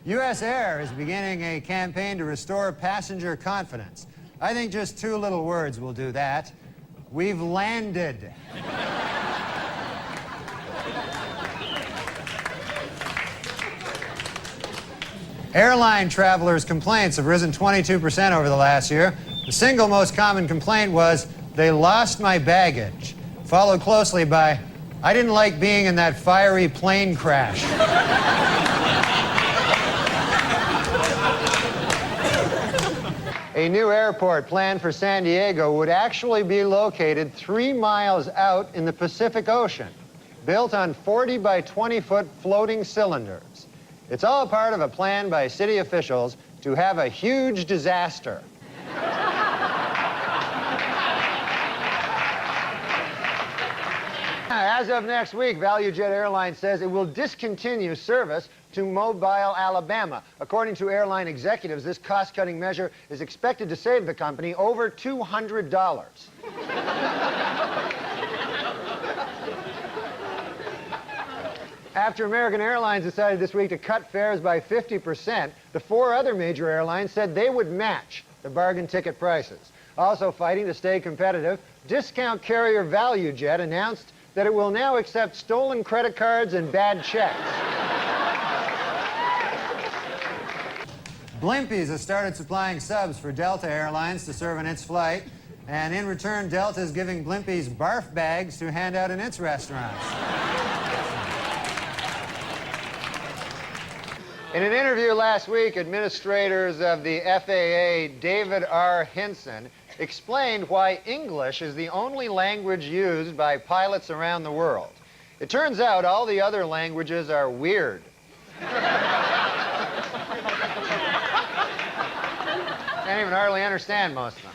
U.S. Air is beginning a campaign to restore passenger confidence. I think just two little words will do that. We've landed. Airline travelers' complaints have risen 22% over the last year. The single most common complaint was, they lost my baggage, followed closely by, I didn't like being in that fiery plane crash. A new airport planned for San Diego would actually be located 3 miles out in the Pacific Ocean, built on 40 by 20-foot floating cylinders. It's all part of a plan by city officials to have a huge disaster. As of next week, ValueJet Airlines says it will discontinue service to Mobile, Alabama. According to airline executives, this cost-cutting measure is expected to save the company over $200. After American Airlines decided this week to cut fares by 50%, the 4 other major airlines said they would match the bargain ticket prices. Also fighting to stay competitive, discount carrier ValueJet announced that it will now accept stolen credit cards and bad checks. Blimpies has started supplying subs for Delta Airlines to serve in its flight, and in return, Delta is giving Blimpies barf bags to hand out in its restaurants. In an interview last week, administrators of the FAA, David R. Hinson, explained why English is the only language used by pilots around the world. It turns out all the other languages are weird. Can't even hardly understand most of them.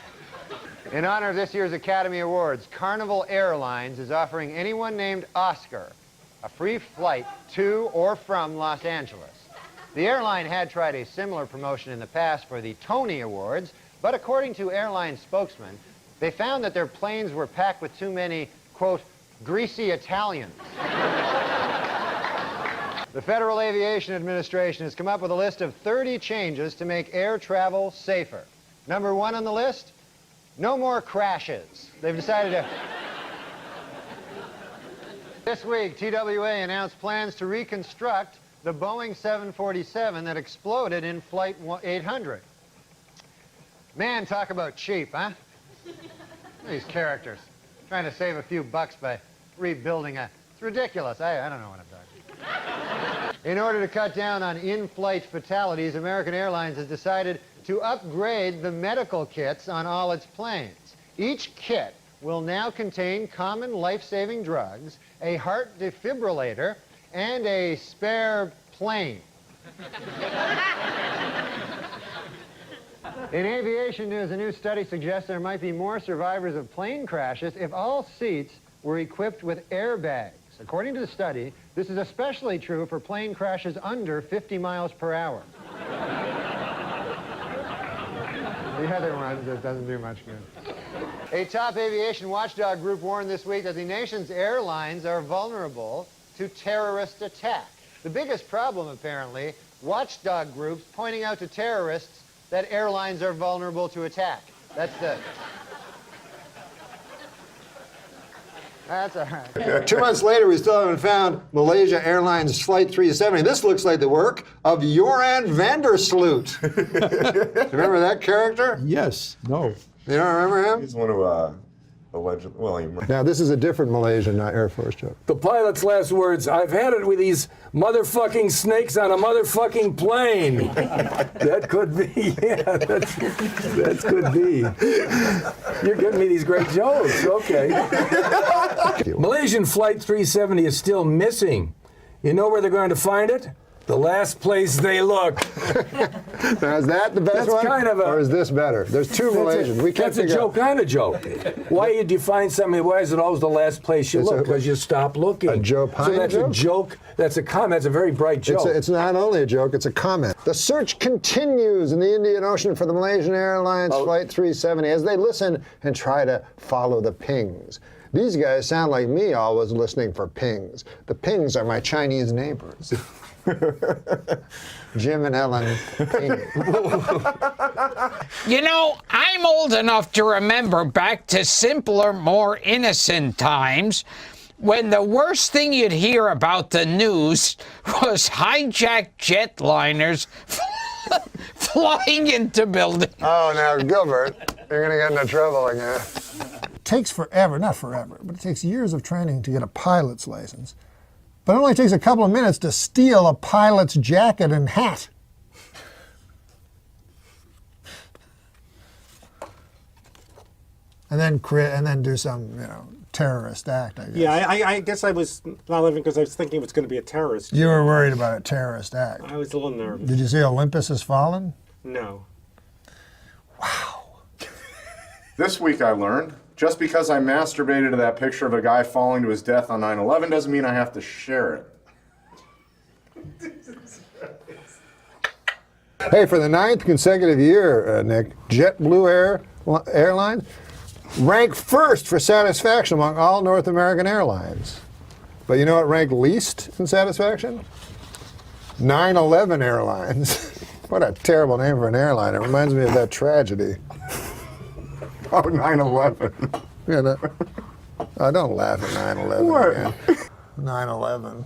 In honor of this year's Academy Awards, Carnival Airlines is offering anyone named Oscar a free flight to or from Los Angeles. The airline had tried a similar promotion in the past for the Tony Awards, but according to airline spokesmen, they found that their planes were packed with too many, quote, greasy Italians. The Federal Aviation Administration has come up with a list of 30 changes to make air travel safer. Number 1 on the list, no more crashes. They've decided to... This week, TWA announced plans to reconstruct the Boeing 747 that exploded in Flight 800. Man, talk about cheap, huh? These characters. Trying to save a few bucks by rebuilding a... It's ridiculous. I don't know what I'm talking. In order to cut down on in-flight fatalities, American Airlines has decided to upgrade the medical kits on all its planes. Each kit will now contain common life-saving drugs, a heart defibrillator, and a spare plane. In aviation news, a new study suggests there might be more survivors of plane crashes if all seats were equipped with airbags. According to the study, this is especially true for plane crashes under 50 miles per hour. The other ones, it doesn't do much good. A top aviation watchdog group warned this week that the nation's airlines are vulnerable to terrorist attack. The biggest problem, apparently, watchdog groups pointing out to terrorists that airlines are vulnerable to attack. That's all right. 2 months later, we still haven't found Malaysia Airlines Flight 370. This looks like the work of Joran Vandersloot. Remember that character? Yes. No. You don't remember him? He's one who allegedly... Well, Now, this is a different Malaysian Air Force joke. The pilot's last words, I've had it with these motherfucking snakes on a motherfucking plane. That could be, yeah, that could be. You're giving me these great jokes, okay. Malaysian Flight 370 is still missing. You know where they're going to find it? The last place they look. Now, is that the best one? Kind of or is this better? There's two Malaysians. We can't That's a joke, kind of joke. Why you define something? Why is it always the last place you look? Because you stop looking. A Joe Pine So that's joke? a joke. That's a comment. That's a very bright joke. It's not only a joke, it's a comment. The search continues in the Indian Ocean for the Malaysian Airlines Flight 370 as they listen and try to follow the pings. These guys sound like me always listening for pings. The pings are my Chinese neighbors. Jim and Ellen. You know, I'm old enough to remember back to simpler, more innocent times when the worst thing you'd hear about the news was hijacked jetliners flying into buildings. Oh, now, Gilbert, you're going to get into trouble again. It takes forever, not forever, but it takes years of training to get a pilot's license. But it only takes a couple of minutes to steal a pilot's jacket and hat. And then do some, terrorist act, I guess. Yeah, I guess I was not living because I was thinking it was going to be a terrorist. You were worried about a terrorist act. I was a little nervous. Did you see Olympus Has Fallen? No. This week I learned, just because I masturbated to that picture of a guy falling to his death on 9/11 doesn't mean I have to share it. Hey, for the 9th consecutive year, Nick, JetBlue Airlines ranked first for satisfaction among all North American airlines. But you know what ranked least in satisfaction? 9/11 Airlines. What a terrible name for an airline. It reminds me of that tragedy. Oh, 9/11. You know, oh, don't laugh at 9/11 What? again. 9/11.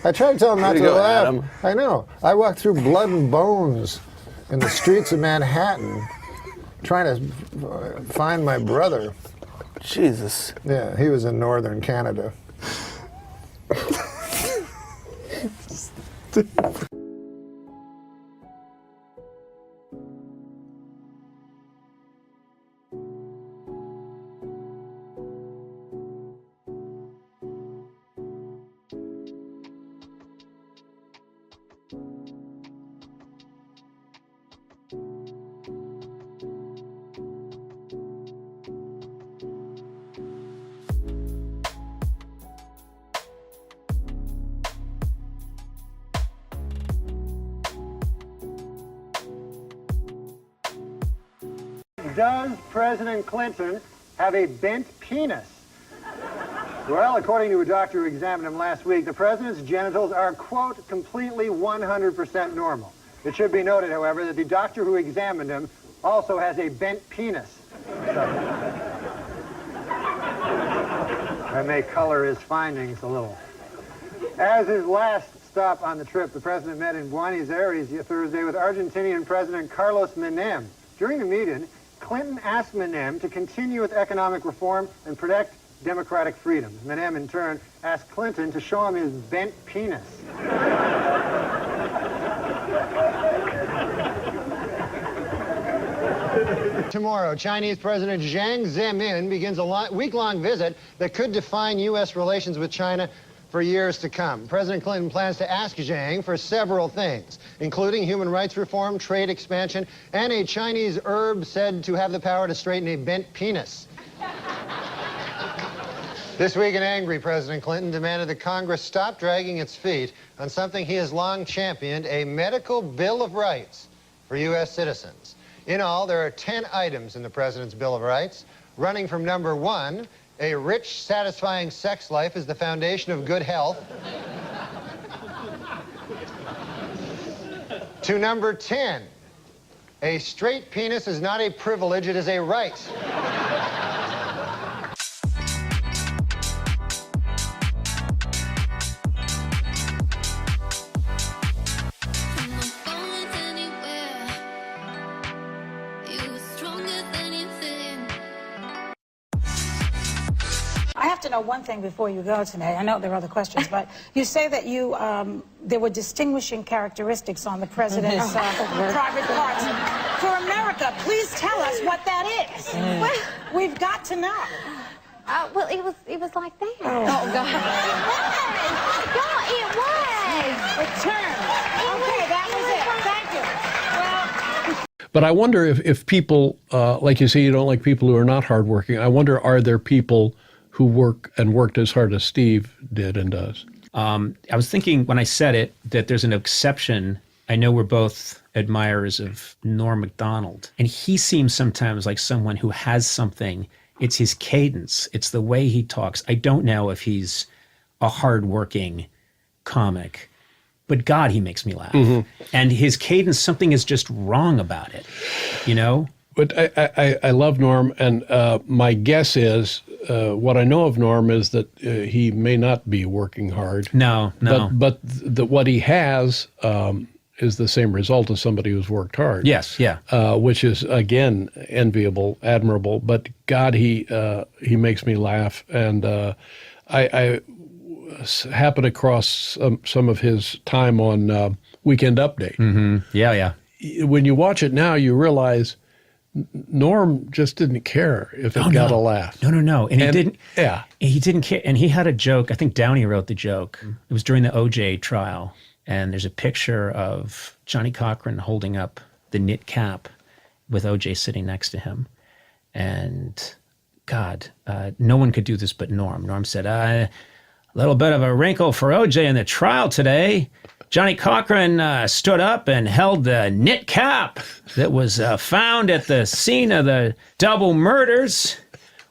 I tried to tell him not to laugh. Adam. I know. I walked through blood and bones in the streets of Manhattan trying to find my brother. Jesus. Yeah, he was in northern Canada. Does President Clinton have a bent penis? Well, according to a doctor who examined him last week, the president's genitals are, quote, completely 100% normal. It should be noted, however, that the doctor who examined him also has a bent penis. That may color his findings a little. As his last stop on the trip, the president met in Buenos Aires Thursday with Argentinian President Carlos Menem. During the meeting, Clinton asked Menem to continue with economic reform and protect democratic freedoms. Menem, in turn, asked Clinton to show him his bent penis. Tomorrow, Chinese President Jiang Zemin begins a week-long visit that could define U.S. relations with China for years to come. President Clinton plans to ask Jiang for several things, including human rights reform, trade expansion, and a Chinese herb said to have the power to straighten a bent penis. This week, an angry President Clinton demanded that Congress stop dragging its feet on something he has long championed, a medical Bill of Rights for U.S. citizens. In all, there are 10 items in the President's Bill of Rights, running from number 1, a rich, satisfying sex life is the foundation of good health, to number 10, a straight penis is not a privilege, it is a right. I have to know one thing before you go today. I know there are other questions, but you say that you there were distinguishing characteristics on the president's private parts. For America, please tell us what that is. We've got to know. Well, it was like that. Oh, God. God, it was. Return. Okay, that was it. Thank you. Well. But I wonder if people, like you say, you don't like people who are not hardworking. I wonder, are there people who worked as hard as Steve did and does? I was thinking when I said it that there's an exception I know we're both admirers of Norm MacDonald, and he seems sometimes like someone who has something. It's his cadence. It's the way he talks. I don't know if he's a hardworking comic, but God, he makes me laugh. Mm-hmm. And his cadence, something is just wrong about it, you know? But I love Norm, and my guess is, what I know of Norm is that he may not be working hard. No. But what he has is the same result as somebody who's worked hard. Yes, yeah. Which is, again, enviable, admirable. But God, he makes me laugh. And I happened across some of his time on Weekend Update. Mm-hmm. Yeah. When you watch it now, you realize Norm just didn't care if it got a laugh. No. And he didn't. Yeah. He didn't care. And he had a joke. I think Downey wrote the joke. It was during the OJ trial. And there's a picture of Johnny Cochran holding up the knit cap with OJ sitting next to him. And God, no one could do this but Norm. Norm said, a little bit of a wrinkle for OJ in the trial today. Johnny Cochran stood up and held the knit cap that was found at the scene of the double murders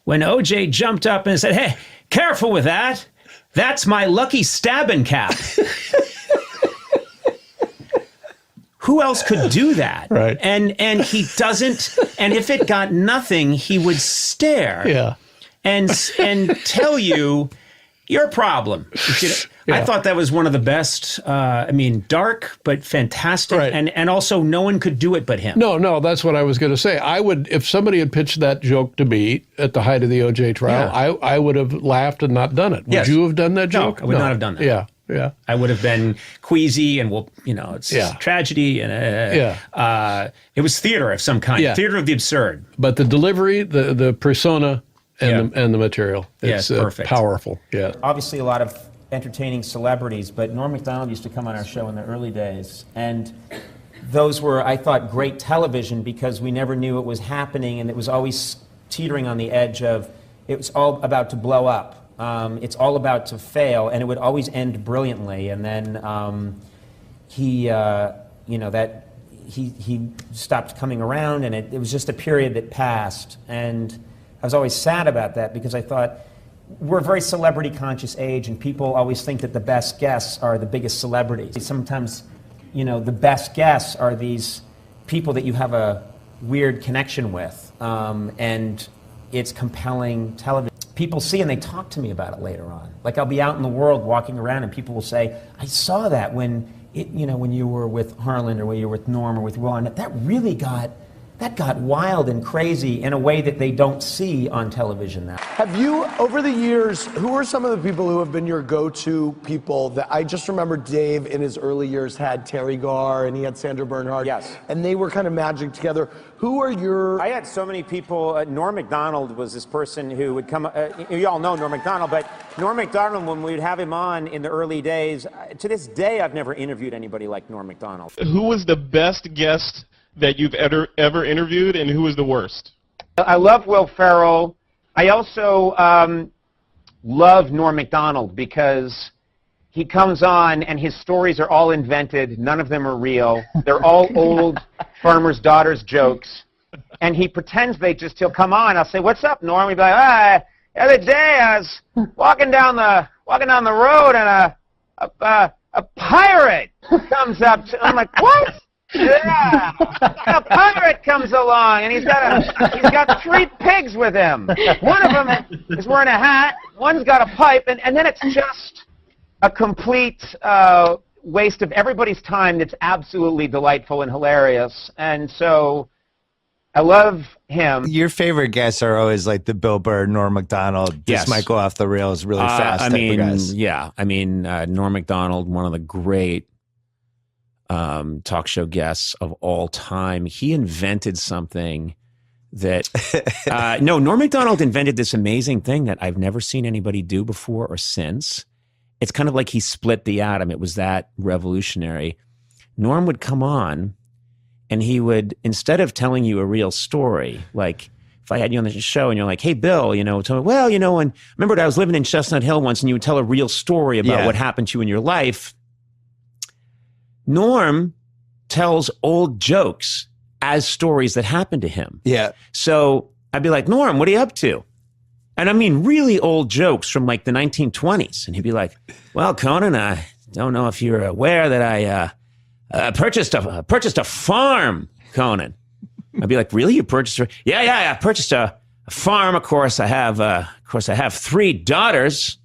when OJ jumped up and said, hey, careful with that. That's my lucky stabbing cap. Who else could do that? Right. And he doesn't, and if it got nothing, he would stare and tell you your problem. Yeah. I thought that was one of the best, dark, but fantastic. Right. And also no one could do it but him. No, that's what I was going to say. I would, if somebody had pitched that joke to me at the height of the OJ trial, I would have laughed and not done it. Would you have done that joke? No, I would not have done that. Yeah. I would have been queasy and, it's tragedy. And it was theater of some kind. Yeah. Theater of the absurd. But the delivery, the persona, and the material, it's perfect. Powerful. Yeah. Obviously a lot of entertaining celebrities, but Norm MacDonald used to come on our show in the early days. And those were, I thought, great television because we never knew it was happening and it was always teetering on the edge of, it was all about to blow up. It's all about to fail, and it would always end brilliantly. And then he stopped coming around, and it was just a period that passed. And I was always sad about that because I thought, we're a very celebrity-conscious age, and people always think that the best guests are the biggest celebrities. Sometimes, the best guests are these people that you have a weird connection with, and it's compelling television. People see and they talk to me about it later on. Like I'll be out in the world walking around and people will say, I saw that when you were with Harlan or when you were with Norm or with Will Arnett. That got wild and crazy in a way that they don't see on television now. Have you, over the years, who are some of the people who have been your go-to people that I just remember Dave in his early years had Terry Garr and he had Sandra Bernhard. Yes. And they were kind of magic together. Who are your... I had so many people. Norm MacDonald was this person who would come, you all know Norm MacDonald, but Norm MacDonald, when we'd have him on in the early days, to this day I've never interviewed anybody like Norm MacDonald. Who was the best guest that you've ever interviewed, and who was the worst? I love Will Ferrell. I also love Norm MacDonald because he comes on and his stories are all invented. None of them are real. They're all old farmers' daughters jokes. And he pretends he'll come on. I'll say, what's up, Norm? He'd be like, the other day I was walking down the road and a pirate comes up. I'm like, what? Yeah, a pirate comes along and he's got 3 pigs with him. One of them is wearing a hat, one's got a pipe, and then it's just a complete waste of everybody's time that's absolutely delightful and hilarious. And so I love him. Your favorite guests are always like the Bill Burr, Norm MacDonald. Yes. This might go off the rails really fast type of guys. Yeah. Norm MacDonald, one of the great talk show guests of all time. He invented something that Norm MacDonald invented this amazing thing that I've never seen anybody do before or since. It's kind of like he split the atom. It was that revolutionary. Norm would come on and he would, instead of telling you a real story, like if I had you on the show and you're like, hey, Bill, tell me, well, and remember I was living in Chestnut Hill once, and you would tell a real story about what happened to you in your life. Norm tells old jokes as stories that happened to him. Yeah. So I'd be like, Norm, what are you up to? And I mean, really old jokes from like the 1920s. And he'd be like, well, Conan, I don't know if you're aware that I purchased a farm, Conan. I'd be like, really? You purchased a? Yeah. I purchased a farm. Of course, I have 3 daughters.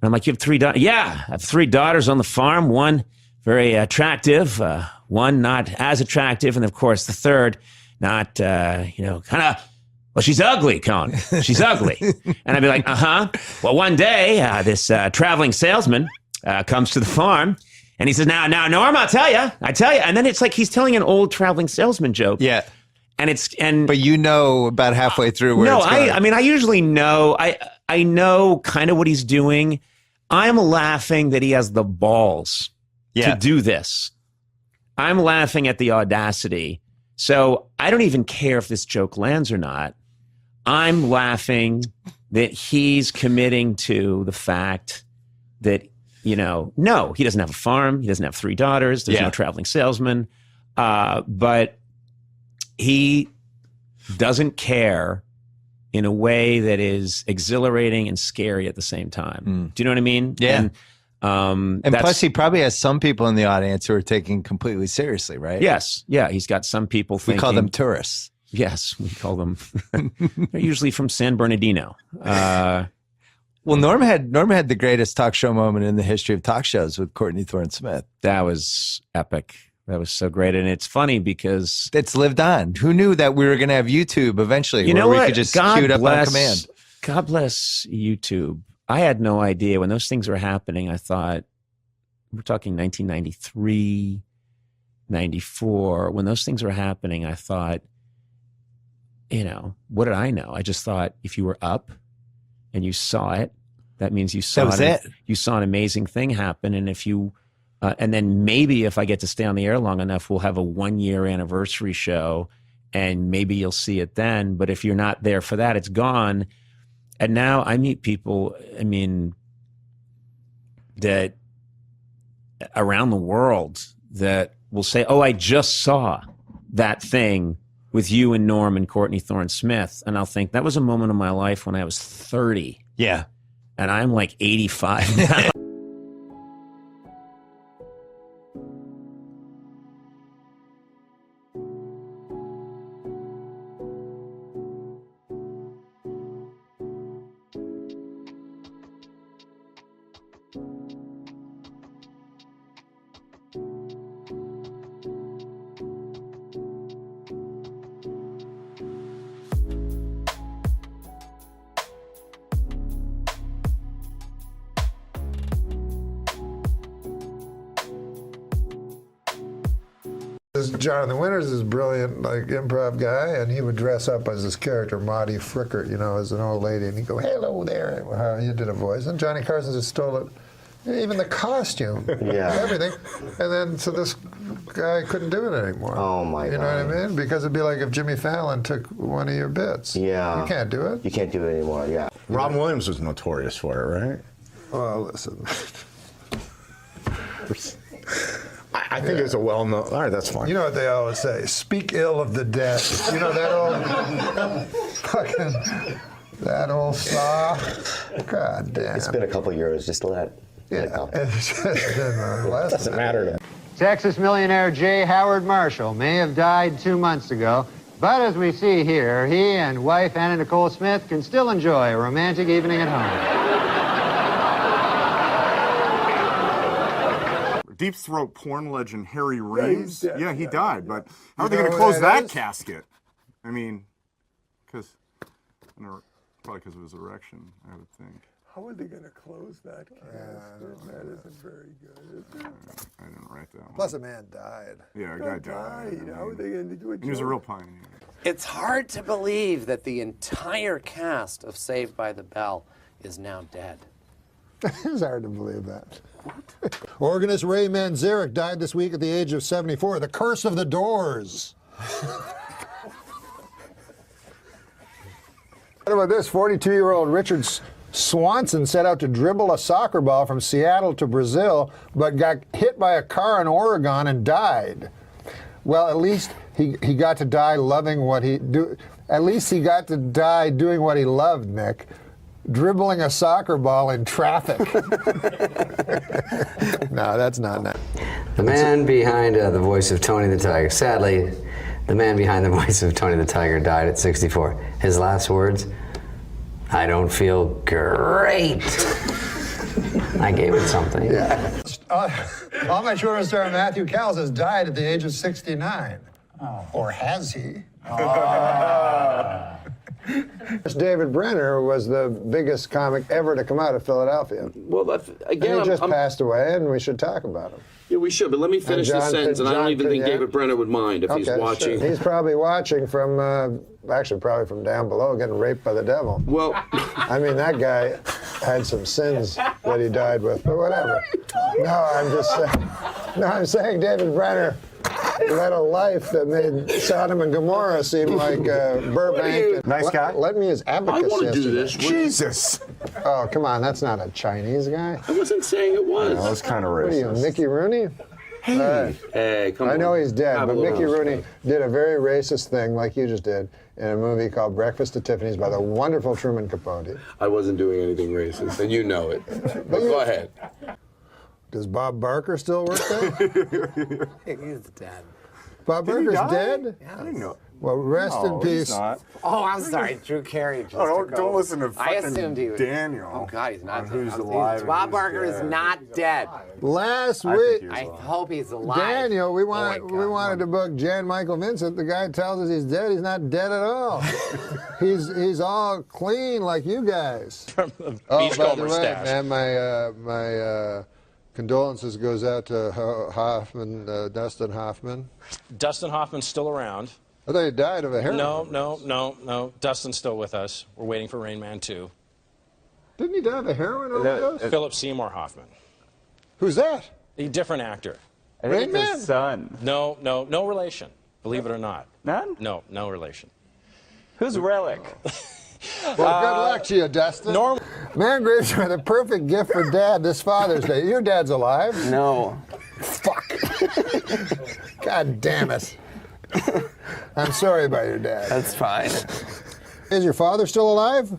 And I'm like, you have 3 daughters? Yeah, I have 3 daughters on the farm. One very attractive, one not as attractive, and of course the third not, kind of. Well, she's ugly, Conan. She's ugly. And I'd be like, Well, one day, this traveling salesman comes to the farm, and he says, now, Norm, I tell you. And then it's like he's telling an old traveling salesman joke. Yeah. But you know about halfway through where it's going. I mean, I usually know. I know kind of what he's doing. I'm laughing that he has the balls to do this. I'm laughing at the audacity. So I don't even care if this joke lands or not. I'm laughing that he's committing to the fact that, no, he doesn't have a farm. He doesn't have 3 daughters. There's no traveling salesman. But he doesn't care in a way that is exhilarating and scary at the same time. Do you know what I mean? Yeah. And plus, he probably has some people in the audience who are taking completely seriously, right? Yes. Yeah. He's got some people thinking. We call them tourists. Yes, we call them. They're usually from San Bernardino. Well, Norm had the greatest talk show moment in the history of talk shows with Courtney Thorne Smith. That was epic. That was so great. And it's funny because it's lived on. Who knew that we were going to have YouTube eventually where we could just queue it up on command? God bless YouTube. I had no idea when those things were happening. I thought, we're talking 1993, 94. When those things were happening, I thought, what did I know? I just thought if you were up and you saw it, that means you saw You saw an amazing thing happen. And if you, and then maybe if I get to stay on the air long enough, we'll have a 1-year anniversary show and maybe you'll see it then. But if you're not there for that, it's gone. And now I meet people, that around the world that will say, oh, I just saw that thing with you and Norm and Courtney Thorne Smith. And I'll think that was a moment of my life when I was 30. Yeah. And I'm like 85 now. Jonathan Winters is a brilliant, improv guy, and he would dress up as this character, Marty Frickert, as an old lady, and he'd go, hello there. He did a voice, and Johnny Carson just stole it, even the costume, everything. And then, so this guy couldn't do it anymore. Oh, my God. You know what I mean? Because it'd be like if Jimmy Fallon took one of your bits. Yeah. You can't do it. You can't do it anymore, yeah. Robin Williams was notorious for it, right? Well, listen. I think it's a well-known. All right, that's fine. You know what they always say? Speak ill of the dead. You know that old that old saw. God damn. It's been a couple years. Just let it go. It's just been less. Doesn't matter to me. Texas millionaire J. Howard Marshall may have died 2 months ago, but as we see here, he and wife Anna Nicole Smith can still enjoy a romantic evening at home. Deep throat porn legend Harry Reeves. Yeah, he died, but how are they going to close that casket? Probably because of his erection, I would think. How are they going to close that casket? That isn't very good, is it? I didn't write that one. Plus, a man died. Yeah, a guy died. How are they going to do it? He was a real pioneer. It's hard to believe that the entire cast of Saved by the Bell is now dead. It's hard to believe that. What? Organist Ray Manzarek died this week at the age of 74. The curse of the Doors. What about this? 42-year-old Richard Swanson set out to dribble a soccer ball from Seattle to Brazil, but got hit by a car in Oregon and died. Well, at least he got to die loving what he do. At least he got to die doing what he loved, Nick. Dribbling a soccer ball in traffic. No, that's not nice. The man behind the voice of Tony the Tiger. Sadly, the man behind the voice of Tony the Tiger died at 64. His last words, "I don't feel great." I gave it something. Yeah. All my children star Matthew Cowles has died at the age of 69. Oh. Or has he? Oh. David Brenner was the biggest comic ever to come out of Philadelphia. Well, again, and he just passed away, and we should talk about him. Yeah, we should, but let me finish this sentence, and I don't even think David Brenner would mind if he's watching. Sure. He's probably watching from, actually probably from down below, getting raped by the devil. Well, I mean, that guy had some sins that he died with, but whatever. No, I'm just saying. No, I'm saying David Brenner led a life that made Sodom and Gomorrah seem like Burbank. Nice guy. Led me his abacus I want to do yesterday. this. Jesus. Oh, come on, that's not a Chinese guy. I wasn't saying it was. That was kind of What are racist. you, Mickey Rooney? Hey. Hey, come on. I know he's dead, Have but a Mickey little Rooney did a very racist thing, like you just did, in a movie called Breakfast at Tiffany's by the wonderful Truman Capote. I wasn't doing anything racist, and you know it. But go ahead. Does Bob Barker still work there? He's dead. Bob Did he Barker's die? dead? Yeah. I didn't know. Well, rest in No, he's peace. not. Oh, I'm sorry. Drew Carey just Oh, took don't over. listen to I fucking assumed he was. Daniel. Oh, God, he's not on dead. who's alive and Bob who's Barker is dead. not dead. Last I week, think he was I alive. hope he's alive. Daniel, we Oh, my wanted God. to book Jan Michael Vincent. The guy tells us he's dead. He's not dead at all. he's all clean like you guys. From the Oh, by Beachcomber the way, stash. man, my condolences goes out to Hoffman, Dustin Hoffman. Dustin Hoffman's still around. I thought he died of a heroin. No. Dustin's still with us. We're waiting for Rain Man 2. Didn't he die of a heroin overdose? Philip Seymour Hoffman. Who's that? A different actor. I think Rain it's his Man? Son. No relation. Believe it or not. None? No relation. Who's Relic? Well, good luck to you, Dustin. Mangraves are the perfect gift for Dad this Father's Day. Your dad's alive? No. Fuck. God damn it. I'm sorry about your dad. That's fine. Is your father still alive?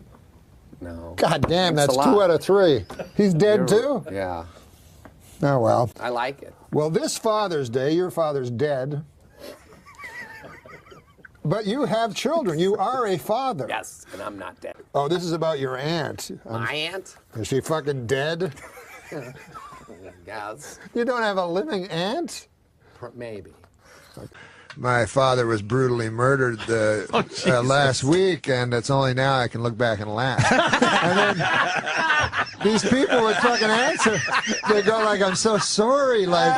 No. God damn, Thanks that's a lot. 2 out of 3. He's dead too? Yeah. Oh, well. I like it. Well, this Father's Day, your father's dead. But you have children. You are a father. Yes, and I'm not dead. Oh, this is about your aunt. My aunt? Is she fucking dead? Yes. You don't have a living aunt? Maybe. My father was brutally murdered last week, and it's only now I can look back and laugh. And then these people would fucking answer. They go like, "I'm so sorry," like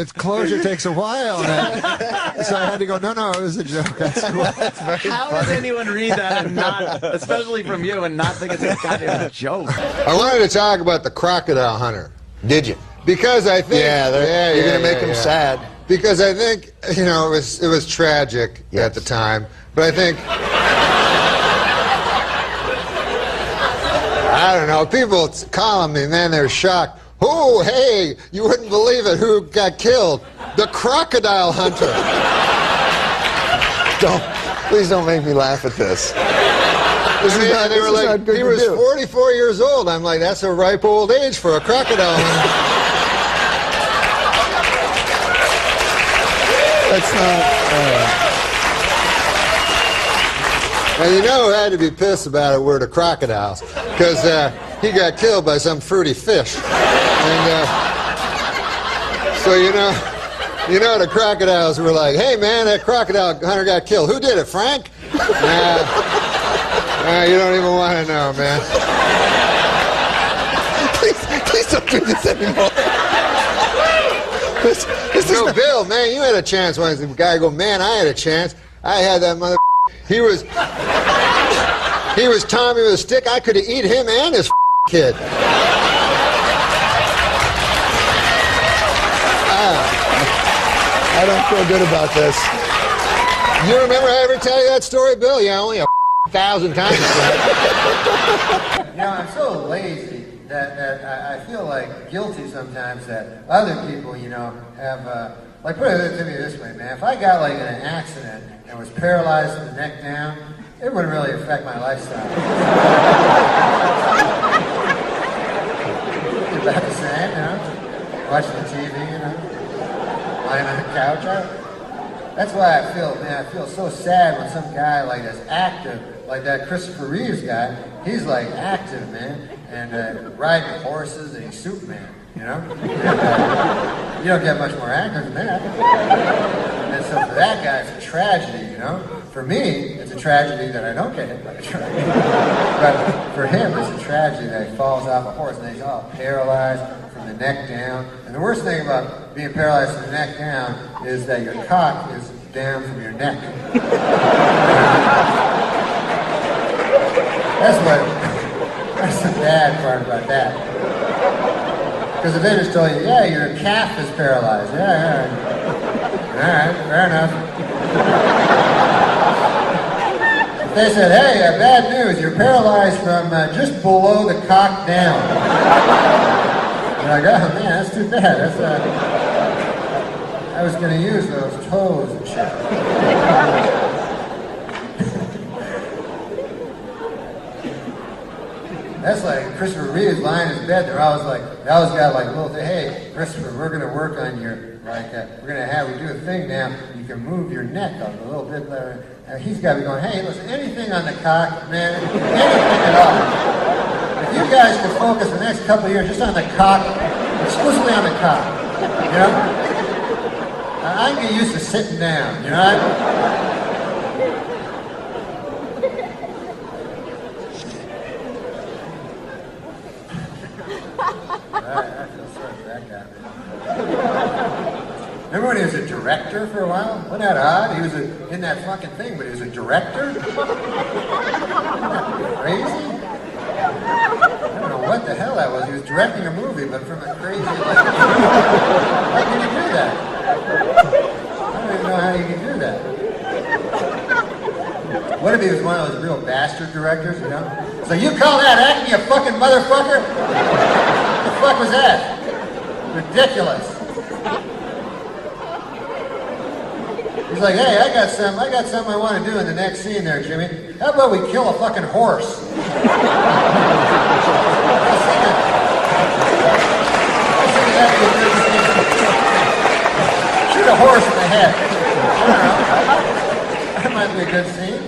its closure takes a while. And so I had to go, no, it was a joke. That's cool. How does anyone read that and not, especially from you, and not think it's a goddamn joke? I wanted to talk about the crocodile hunter. Did you? Because I think you're gonna make him sad. Because I think it was tragic at the time, but I think I don't know. People calling me, man, they're shocked. Oh, hey, you wouldn't believe it. Who got killed? The crocodile hunter. Please don't make me laugh at this. They were like, he was 44 years old. I'm like, that's a ripe old age for a crocodile hunter. That's not. And you know who had to be pissed about it were the crocodiles, because he got killed by some fruity fish. And so you know the crocodiles were like, "Hey man, that crocodile hunter got killed. Who did it, Frank?" Nah, you don't even want to know, man. Please don't do this anymore. No, Bill, man, you had a chance once. The guy go, "Man, I had a chance. I had that mother. He was Tommy with a stick. I could have eaten him and his kid." I don't feel good about this. You remember I ever tell you that story, Bill? Yeah, only 1,000 times. I'm so lazy that I feel like guilty sometimes that other people, have Like, put it to me this way, man. If I got, like, in an accident and was paralyzed from the neck down, it wouldn't really affect my lifestyle. It's about the same, you know? Watching the TV, you know? Lying on the couch. That's why I feel, man, I feel so sad when some guy, like, that's active, like that Christopher Reeves guy, he's, like, active, man, and riding horses, and he's Superman. You know? And, you don't get much more active than that. And so for that guy, it's a tragedy, you know? For me, it's a tragedy that I don't get hit by a truck. But for him, it's a tragedy that he falls off a horse and he's all paralyzed from the neck down. And the worst thing about being paralyzed from the neck down is that your cock is down from your neck. That's the bad part about that. Because if they just told you, yeah, your calf is paralyzed. Yeah. All right, fair enough. If they said, hey, bad news, you're paralyzed from just below the cock down. You're like, oh man, that's too bad. I was going to use those toes and shit. That's like Christopher Reeves lying in his bed. They're always like, they always got like a little thing. Hey, Christopher, we're going to work on your, like, we're going to have you do a thing now. You can move your neck up a little bit better. He's got to be going, hey, listen, anything on the cock, man, anything at all. If you guys can focus the next couple of years just on the cock, exclusively on the cock, you know? I can get used to sitting down, you know? I feel sorry for that guy, man. Remember when he was a director for a while? Wasn't that odd? He was in that fucking thing, but he was a director? Isn't that crazy? I don't know what the hell that was. He was directing a movie, but from a crazy... How can you do that? I don't even know how you can do that. What if he was one of those real bastard directors, you know? So you call that acting, you fucking motherfucker? What the fuck was that? Ridiculous. He's like, hey, I got something I want to do in the next scene there, Jimmy. How about we kill a fucking horse? Shoot a horse in the head. I don't know. That might be a good scene.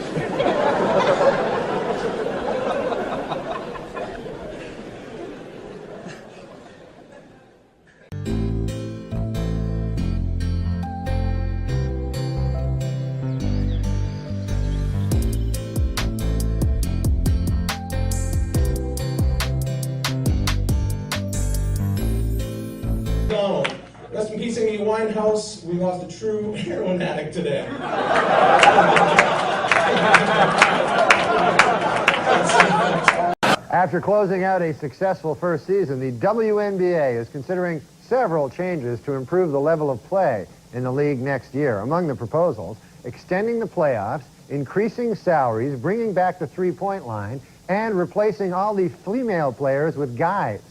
Rest in peace, Amy Winehouse. We lost a true heroin addict today. After closing out a successful first season, the WNBA is considering several changes to improve the level of play in the league next year. Among the proposals, extending the playoffs, increasing salaries, bringing back the three-point line, and replacing all the female players with guys.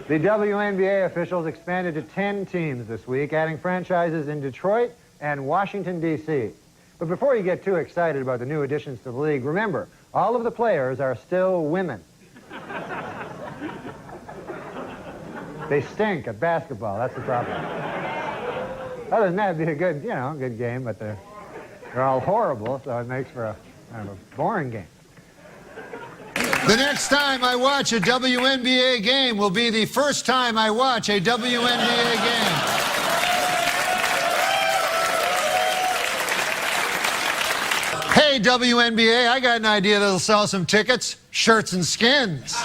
The WNBA officials expanded to 10 teams this week, adding franchises in Detroit and Washington, D.C. But before you get too excited about the new additions to the league, remember, all of the players are still women. They stink at basketball, that's the problem. Other than that, it'd be a good, good game, but they're all horrible, so it makes for a kind of a boring game. The next time I watch a WNBA game will be the first time I watch a WNBA game. Hey, WNBA, I got an idea that'll sell some tickets. Shirts and skins.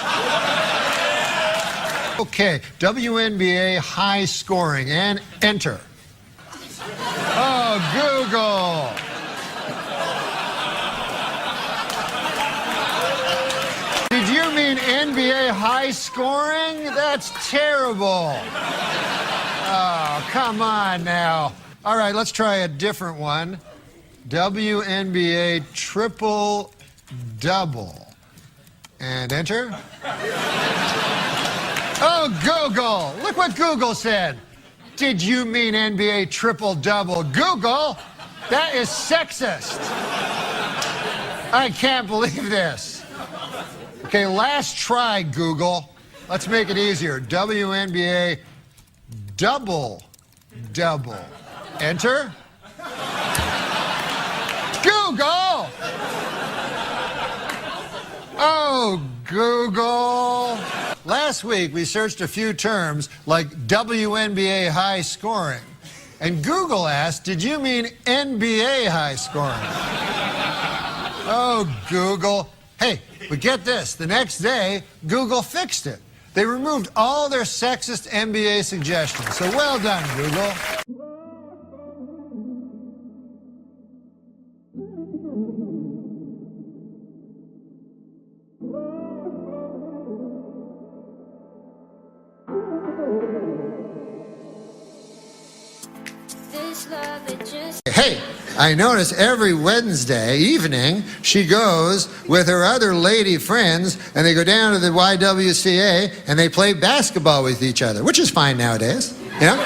Okay, WNBA high scoring, and enter. Oh, Google. Did you mean NBA high scoring? That's terrible. Oh, come on now. All right, let's try a different one. WNBA triple double. And enter. Oh, go Google! Look what Google said. Did you mean NBA triple-double? Google, that is sexist. I can't believe this. Okay, last try, Google. Let's make it easier. WNBA double-double. Enter. Google! Oh, Google. Last week, we searched a few terms like WNBA high scoring. And Google asked, did you mean NBA high scoring? Oh, Google. Hey, but get this. The next day, Google fixed it. They removed all their sexist NBA suggestions. So well done, Google. Hey, I notice every Wednesday evening she goes with her other lady friends and they go down to the YWCA and they play basketball with each other, which is fine nowadays, you know?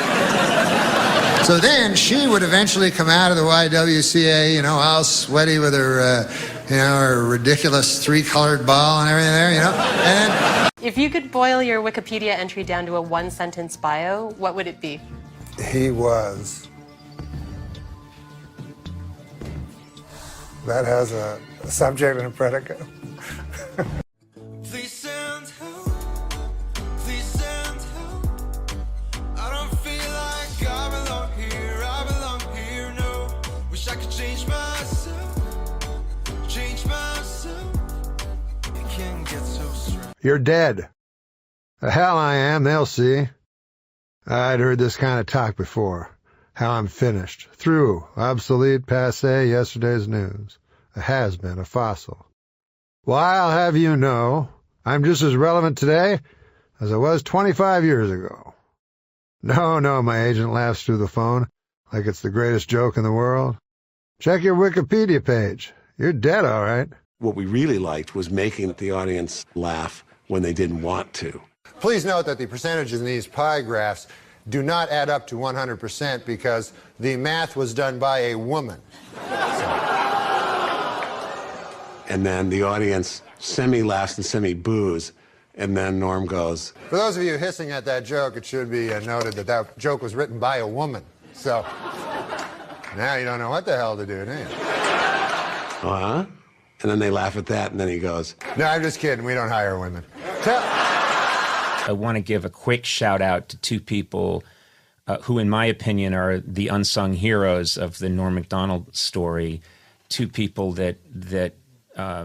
So then she would eventually come out of the YWCA, you know, all sweaty with her, you know, her ridiculous three-colored ball and everything there, you know? And then, if you could boil your Wikipedia entry down to a one-sentence bio, what would it be? He was. That has a subject and a predicate. Please send help. Please send help. I don't feel like I belong here. I belong here. No. Wish I could change myself. Change myself. It can get so strange. You're dead. The hell I am, they'll see. I'd heard this kind of talk before. How I'm finished, through, obsolete, passé, yesterday's news. A has-been, a fossil. Well, I'll have you know, I'm just as relevant today as I was 25 years ago. No, my agent laughs through the phone like it's the greatest joke in the world. Check your Wikipedia page. You're dead, all right. What we really liked was making the audience laugh when they didn't want to. please note that the percentages in these pie graphs do not add up to 100% because the math was done by a woman. And then the audience semi-laughs and semi-boos, and then Norm goes. For those of you hissing at that joke, it should be noted that that joke was written by a woman. So now you don't know what the hell to do, do you? Uh-huh. And then they laugh at that, and then he goes. No, I'm just kidding. We don't hire women. I want to give a quick shout out to two people who, in my opinion, are the unsung heroes of the Norm MacDonald story. Two people that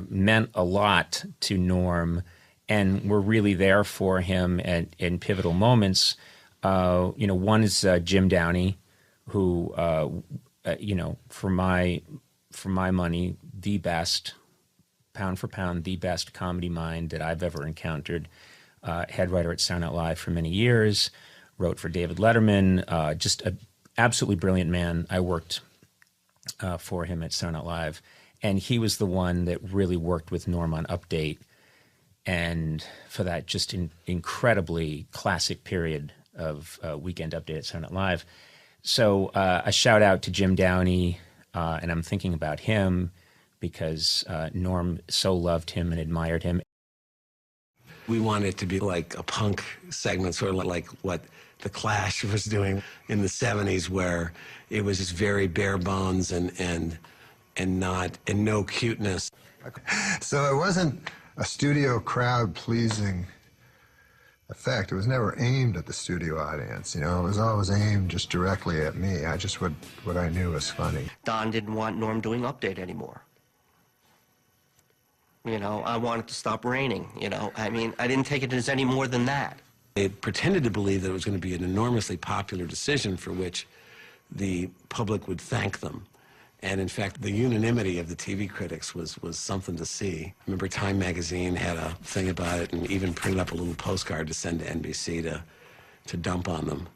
meant a lot to Norm and were really there for him in pivotal moments. One is Jim Downey, who, for my money, the best, pound for pound, the best comedy mind that I've ever encountered. Head writer at Saturday Night Live for many years, wrote for David Letterman, just an absolutely brilliant man. I worked for him at Saturday Night Live, and he was the one that really worked with Norm on Update, and for that just incredibly classic period of Weekend Update at Saturday Night Live. So a shout out to Jim Downey, and I'm thinking about him because Norm so loved him and admired him. We wanted it to be like a punk segment, sort of like what The Clash was doing in the 70s, where it was just very bare bones and no cuteness. So it wasn't a studio crowd-pleasing effect. It was never aimed at the studio audience, you know. It was always aimed just directly at me. I just what I knew was funny. Don didn't want Norm doing Update anymore. You know, I wanted to stop raining, you know. I mean, I didn't take it as any more than that. They pretended to believe that it was going to be an enormously popular decision for which the public would thank them. And in fact, the unanimity of the TV critics was something to see. I remember Time magazine had a thing about it and even printed up a little postcard to send to NBC to dump on them.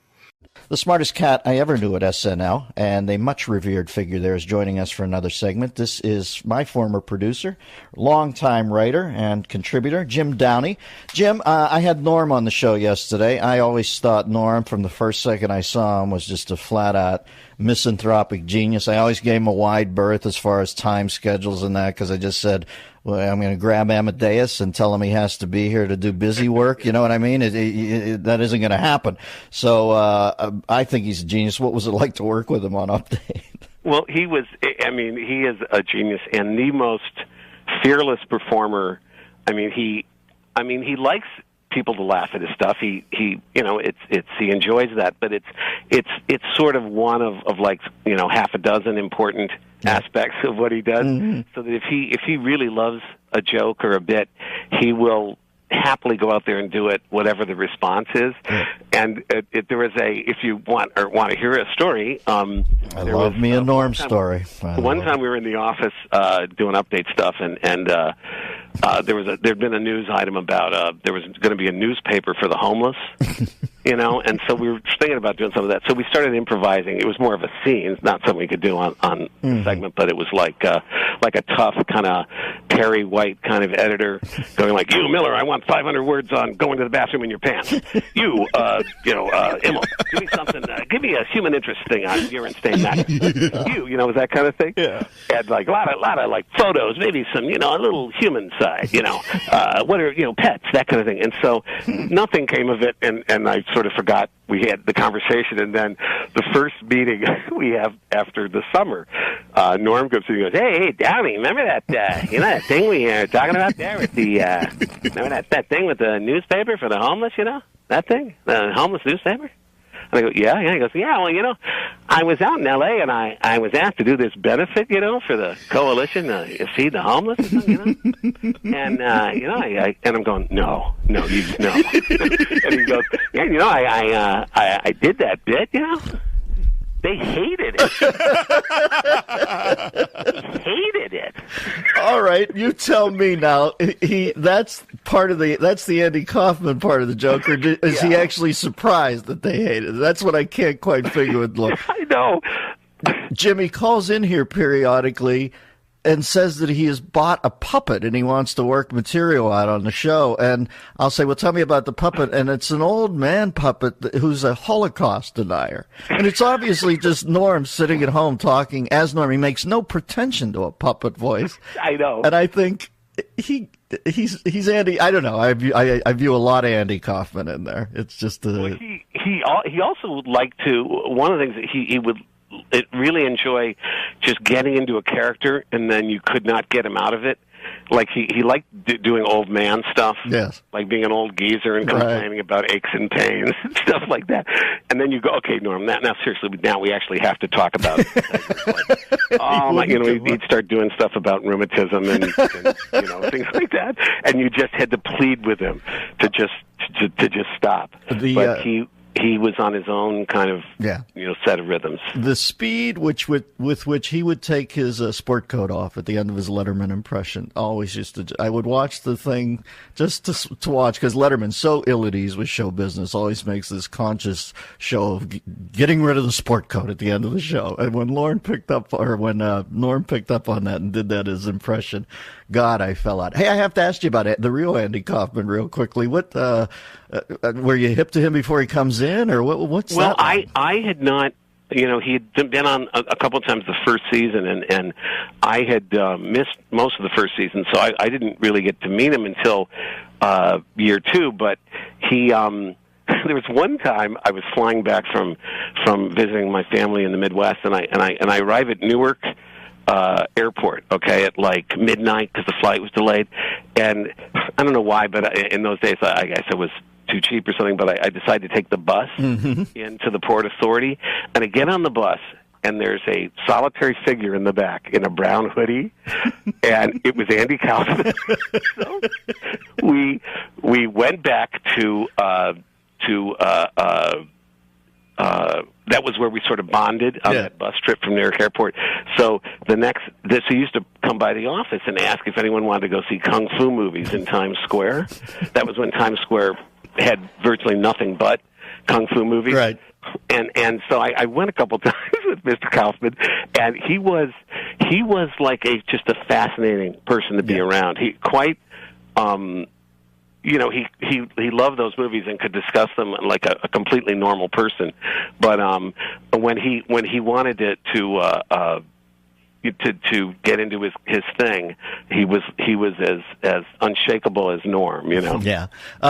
The smartest cat I ever knew at SNL, and a much revered figure there, is joining us for another segment. This is my former producer, longtime writer and contributor, Jim Downey. Jim, I had Norm on the show yesterday. I always thought Norm, from the first second I saw him, was just a flat-out misanthropic genius. I always gave him a wide berth as far as time schedules and that, because I just said, well, I'm going to grab Amadeus and tell him he has to be here to do busy work. You know what I mean? That isn't going to happen. So I think he's a genius. What was it like to work with him on Update? Well, he is a genius and the most fearless performer. He likes people to laugh at his stuff. He enjoys that, but it's sort of one of like, half a dozen important aspects of what he does. Mm-hmm. So that if he really loves a joke or a bit, he will happily go out there and do it, whatever the response is. Yeah. And there was if you want to hear a story, I love me a Norm story. One time we were in the office doing Update stuff, and there'd been a news item about there was going to be a newspaper for the homeless, and so we were thinking about doing some of that. So we started improvising. It was more of a scene, not something we could do on the segment, but it was like a tough kind of Perry White kind of editor going like, "You, Miller, I want 500 words on going to the bathroom in your pants. You, Immel, give me something. Give me a human interest thing on urine stain matter. You, was that kind of thing. Yeah. And like a lot of like photos, maybe some, a little human side, what are, pets, that kind of thing. And so nothing came of it, and I sort of forgot we had the conversation. And then the first meeting we have after the summer, Norm comes in and goes, hey, Downey, remember that, that thing we were talking about there with the, remember that thing with the newspaper for the homeless, that thing, the homeless newspaper? And I go, yeah. He goes, yeah, well, I was out in L.A. and I was asked to do this benefit, for the coalition to feed the homeless or something, And, and I'm going, no. And he goes, yeah, I did that bit, They hated it. Hated it. All right, you tell me now. That's the Andy Kaufman part of the joke, or is he actually surprised that they hated it? That's what I can't quite figure with Look. I know. Jimmy calls in here periodically and says that he has bought a puppet and he wants to work material out on the show. And I'll say, well, tell me about the puppet. And it's an old man puppet who's a Holocaust denier. And it's obviously just Norm sitting at home talking as Norm. He makes no pretension to a puppet voice. I know. And I think he's Andy. I don't know. I view a lot of Andy Kaufman in there. It's just well, he also would like to, one of the things that he would really enjoy just getting into a character, and then you could not get him out of it. Like he liked doing old man stuff, yes, like being an old geezer and complaining about aches and pains and stuff like that. And then you go, okay, Norm, now seriously, now we actually have to talk about it. He'd start doing stuff about rheumatism and things like that, and you just had to plead with him to just stop. But he was on his own kind of set of rhythms. The speed with which he would take his sport coat off at the end of his Letterman impression always I would watch the thing just to watch, because Letterman's so ill at ease with show business, always makes this conscious show of getting rid of the sport coat at the end of the show. And when Norm picked up on that and did that as impression, God, I fell out. Hey, I have to ask you about it, the real Andy Kaufman real quickly. What were you hip to him before he comes in, or what's well, that? Well, I had not. He had been on a couple of times the first season, and I had missed most of the first season, so I didn't really get to meet him until year 2. But he, there was one time I was flying back from visiting my family in the Midwest, and I arrive at Newark airport, at like midnight because the flight was delayed, and I don't know why, but in those days I guess it was too cheap or something, but I decided to take the bus into the Port Authority, and I get on the bus, and there's a solitary figure in the back in a brown hoodie, and it was Andy Kaufman. So we went back to that was where we sort of bonded on that bus trip from Newark Airport. So he used to come by the office and ask if anyone wanted to go see Kung Fu movies in Times Square. That was when Times Square had virtually nothing but Kung Fu movies. Right. And so I went a couple times with Mr. Kaufman, and he was like just a fascinating person to be around. He quite, he loved those movies and could discuss them like a completely normal person. But when he wanted to get into his thing, he was as unshakable as Norm, you know. Yeah,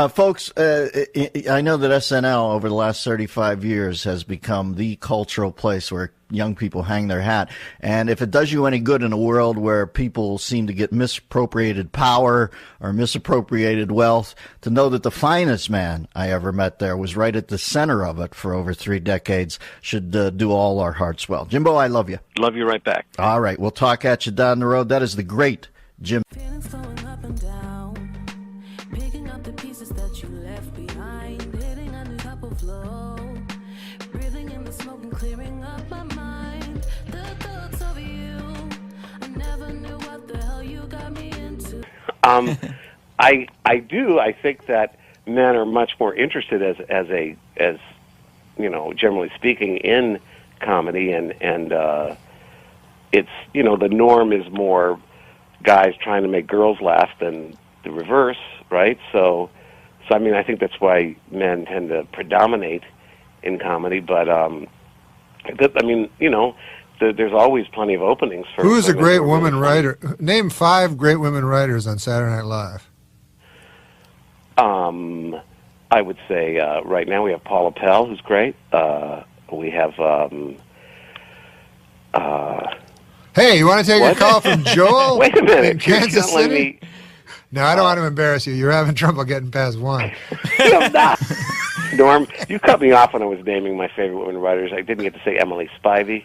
folks, I know that SNL over the last 35 years has become the cultural place where young people hang their hat. And if it does you any good in a world where people seem to get misappropriated power or misappropriated wealth, to know that the finest man I ever met there was right at the center of it for over 3 decades should do all our hearts well. Jimbo, I love you. Love you right back. All right, we'll talk at you down the road. That is the great Jim. I do. I think that men are much more interested as generally speaking, in comedy, and it's the norm is more guys trying to make girls laugh than the reverse, right? So I mean, I think that's why men tend to predominate in comedy, but there's always plenty of openings for. Who is a great woman writer? Name 5 great women writers on Saturday Night Live. I would say right now we have Paula Pell, who's great. We have. Hey, you want to take a call from Joel? Wait a minute, in Kansas you're telling City? me. No, I don't want to embarrass you. You're having trouble getting past 1. I'm not. Norm, you cut me off when I was naming my favorite women writers. I didn't get to say Emily Spivey,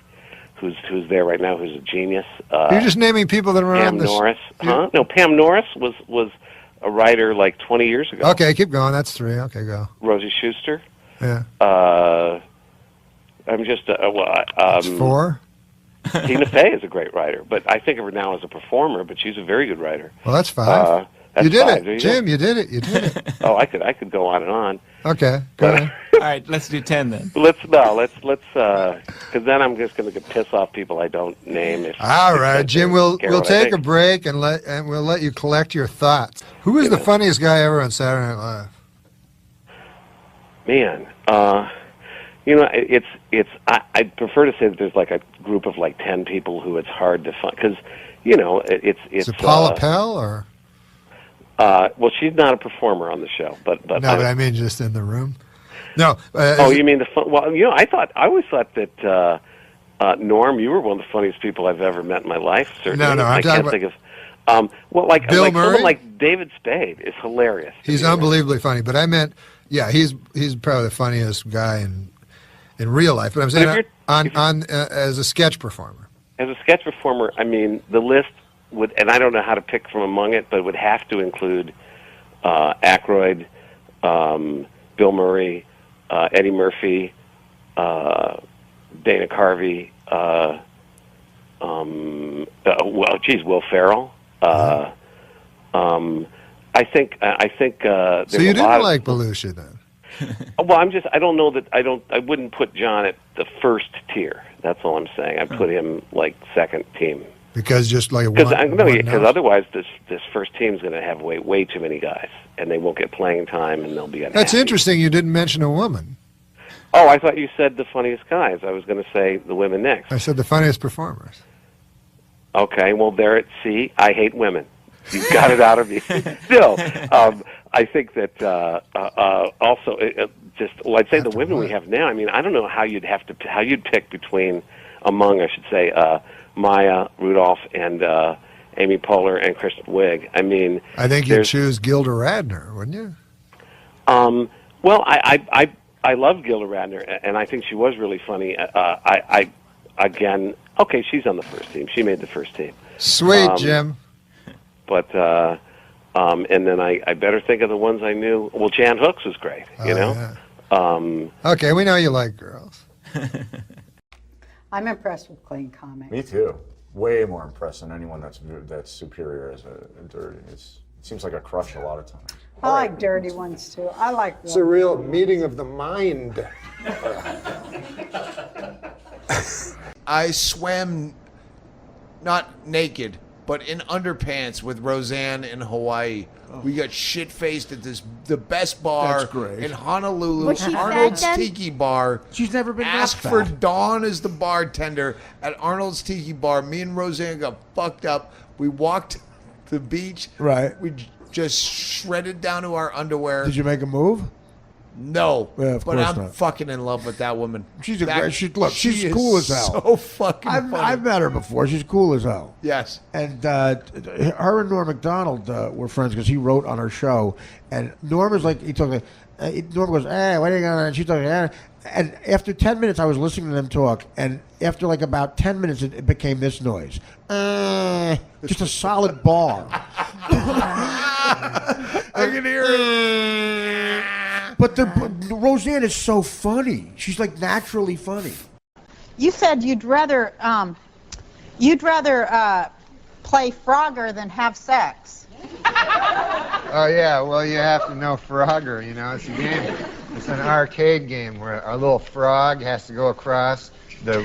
who's there right now, who's a genius. You're just naming people that are Pam on this. Norris. Huh? No, Pam Norris was a writer like 20 years ago. Okay, keep going. That's 3. Okay, go. Rosie Schuster. Yeah. I'm just That's 4. Tina Fey is a great writer, but I think of her now as a performer. But she's a very good writer. Well, that's 5. That's you did 5. it, Jim. You did it. You did it. Oh, I could go on and on. Okay, go ahead. All right, let's do 10 then. Let's because then I'm just going to piss off people I don't name. All right, Jim. We'll take a break and we'll let you collect your thoughts. Who is the funniest guy ever on Saturday Night Live? Man, I prefer to say that there's like a group of like 10 people who it's hard to find because it's. Is it Paula Pell or? Well, she's not a performer on the show, but no, but I mean just in the room. No. You mean the fun? Well, I always thought that Norm, you were one of the funniest people I've ever met in my life. Certainly, No, I can't think of. Bill Murray? Someone like David Spade is hilarious. He's unbelievably funny, but I meant, yeah, he's probably the funniest guy in real life. But I'm saying as a sketch performer. As a sketch performer, I mean, the list would, and I don't know how to pick from among it, but it would have to include Aykroyd, Bill Murray, Eddie Murphy, Dana Carvey, Will Ferrell. I think so you didn't like Belushi then? Well, I don't know that I wouldn't put John at the first tier. That's all I'm saying. I put him like second team. Because just like because otherwise this first team's going to have way too many guys, and they won't get playing time, and they'll be unhappy. That's interesting. You didn't mention a woman. Oh, I thought you said the funniest guys. I was going to say the women next. I said the funniest performers. Okay, well, see, I hate women. You got it out of me. Still, I think that also I'd say the women we have now. I mean, I don't know how you'd pick among I should say Maya Rudolph and Amy Poehler and Kristen Wiig. I mean, I think you'd choose Gilda Radner, wouldn't you? Well, I love Gilda Radner, and I think she was really funny. Okay, she's on the first team. She made the first team. Sweet, Jim. But and then I better think of the ones I knew. Well, Jan Hooks was great. Yeah. Okay, we know you like girls. I'm impressed with clean comics. Me too. Way more impressed than anyone that's superior as a dirty. It's Seems like a crush a lot of times. I like dirty ones too. I like It's a real meeting of the mind. I swam not naked, but in underpants with Roseanne in Hawaii. We got shit-faced at the best bar That's great. in Honolulu, Was she fat Arnold's then? Tiki Bar. She's never been that Asked for fat. Dawn as the bartender at Arnold's Tiki Bar. Me and Roseanne got fucked up. We walked to the beach. Right. We just shredded down to our underwear. Did you make a move? No, Yeah, of but course I'm not. fucking in love with that woman. She's a That- great. Look, she she's is cool as hell. So fucking I've funny. met her before. She's cool as hell. Yes. And her and Norm MacDonald were friends because he wrote on her show. And Norm was like, he told me, Norm goes, "Hey, what are you going to?" And she's like, "Eh." And after 10 minutes, I was listening to them talk. And after like about 10 minutes, it became this noise. Just a solid bar. I can hear it. But Roseanne is so funny. She's like naturally funny. You said you'd rather play Frogger than have sex. Oh yeah, well you have to know Frogger, you know, it's a game. It's an arcade game where a little frog has to go across the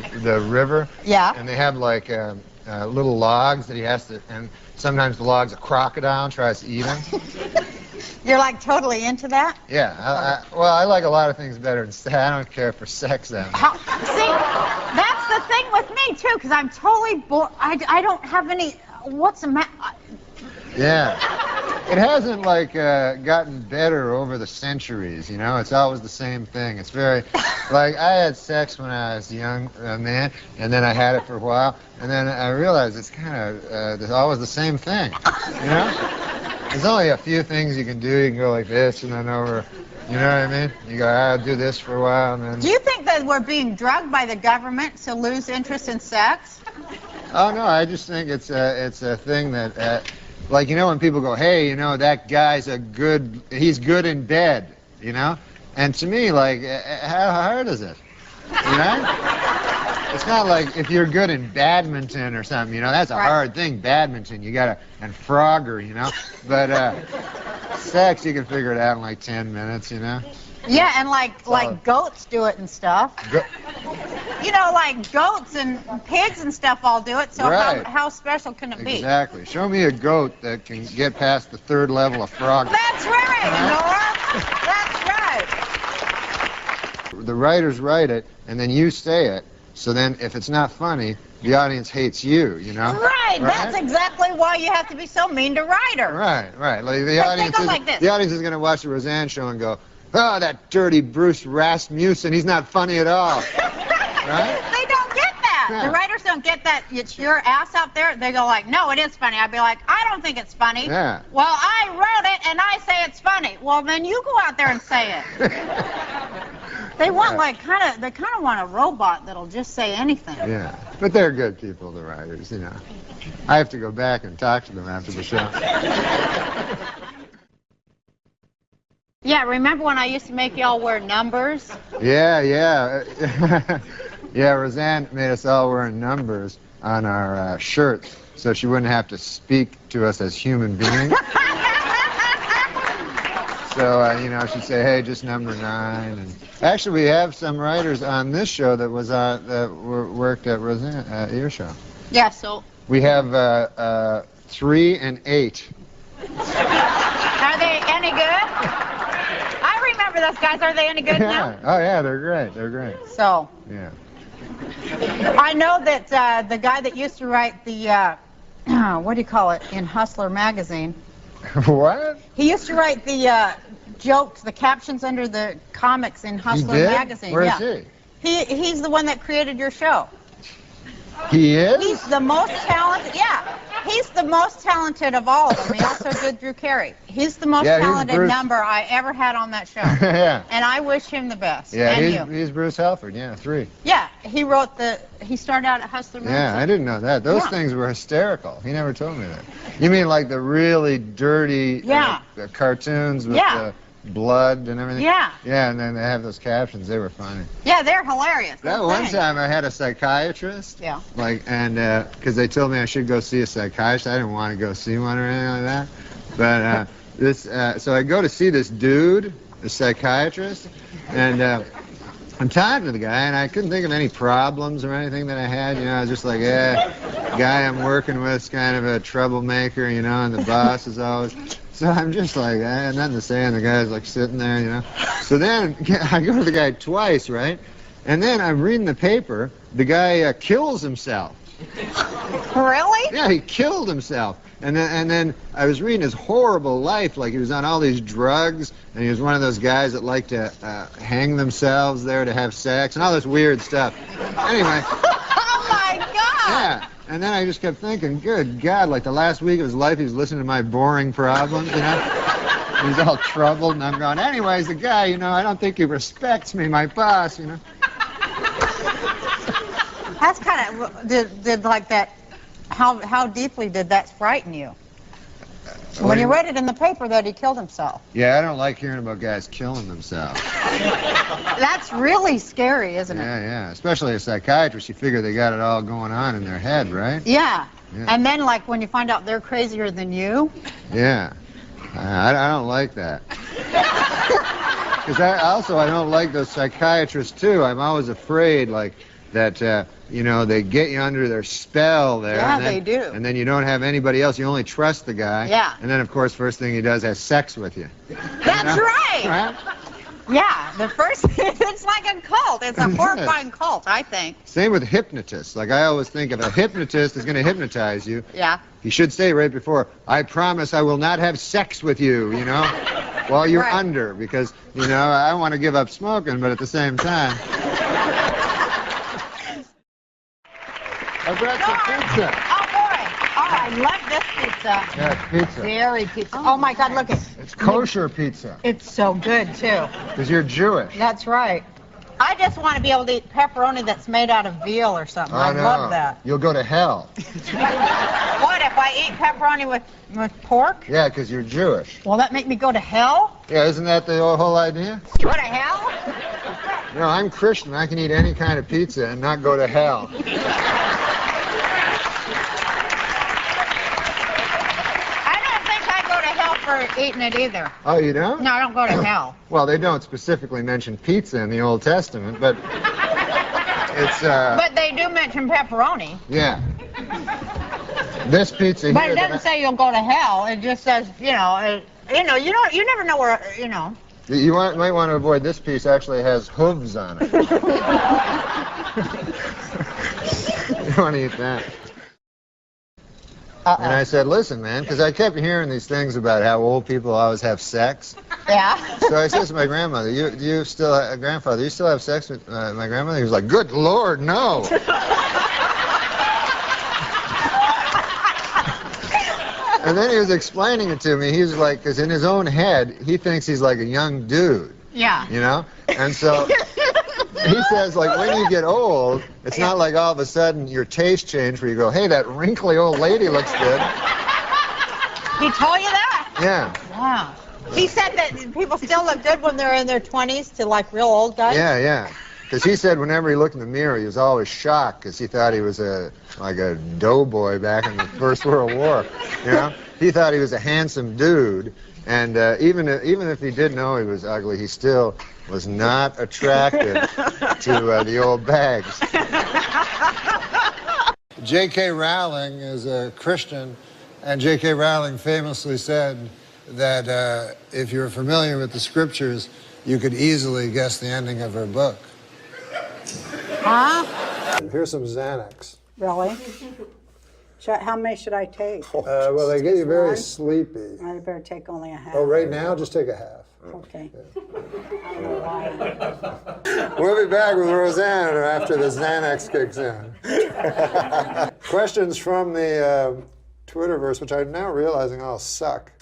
river. Yeah. And they have like little logs that he has to, and sometimes the log's a crocodile tries to eat him. You're like totally into that? Yeah, I like a lot of things better than sex. I don't care for sex that much. See, that's the thing with me too, because I'm totally bored. I don't have any. What's the matter? Yeah. It hasn't like gotten better over the centuries, you know? It's always the same thing. It's very, like I had sex when I was young man, and then I had it for a while, and then I realized it's kind of always the same thing, you know? There's only a few things you can do. You can go like this and then over, you know what I mean? You go, I'll do this for a while and then... Do you think that we're being drugged by the government to lose interest in sex? Oh, no, I just think it's a thing that, like, you know, when people go, hey, you know, that guy's he's good in bed, you know? And to me, like, how hard is it? You know? It's not like if you're good in badminton or something, you know, that's a hard thing, badminton, and Frogger, you know? But sex, you can figure it out in like 10 minutes, you know? Yeah, and like goats do it and stuff. You know, like goats and pigs and stuff all do it, so Right. how special can it be? Exactly. Show me a goat that can get past the third level of Frogger. That's right, Norm! That's right! The writers write it, and then you say it, so then if it's not funny, the audience hates you, you know? Right, that's exactly why you have to be so mean to writers. Right. Like They go like this. the audience is going to watch the Roseanne show and go, oh, that dirty Bruce Rasmussen, he's not funny at all. Right? They don't get that. Yeah. The writers don't get that. It's your ass out there. They go like, no, it is funny. I'd be like, I don't think it's funny. Yeah. Well, I wrote it and I say it's funny. Well, then you go out there and say it. They want they kind of want a robot that'll just say anything. Yeah, but they're good people, the writers, you know. I have to go back and talk to them after the show. Yeah, remember when I used to make y'all wear numbers? Yeah. Yeah, Roseanne made us all wear numbers on our shirts so she wouldn't have to speak to us as human beings. So, you know, she'd say, hey, just number 9. And actually, we have some writers on this show that worked at Roseanne, your show. Yeah, so. We have 3 and 8. Are they any good? I remember those guys. Are they any good now? Oh, yeah, they're great. They're great. So. Yeah. I know that the guy that used to write the, what do you call it, in Hustler magazine. What? He used to write the jokes, the captions under the comics in Hustler did? magazine. Where yeah. is he? He's the one that created your show. He is? He's the most talented. Yeah, he's the most talented of all of them. He also did Drew Carey. He's the most talented number I ever had on that show. Yeah. And I wish him the best. Yeah, and he's Bruce Halford. Yeah, 3. Yeah, he started out at Hustler magazine. Yeah, I didn't know that. Those things were hysterical. He never told me that. You mean like the really dirty cartoons with the blood and everything? Yeah. Yeah, and then they have those captions. They were funny. Yeah, they're hilarious. That one time I had a psychiatrist. Yeah. Like, and because they told me I should go see a psychiatrist. I didn't want to go see one or anything like that. But so I go to see this dude, a psychiatrist, and I'm talking to the guy, and I couldn't think of any problems or anything that I had. You know, I was just like, guy I'm working with is kind of a troublemaker, you know, and the boss is always... So I'm just like, nothing to say, and the guy's like sitting there, you know. So then I go to the guy twice, right? And then I'm reading the paper. The guy kills himself. Really? Yeah, he killed himself. And then I was reading his horrible life, like he was on all these drugs, and he was one of those guys that like to hang themselves there to have sex, and all this weird stuff. Anyway. Oh, my God! Yeah. And then I just kept thinking, good God, like the last week of his life, he was listening to my boring problems, you know? He's all troubled, and I'm going, anyways, the guy, you know, I don't think he respects me, my boss, you know? That's kind of, did like that, how deeply did that frighten you? When you read it in the paper that he killed himself. Yeah, I don't like hearing about guys killing themselves. That's really scary, isn't it? Yeah. Especially a psychiatrist, you figure they got it all going on in their head, right? Yeah. And then, like, when you find out they're crazier than you. Yeah. I don't like that. Because I don't like those psychiatrists, too. I'm always afraid, like, that, you know, they get you under their spell there. Yeah, and then, they do. And then you don't have anybody else. You only trust the guy. Yeah. And then, of course, first thing he does has sex with you. That's right. Right? Yeah, the first, it's like a cult. It's a horrifying cult, I think. Same with hypnotists. Like, I always think if a hypnotist is going to hypnotize you, Yeah. he should say right before, I promise I will not have sex with you, you know, while you're Right. under, because, you know, I want to give up smoking, but at the same time. I brought some pizza. Oh, boy. Oh, I love this pizza. Yeah, it's pizza. Dairy pizza. Oh, my God, look it. It's kosher pizza, It's so good, too. because you're Jewish. That's right. I just want to be able to eat pepperoni that's made out of veal or something. I know. love that. You'll go to hell. What, if I eat pepperoni with pork? Yeah, because you're Jewish. Will that make me go to hell? Yeah, isn't that the whole idea? Go to hell? You know, I'm Christian. I can eat any kind of pizza and not go to hell. For eating it either. Oh, you don't? No, I don't go to hell. Well, they don't specifically mention pizza in the Old Testament, but it's, But they do mention pepperoni. yeah. This pizza But here... it doesn't say you'll go to hell. It just says, you never know where, You might want to avoid this piece. Actually has hooves on it. You want to eat that. And I said, listen, man, because I kept hearing these things about how old people always have sex. Yeah. So I said to my grandmother, grandfather, do you still have sex with my grandmother? He was like, good Lord, no. And then he was explaining it to me. He was like, because in his own head, he thinks he's like a young dude. Yeah. You know? And so he says, like, when you get old, it's not like all of a sudden your taste change where you go, hey, that wrinkly old lady looks good. He told you that? Yeah. Wow. He said that people still look good when they're in their 20s to, like, real old guys? Yeah. Because he said whenever he looked in the mirror, he was always shocked because he thought he was like a doughboy back in the First World War. You know? He thought he was a handsome dude. And even if he did know he was ugly, he still was not attracted to the old bags. J.K. Rowling is a Christian, and J.K. Rowling famously said that if you're familiar with the scriptures, you could easily guess the ending of her book. Huh? Here's some Xanax. Really? How many should I take? Well, they get you very One? sleepy. I better take only a half. Oh, right now, just take a half. Okay. I don't know why. We'll be back with Roseanne after the Xanax kicks in. Questions from the Twitterverse, which I'm now realizing all suck.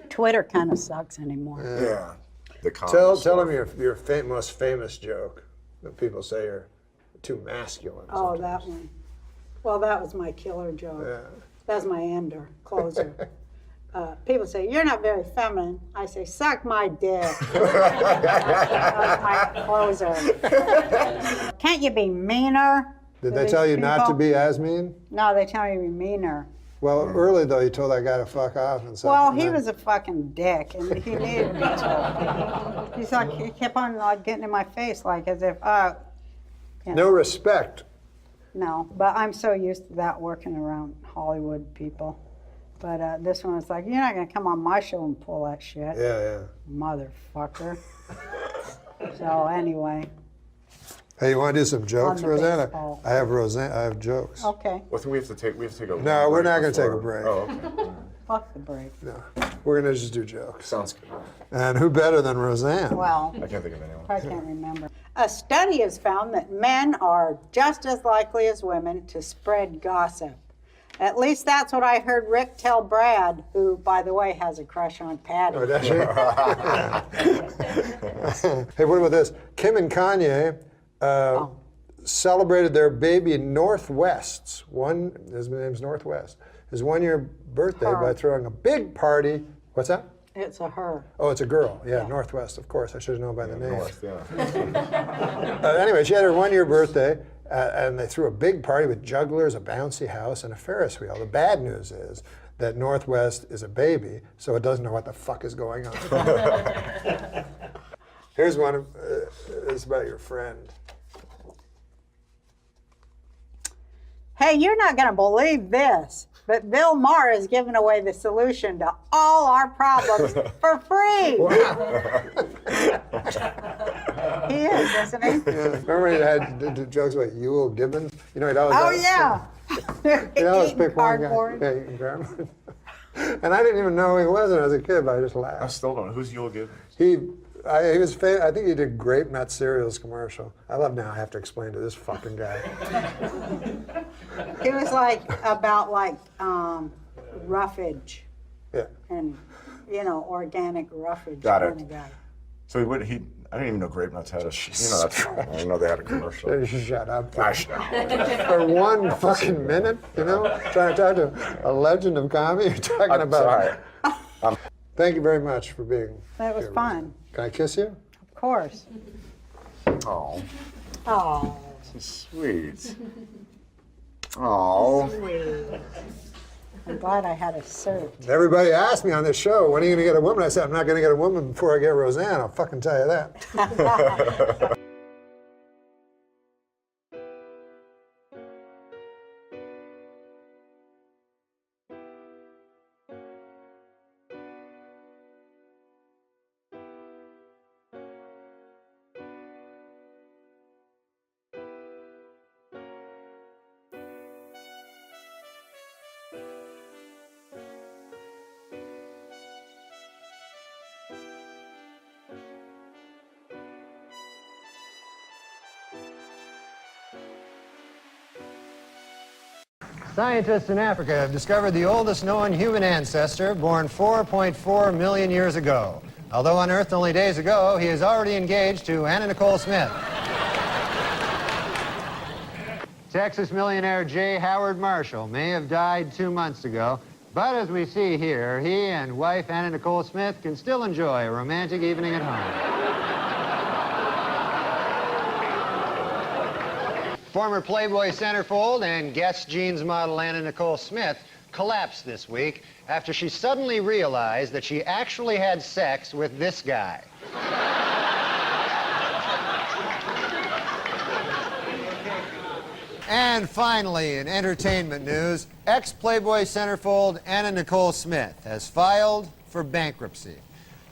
Twitter kind of sucks anymore. Yeah. The Tell them your most famous joke that people say you're too masculine. Oh, that one. Well, that was my killer joke. Yeah. That's my ender, closer. People say, you're not very feminine. I say, suck my dick. That's my closer. Can't you be meaner? Did to they these tell you not to people? be as mean? No, they tell you to be meaner. Well, early though, you told that guy to fuck off and stuff. Well, and he then- was a fucking dick, and he needed to be told. He's like, he kept on like getting in my face, like as if, you know. No respect. No, but I'm so used to that working around Hollywood people. But this one was like, you're not gonna come on my show and pull that shit. Yeah. Motherfucker. So anyway. Hey, you want to do some jokes, On the Rosanna? baseball. I have jokes. Okay. Well, I think we have to take a No, we're not going to take a before- break. Oh, okay. Fuck the break. No, we're going to just do jokes. Sounds good. And who better than Roseanne? Well, I can't think of anyone. I can't remember. A study has found that men are just as likely as women to spread gossip. At least that's what I heard Rick tell Brad, who, by the way, has a crush on Patty. Oh, does she? Hey, what about this? Kim and Kanye celebrated their baby Northwest's his name's Northwest, his 1-year birthday by throwing a big party. What's that? It's a her. Oh, it's a girl. Yeah, Northwest, of course. I should have known by the name. North, yeah. Anyway, she had her 1-year birthday, and they threw a big party with jugglers, a bouncy house, and a Ferris wheel. The bad news is that Northwest is a baby, so it doesn't know what the fuck is going on. Here's one. It's about your friend. Hey, you're not going to believe this, but Bill Maher is giving away the solution to all our problems for free. He is, isn't he? Yeah. Remember he had the jokes about Ewell Gibbons? You know, he'd always Oh, yeah. he'd always Eating pick one guy. cardboard. Yeah, eating cardboard. And I didn't even know who he was when I was a kid, but I just laughed. I still don't know. Who's Ewell Gibbons? He was I think he did Grape Nut Cereals commercial. I love now I have to explain to this fucking guy. It was like about roughage. Yeah. And, organic roughage. Got kind it. of guy. So I didn't even know Grape Nuts had a. That's I didn't know they had a commercial. Shut up. Shut up. For 1 fucking minute, trying to talk to a legend of comedy, you're talking I'm about. sorry. Thank you very much for being. That was fun. Can I kiss you? Of course. Oh, Oh. sweet. Oh. Sweet. I'm glad I had a cert. Everybody asked me on this show, when are you going to get a woman? I said, I'm not going to get a woman before I get Roseanne. I'll fucking tell you that. Scientists in Africa have discovered the oldest known human ancestor, born 4.4 million years ago. Although unearthed only days ago, he is already engaged to Anna Nicole Smith. Texas millionaire J. Howard Marshall may have died 2 months ago, but as we see here, he and wife Anna Nicole Smith can still enjoy a romantic evening at home. Former Playboy centerfold and Guess jeans model Anna Nicole Smith collapsed this week after she suddenly realized that she actually had sex with this guy. And finally, in entertainment news, ex-Playboy centerfold Anna Nicole Smith has filed for bankruptcy.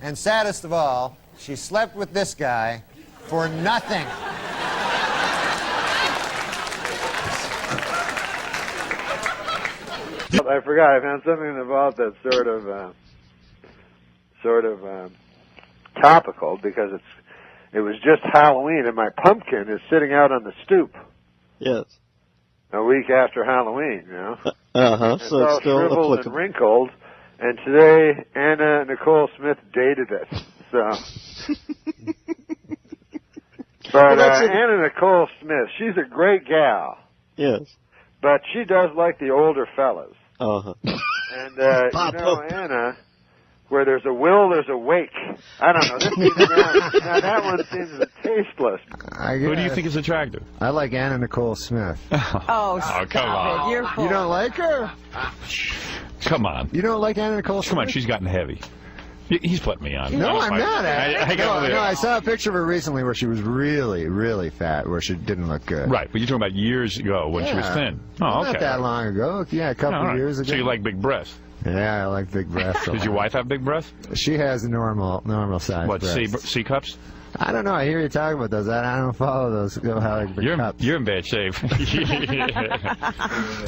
And saddest of all, she slept with this guy for nothing. I forgot. I found something about that sort of topical because it was just Halloween and my pumpkin is sitting out on the stoop. Yes. A week after Halloween, Uh-huh. It's So all it's still shriveled and applicable. wrinkled. And today, Anna Nicole Smith dated it. So. But Anna Nicole Smith, she's a great gal. Yes. But she does like the older fellas. Uh-huh. And, Anna, Where there's a will, there's a wake. I don't know. This seems now that one seems tasteless. Who do you think is attractive? I like Anna Nicole Smith. Oh, come on. You don't like her? Come on. You don't like Anna Nicole Smith? Come on, she's gotten heavy. He's putting me on. No, I'm not. I I saw a picture of her recently where she was really, really fat, where she didn't look good. Right, but you're talking about years ago when she was thin. Oh, okay. Not that long ago. Yeah, a couple of years ago. So you like big breasts? Yeah, I like big breasts. Does your wife have big breasts? She has normal size What, breasts. C cups? I don't know. I hear you talking about those. I don't follow those. You're in bad shape. Do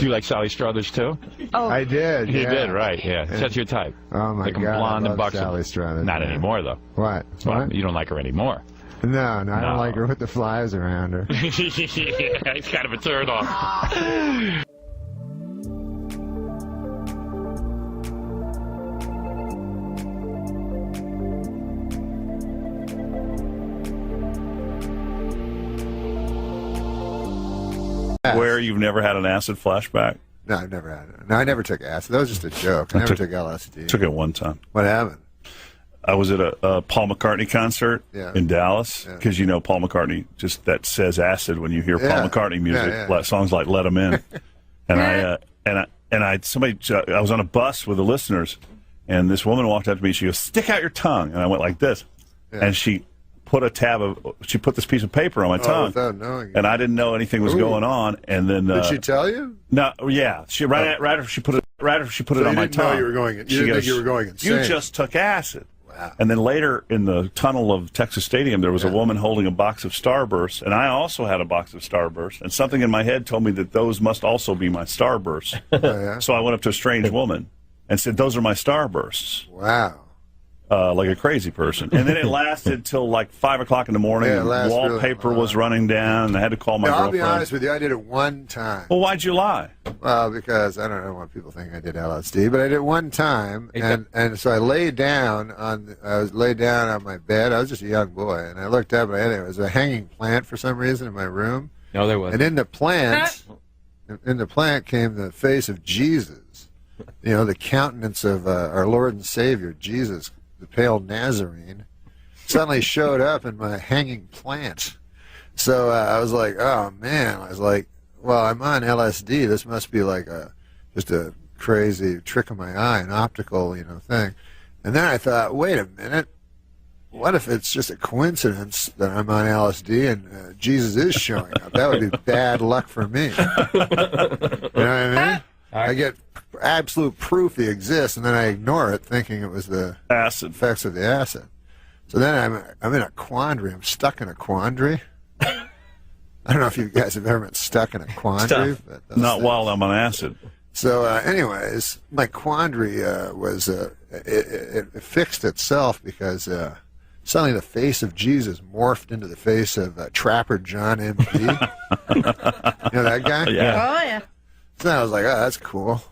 you like Sally Struthers too? Oh, I did. You yeah. did, right? Yeah, that's your type. Oh my like God, blonde I and love buxom. Sally Struthers. Not anymore though. What? Well, you don't like her anymore. No, I don't like her with the flies around her. Yeah, it's kind of a turn off. Where you've never had an acid flashback? No, I've never had it. No, I never took acid. That was just a joke. I never took LSD. Took it one time. What happened? I was at a Paul McCartney concert Yeah. in Dallas because you know Paul McCartney just that says acid when you hear Paul McCartney music, like songs like "Let 'Em In," and I was on a bus with the listeners, and this woman walked up to me. She goes, "Stick out your tongue," and I went like this, and she put this piece of paper on my tongue, without knowing. and I didn't know anything was going on. And then Did she tell you? No, yeah, she right after she put it So on you my didn't know tongue. you were going. You She didn't goes, think you were going insane. You just took acid. Wow. And then later in the tunnel of Texas Stadium, there was a woman holding a box of Starbursts, and I also had a box of Starbursts, and something in my head told me that those must also be my Starbursts. So I went up to a strange woman and said, "Those are my Starbursts." Wow. Like a crazy person. And then it lasted till like 5 o'clock in the morning, Yeah, it and lasted wallpaper was running down, and I had to call my No, I'll girlfriend. be honest with you. I did it one time. Well, why'd you lie? Well, because I don't want people think I did LSD, but I did it one time, and so I laid down on my bed. I was just a young boy, and I looked up, and there was a hanging plant for some reason in my room. No, there wasn't. And in the plant came the face of Jesus. You know, the countenance of our Lord and Savior, Jesus, the pale Nazarene, suddenly showed up in my hanging plant. So I was like, oh man, I was like, well, I'm on LSD. This must be like just a crazy trick of my eye, an optical, thing. And then I thought, wait a minute, what if it's just a coincidence that I'm on LSD and Jesus is showing up? That would be bad luck for me. You know what I mean? I get absolute proof he exists, and then I ignore it, thinking it was the acid effects of the acid. So then I'm in a quandary. I'm stuck in a quandary. I don't know if you guys have ever been stuck in a quandary. But Not while I'm on acid. So, anyways, my quandary was it fixed itself because suddenly the face of Jesus morphed into the face of Trapper John M.D. You know that guy? Yeah. Oh, yeah. So then I was like, oh, that's cool.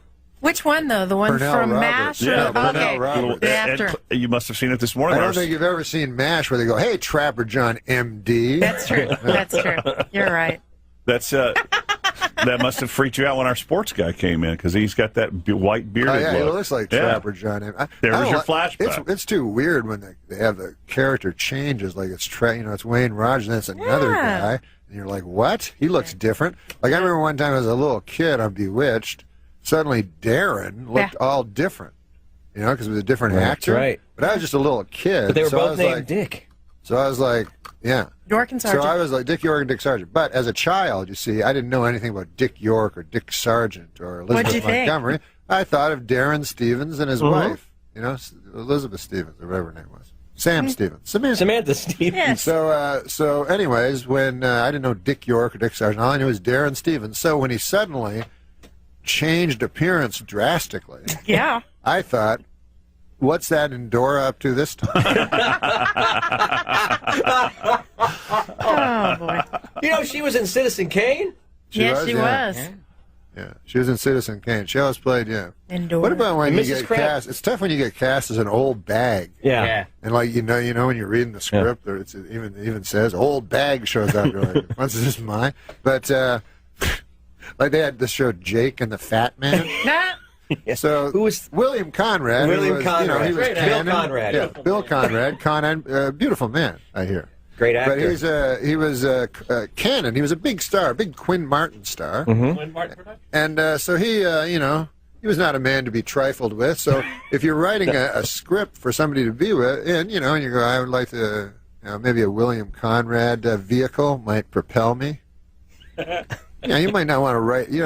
Which one, though? The one Pernell from Roberts. MASH? Yeah, Or, Pernell okay. Roberts. The after. And you must have seen it this morning. I don't think you've ever seen MASH where they go, hey, Trapper John M.D. That's true. That's true. You're right. That's that must have freaked you out when our sports guy came in because he's got that white bearded Oh, yeah, look. he looks like Yeah. Trapper John M.D. There I was don't your like- flashback. It's too weird when they have the character changes, like it's Wayne Rogers and it's another guy, and you're like, what? He looks different. Like I remember one time as a little kid on Bewitched, suddenly Darren looked all different, because it was a different actor. That's right. But I was just a little kid. But they were so I both was named like, Dick. So I was like, yeah. York and Sargent. So I was like Dick York and Dick Sargent. But as a child, you see, I didn't know anything about Dick York or Dick Sargent or What'd Elizabeth you think? Montgomery. I thought of Darren Stevens and his Uh-huh. wife, Elizabeth Stevens or whatever her name was. Sam Stevens. Samantha Stevens. Yes. So anyways, when I didn't know Dick York or Dick Sargent, all I knew was Darren Stevens. So when he suddenly changed appearance drastically, Yeah. I thought, what's that Endora up to this time? Oh, boy. She was in Citizen Kane? Yes, she was. Yeah, she was in Citizen Kane. She always played, Endora. What about when you Mrs. get Krabs. cast? It's tough when you get cast as an old bag. Yeah. And like when you're reading the script, or it even says old bag shows up. You're like, what's this mine? But like they had this show Jake and the Fat Man. So who was William Conrad? William who was, Conrad. You know, he was Great actor. canon. Bill Conrad. Yeah, Bill Conrad. Beautiful man, I hear. Great actor. But he was canon. He was a big star, big Quinn Martin star. Quinn Martin. And so he, he was not a man to be trifled with. So if you're writing a script for somebody to be with, and you go, I would like to, maybe a William Conrad vehicle might propel me. Yeah, you might not want to write. You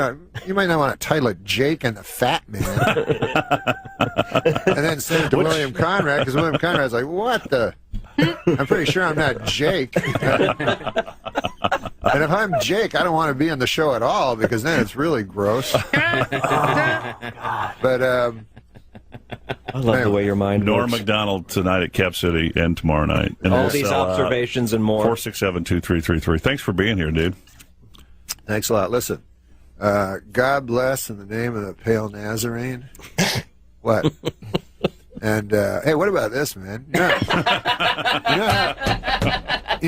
might not want to title it "Jake and the Fat Man," and then send it to William Conrad because William Conrad's like, "What the? I'm pretty sure I'm not Jake." And if I'm Jake, I don't want to be on the show at all because then it's really gross. But I love the way your mind Norm works. MacDonald tonight at Cap City and tomorrow night. And all these observations and more. 467-2333. Thanks for being here, dude. Thanks a lot. Listen, God bless in the name of the Pale Nazarene. What? And hey, what about this, man? You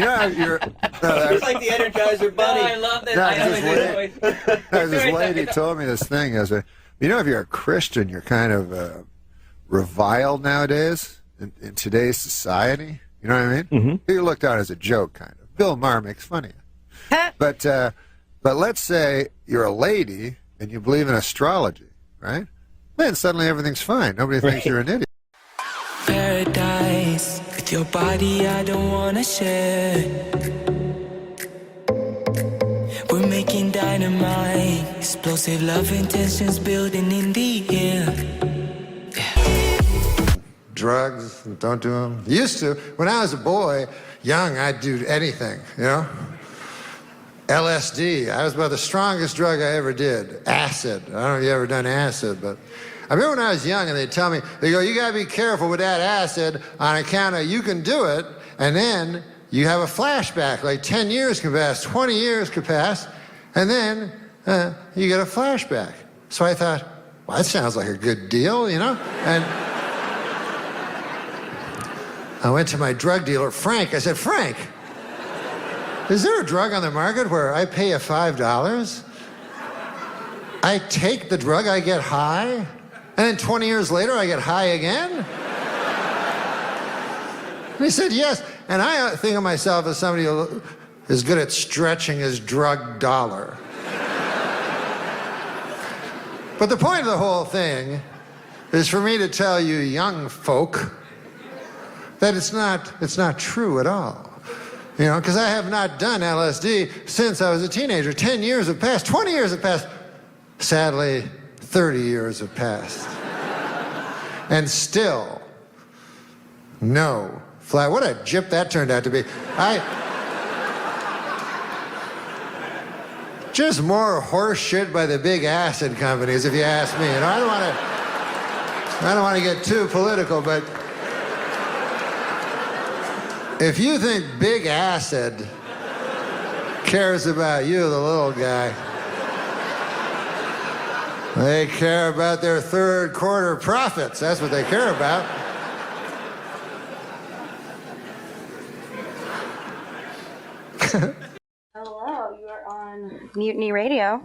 know how you're. It's like the Energizer Bunny. I love that. This lady told me this thing. If you're a Christian, you're kind of reviled nowadays in today's society. You know what I mean? Mm-hmm. You're looked on as a joke, kind of. Bill Maher makes fun of you. But let's say you're a lady and you believe in astrology, right? Then suddenly everything's fine. Nobody thinks you're an idiot. Paradise with your body, I don't wanna share. We're making dynamite, explosive love intentions building in the air. Drugs, don't do them. Used to, when I was a boy, young, I'd do anything, LSD, I was about the strongest drug I ever did. Acid, I don't know if you ever done acid, but I remember when I was young and they'd tell me, they go, you gotta be careful with that acid on account of you can do it, and then you have a flashback, like 10 years can pass, 20 years could pass, and then you get a flashback. So I thought, well, that sounds like a good deal, And I went to my drug dealer, Frank. I said, Frank, is there a drug on the market where I pay you $5? I take the drug, I get high, and then 20 years later I get high again? And he said, yes. And I think of myself as somebody who is good at stretching his drug dollar. But the point of the whole thing is for me to tell you young folk that it's not true at all. Because I have not done LSD since I was a teenager. 10 years have passed, 20 years have passed. Sadly, 30 years have passed. And still, no flat. What a gyp that turned out to be. Just more horse shit by the big acid companies, if you ask me. I don't want to get too political, but if you think Big Acid cares about you, the little guy, they care about their third quarter profits. That's what they care about. Hello, you are on Mutiny Radio.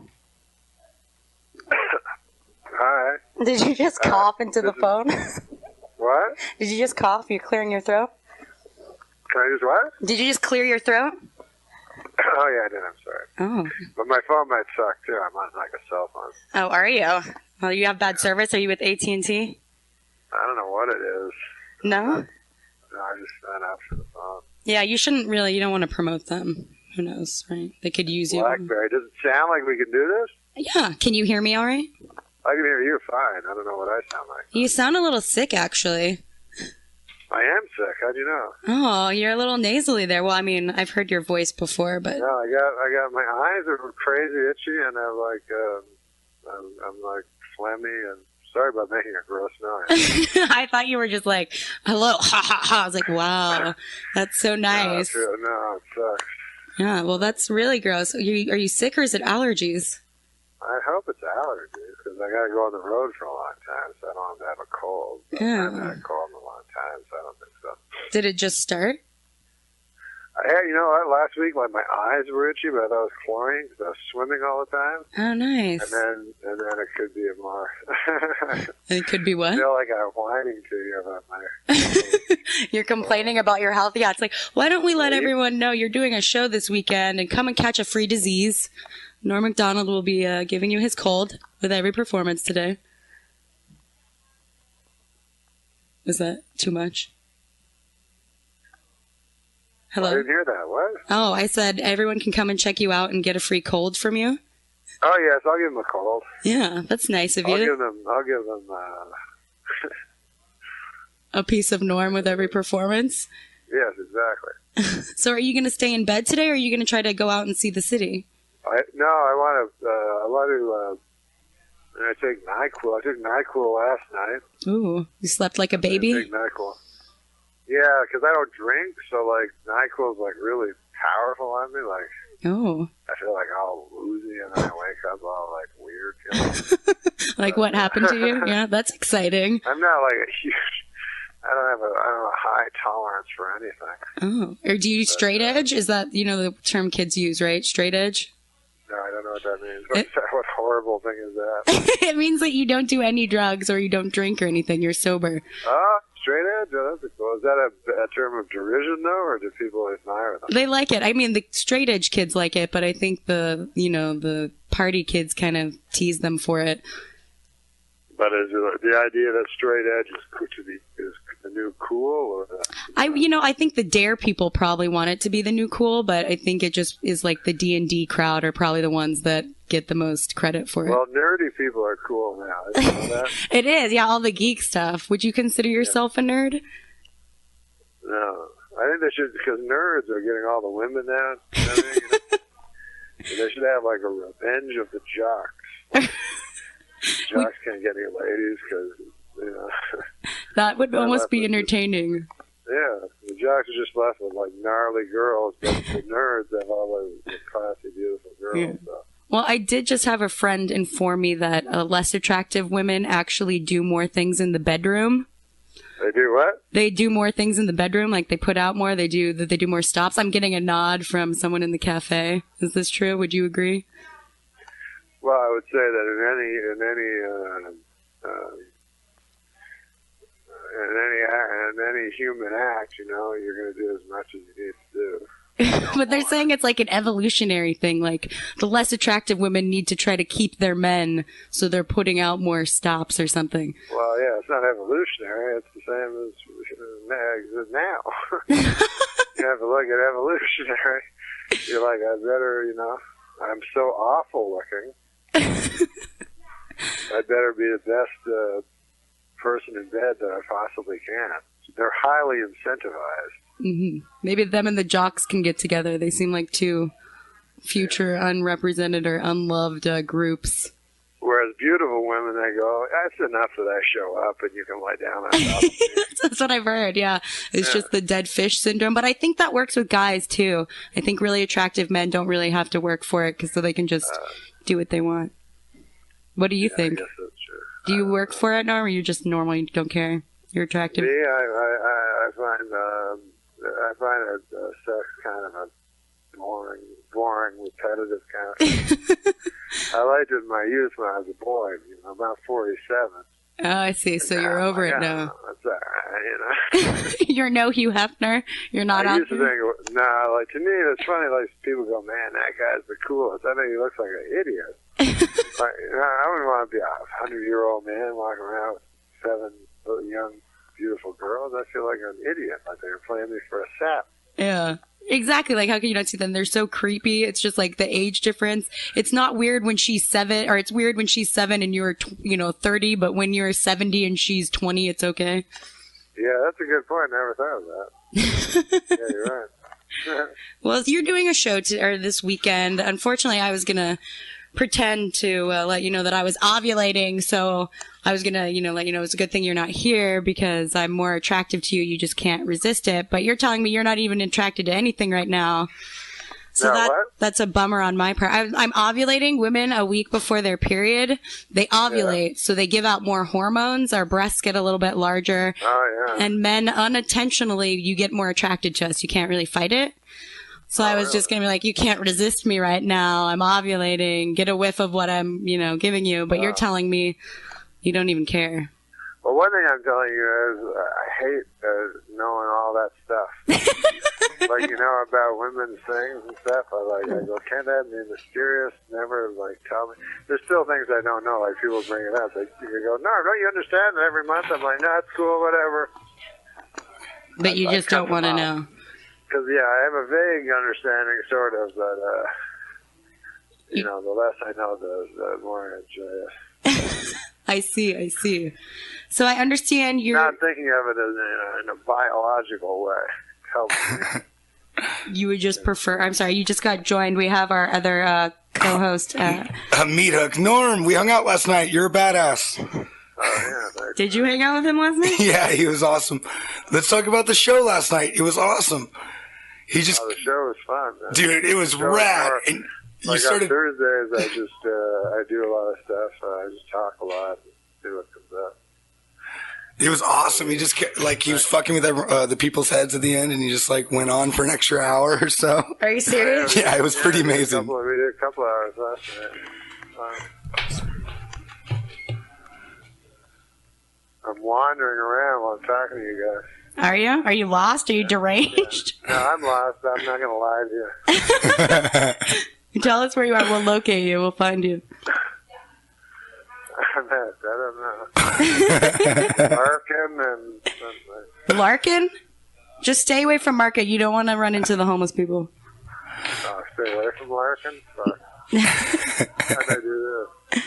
Hi. Did you just cough into the phone? What? Did you just cough? You're clearing your throat? Can I use what? Did you just clear your throat? Oh, yeah, I did. I'm sorry. Oh. But my phone might suck, too. I'm on, like, a cell phone. Oh, are you? Well, you have bad service? Are you with AT&T? I don't know what it is. No? No, I just signed up for the phone. Yeah, you shouldn't really, you don't want to promote them. Who knows, right? They could use you. BlackBerry. Does it sound like we can do this? Yeah, can you hear me all right? I can hear you fine. I don't know what I sound like. You sound a little sick, actually. I am sick. How'd you know? Oh, you're a little nasally there. Well, I mean, I've heard your voice before, but... No, I got my eyes are crazy itchy, and I'm like phlegmy, and sorry about making a gross noise. I thought you were just like, a little ha ha ha. I was like, wow, that's so nice. No, it sucks. Yeah, well, that's really gross. Are you sick or is it allergies? I hope it's allergies, because I got to go on the road for a long time, so I don't have to have a cold. Yeah. I haven't had a cold in a long time, so I don't think so. Did it just start? You know what? Last week, like my eyes were itchy, but I thought it was chlorine because I was swimming all the time. Oh, nice. And then it could be a more. It could be what? I feel like I'm whining to you about my. You're complaining about your health. Yeah, it's like, why don't we let everyone know you're doing a show this weekend and come and catch a free disease? Norm MacDonald will be giving you his cold with every performance today. Is that too much? Hello? I didn't hear that. What? Oh, I said everyone can come and check you out and get a free cold from you. Oh yes, I'll give them a cold. Yeah, that's nice of you. I'll give them. A piece of Norm with every performance. Yes, exactly. So, are you going to stay in bed today, or are you going to try to go out and see the city? I want to. I take NyQuil. I took NyQuil last night. Ooh, you slept like a baby. I take NyQuil. Yeah, because I don't drink, so like NyQuil's like really powerful on me. Like, oh, I feel like all woozy, and then I wake up all like weird. You know? Like what happened to you? Yeah, that's exciting. I'm not like a huge. I don't have a high tolerance for anything. Oh, or do you straight edge? Is that the term kids use, right? Straight edge. No, I don't know what that means. What horrible thing is that? It means that you don't do any drugs or you don't drink or anything. You're sober. Straight edge? Oh, that's cool. Is that a term of derision, though, or do people admire them? They like it. I mean, the straight edge kids like it, but I think the party kids kind of tease them for it. But is it the idea that straight edge is the new cool, or I think the Dare people probably want it to be the new cool, but I think it just is like the D&D crowd are probably the ones that get the most credit for it. Well, nerdy people are cool now. Isn't that? It is, yeah, all the geek stuff. Would you consider yourself a nerd? No, I think they should, because nerds are getting all the women now. You know what I mean? They should have like a revenge of the jocks. Jocks can't get any ladies because that would almost be entertaining. Yeah, the jocks are just left with like gnarly girls, but the nerds have all the classy, beautiful girls. Yeah. So. Well, I did just have a friend inform me that less attractive women actually do more things in the bedroom. They do what? They do more things in the bedroom, like they put out more. They do more stops. I'm getting a nod from someone in the cafe. Is this true? Would you agree? Well, I would say that in any human act, you're going to do as much as you need to do. But they're saying it's like an evolutionary thing. Like the less attractive women need to try to keep their men, so they're putting out more stops or something. Well, yeah, it's not evolutionary. It's the same as now. You have to look at evolutionary. You're like, I'm so awful looking. I'd better be the best person in bed that I possibly can. They're highly incentivized. Mm-hmm. Maybe them and the jocks can get together. They seem like two future unrepresented or unloved groups. Whereas beautiful women, they go, that's enough that I show up and you can lie down on top of me. That's what I've heard, yeah. It's just the dead fish syndrome. But I think that works with guys, too. I think really attractive men don't really have to work for it, so they can just do what they want. What do you think? I guess that's true. Do you work for it, Norm, or you just normally don't care? You're attractive? Me, I find sex kind of a boring, repetitive kind of thing. I liked it in my youth when I was a boy. I'm about 47. Oh, I see. So you're over it now. That's all right, You're no Hugh Hefner? You're not I out used to think, like, to me, it's funny, like, people go, man, that guy's the coolest. I think he looks like an idiot. Like, I wouldn't want to be a 100-year-old man walking around with 7 young, beautiful girls. I feel like an idiot, like they're playing me for a sap. Yeah. Exactly. Like, how can you not see them? They're so creepy. It's just like the age difference. It's not weird when she's 7, or it's weird when she's 7 and you're, 30, but when you're 70 and she's 20, it's okay. Yeah, that's a good point. Never thought of that. Yeah, you're right. Well, you're doing a show this weekend. Unfortunately, I was going to pretend to let you know that I was ovulating, so I was gonna, let you know it's a good thing you're not here because I'm more attractive to you. You just can't resist it. But you're telling me you're not even attracted to anything right now. So No, what? that's a bummer on my part. I'm ovulating. Women a week before their period, they ovulate, so they give out more hormones. Our breasts get a little bit larger. Oh, yeah. And men, unintentionally, you get more attracted to us. You can't really fight it. So I was just going to be like, you can't resist me right now. I'm ovulating. Get a whiff of what I'm, giving you. But you're telling me you don't even care. Well, one thing I'm telling you is I hate knowing all that stuff. Like, about women's things and stuff. I go, can't that be mysterious? Never, tell me. There's still things I don't know. Like, people bring it up. You go, no, don't you understand? And every month I'm like, no, it's cool, whatever. But you just don't want to know. Because, I have a vague understanding, sort of, but, the less I know, the more I enjoy it. I see. So I understand you're... Not thinking of it as in a biological way. Helps me. You would just prefer... I'm sorry, you just got joined. We have our other co-host. Meat Hook. Norm, we hung out last night. You're a badass. Oh, yeah, Did you hang out with him last night? Yeah, he was awesome. Let's talk about the show last night. It was awesome. The show was fun, man. Dude, it was rad. And you on started... Thursdays, I do a lot of stuff. I just talk a lot and see what comes up. It was awesome. He just he was fucking with the people's heads at the end, and he just went on for an extra hour or so. Are you serious? Yeah, it was pretty amazing. We did a couple hours last night. I'm wandering around while I'm talking to you guys. Are you? Are you lost? Are you deranged? No, I'm lost. I'm not going to lie to you. Tell us where you are. We'll locate you. We'll find you. I don't know. Larkin and... Larkin? Just stay away from Market. You don't want to run into the homeless people. Stay away from Larkin? Fuck. How'd I do this?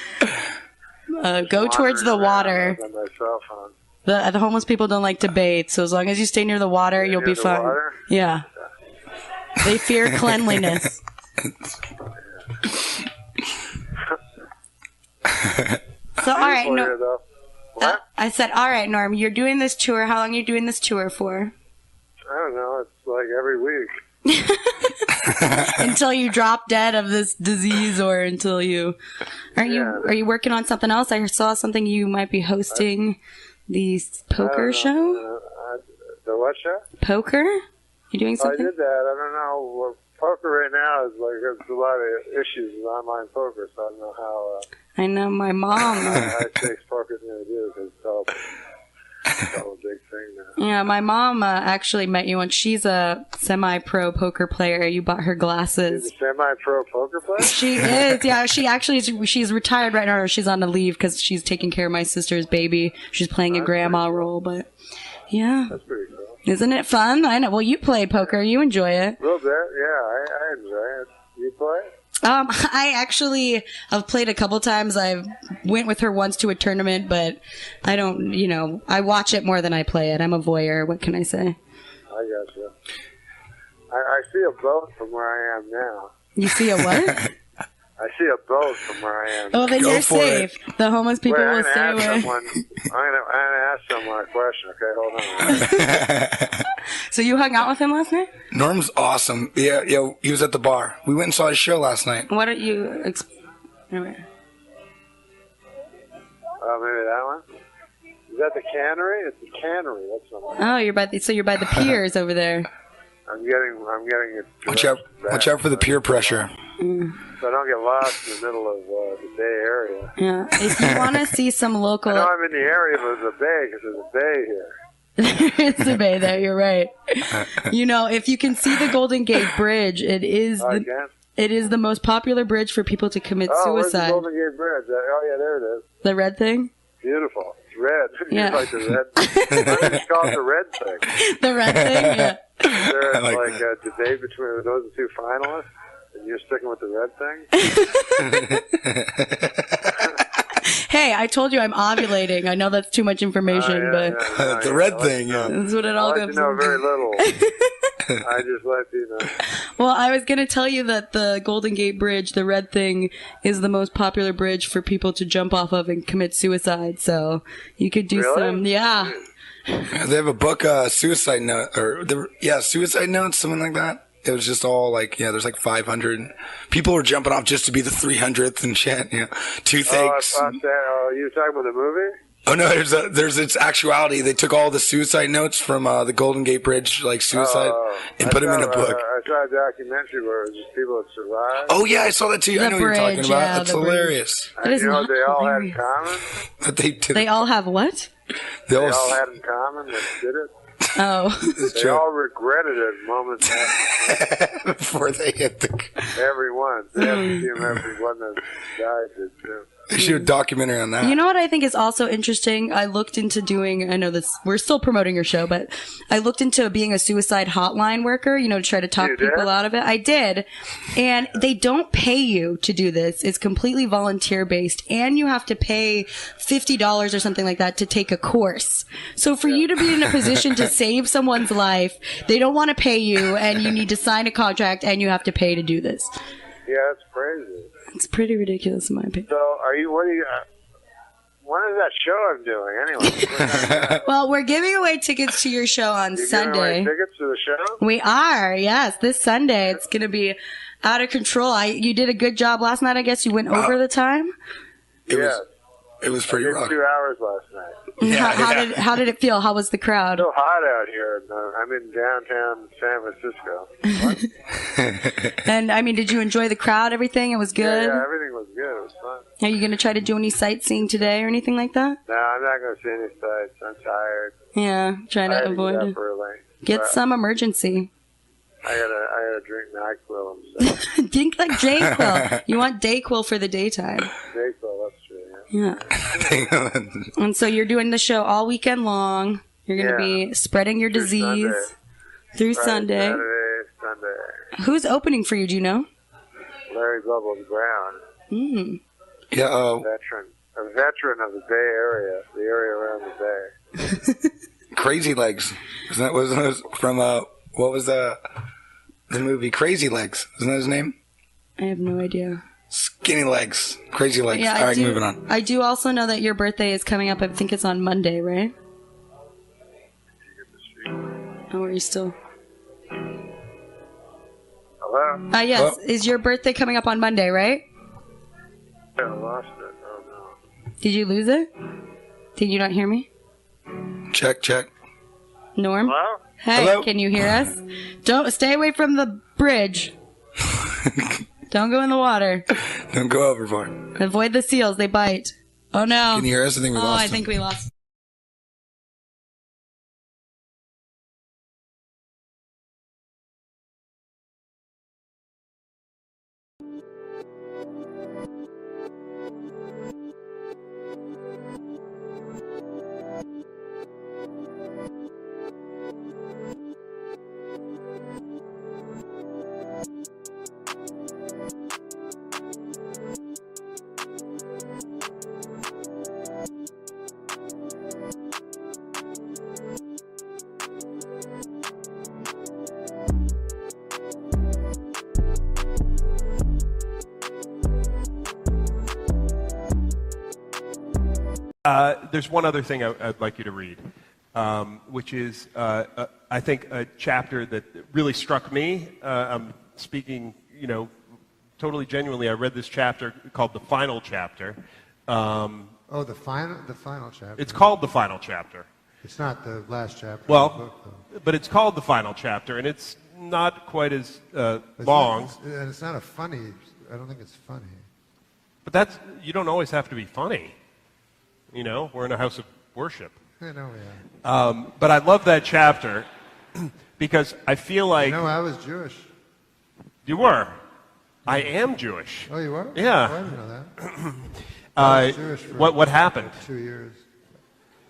Go towards the water. On my cell phone. The homeless people don't like to bathe, so as long as you stay near the water, you'll be fine. Water? Yeah. They fear cleanliness. So, all right, I said, all right, Norm, you're doing this tour. How long are you doing this tour for? I don't know. It's like every week. Until you drop dead of this disease, or until you... Are you working on something else? I saw something you might be hosting the poker show. The what show? Poker? You doing something? I did that. I don't know. Well, poker right now is there's a lot of issues with online poker, so I don't know how... I know my mom. I think poker's going to do because it's all a big thing now. Yeah, my mom actually met you once. She's a semi-pro poker player. You bought her glasses. She's a semi-pro poker player? She is, yeah. She's retired right now. She's on a leave because she's taking care of my sister's baby. She's playing a grandma role, but yeah. That's pretty cool. Isn't it fun? I know. Well, you play poker. You enjoy it. A little bit, yeah. I enjoy it. You play? I actually have played a couple times. I went with her once to a tournament, but I don't, I watch it more than I play it. I'm a voyeur. What can I say? I got you. I see a boat from where I am now. You see a what? I see a boat from where I am. Oh, then you're safe. The homeless people will stay away. I'm going to ask someone a question, okay? Hold on. So you hung out with him last night? Norm's awesome. Yeah, he was at the bar. We went and saw his show last night. What are you... Maybe that one? Is that the cannery? It's the cannery. That's what Oh, you're by the piers over there. I'm getting it. Watch out for the peer pressure. So I don't get lost in the middle of the Bay Area. Yeah. If you want to see some local... I know I'm in the area, but there's a bay because there's a bay here. It's a bay there. You're right. If you can see the Golden Gate Bridge, it is the most popular bridge for people to commit suicide. Where's the Golden Gate Bridge? Oh, yeah, there it is. The red thing? Beautiful. It's red. Yeah. It's like the red. It's called the red thing. The red thing, yeah. There's a debate between those two finalists, and you're sticking with the red thing? Hey, I told you I'm ovulating. I know that's too much information, but... the red thing, yeah. That's what it all goes to know very little. I just let you know. Well, I was going to tell you that the Golden Gate Bridge, the red thing, is the most popular bridge for people to jump off of and commit suicide. So you could do some... Yeah. They have a book, Suicide Note, Suicide Notes, something like that. It was just all like, yeah, there's like 500. People were jumping off just to be the 300th and shit, you know, toothaches. Oh, I thought that. Oh, you were talking about the movie? Oh no, there's its actuality. They took all the suicide notes from the Golden Gate Bridge, like suicide, and put them in a book. I saw a documentary where it was just people that survived. Oh yeah, I saw that too. I know what you're talking about. yeah, That's the bridge. hilarious. And you know what they all had in common? But they did. They all have what? They They all all had in common that did it. Oh. They all regretted it moments after. Before they hit the. Everyone. They had to see them everyone that died did too. They should do a documentary on that. You know what I think is also interesting? I looked into doing, I know this, we're still promoting your show, but I looked into being a suicide hotline worker, you know, to try to talk people out of it. I did. And they don't pay you to do this. It's completely volunteer based. And you have to pay $50 or something like that to take a course. So for you to be in a position to save someone's life, they don't want to pay you and you need to sign a contract and you have to pay to do this. Yeah, that's crazy. It's pretty ridiculous in my opinion. So, what are you, when is that show I'm doing anyway? Well, we're giving away tickets to your show on You're Sunday. giving away tickets to the show? We are, yes. This Sunday, it's going to be out of control. You did a good job last night. I guess you went over the time. It was pretty I did rough. 2 hours last night. How did it feel? How was the crowd? It's so hot out here. I'm in downtown San Francisco. And I mean, did you enjoy the crowd? Everything? It was good. Yeah, everything was good. It was fun. Are you going to try to do any sightseeing today or anything like that? No, I'm not going to see any sights. I'm tired. Yeah, trying I to had to avoid get it. up early. Get But some emergency. I gotta drink NyQuil and stuff. Think like Dayquil. You want Dayquil for the daytime. NyQuil, that's true. Yeah. And so you're doing the show all weekend long. You're going to be spreading your disease through Sunday. Saturday, Sunday. Who's opening for you? Do you know? Larry Bubbles Brown. Yeah. A veteran of the Bay Area, the area around the Bay. Crazy Legs. Wasn't that from what was the movie Crazy Legs? Isn't that his name? I have no idea. Skinny Legs. Crazy Legs. Yeah, All right, moving on. I do also know that your birthday is coming up. I think it's on Monday, right? Oh, are you still? Hello? Yes. Is your birthday coming up on Monday, right? I lost it. Oh, no. Did you lose it? Did you not hear me? Check. Norm? Hello? Hey, Hello? can you hear us? Don't stay away from the bridge. Don't go in the water. Don't go overboard. Avoid the seals. They bite. Oh, no. Can you hear us? I think we lost I him. think we lost. There's one other thing I'd like you to read, which is, I think, a chapter that really struck me. I'm speaking, totally genuinely. I read this chapter called The Final Chapter. The final chapter. It's called The Final Chapter. It's not the last chapter. Well, of the book, though. but it's called The Final Chapter, and it's not quite as long. And it's not a funny. I don't think it's funny. But you don't always have to be funny. We're in a house of worship. I know, yeah. But I love that chapter because I feel like... I was Jewish. You were? I am Jewish. Oh, you are? Yeah. Oh, I didn't know that. I was Jewish for what happened? 2 years.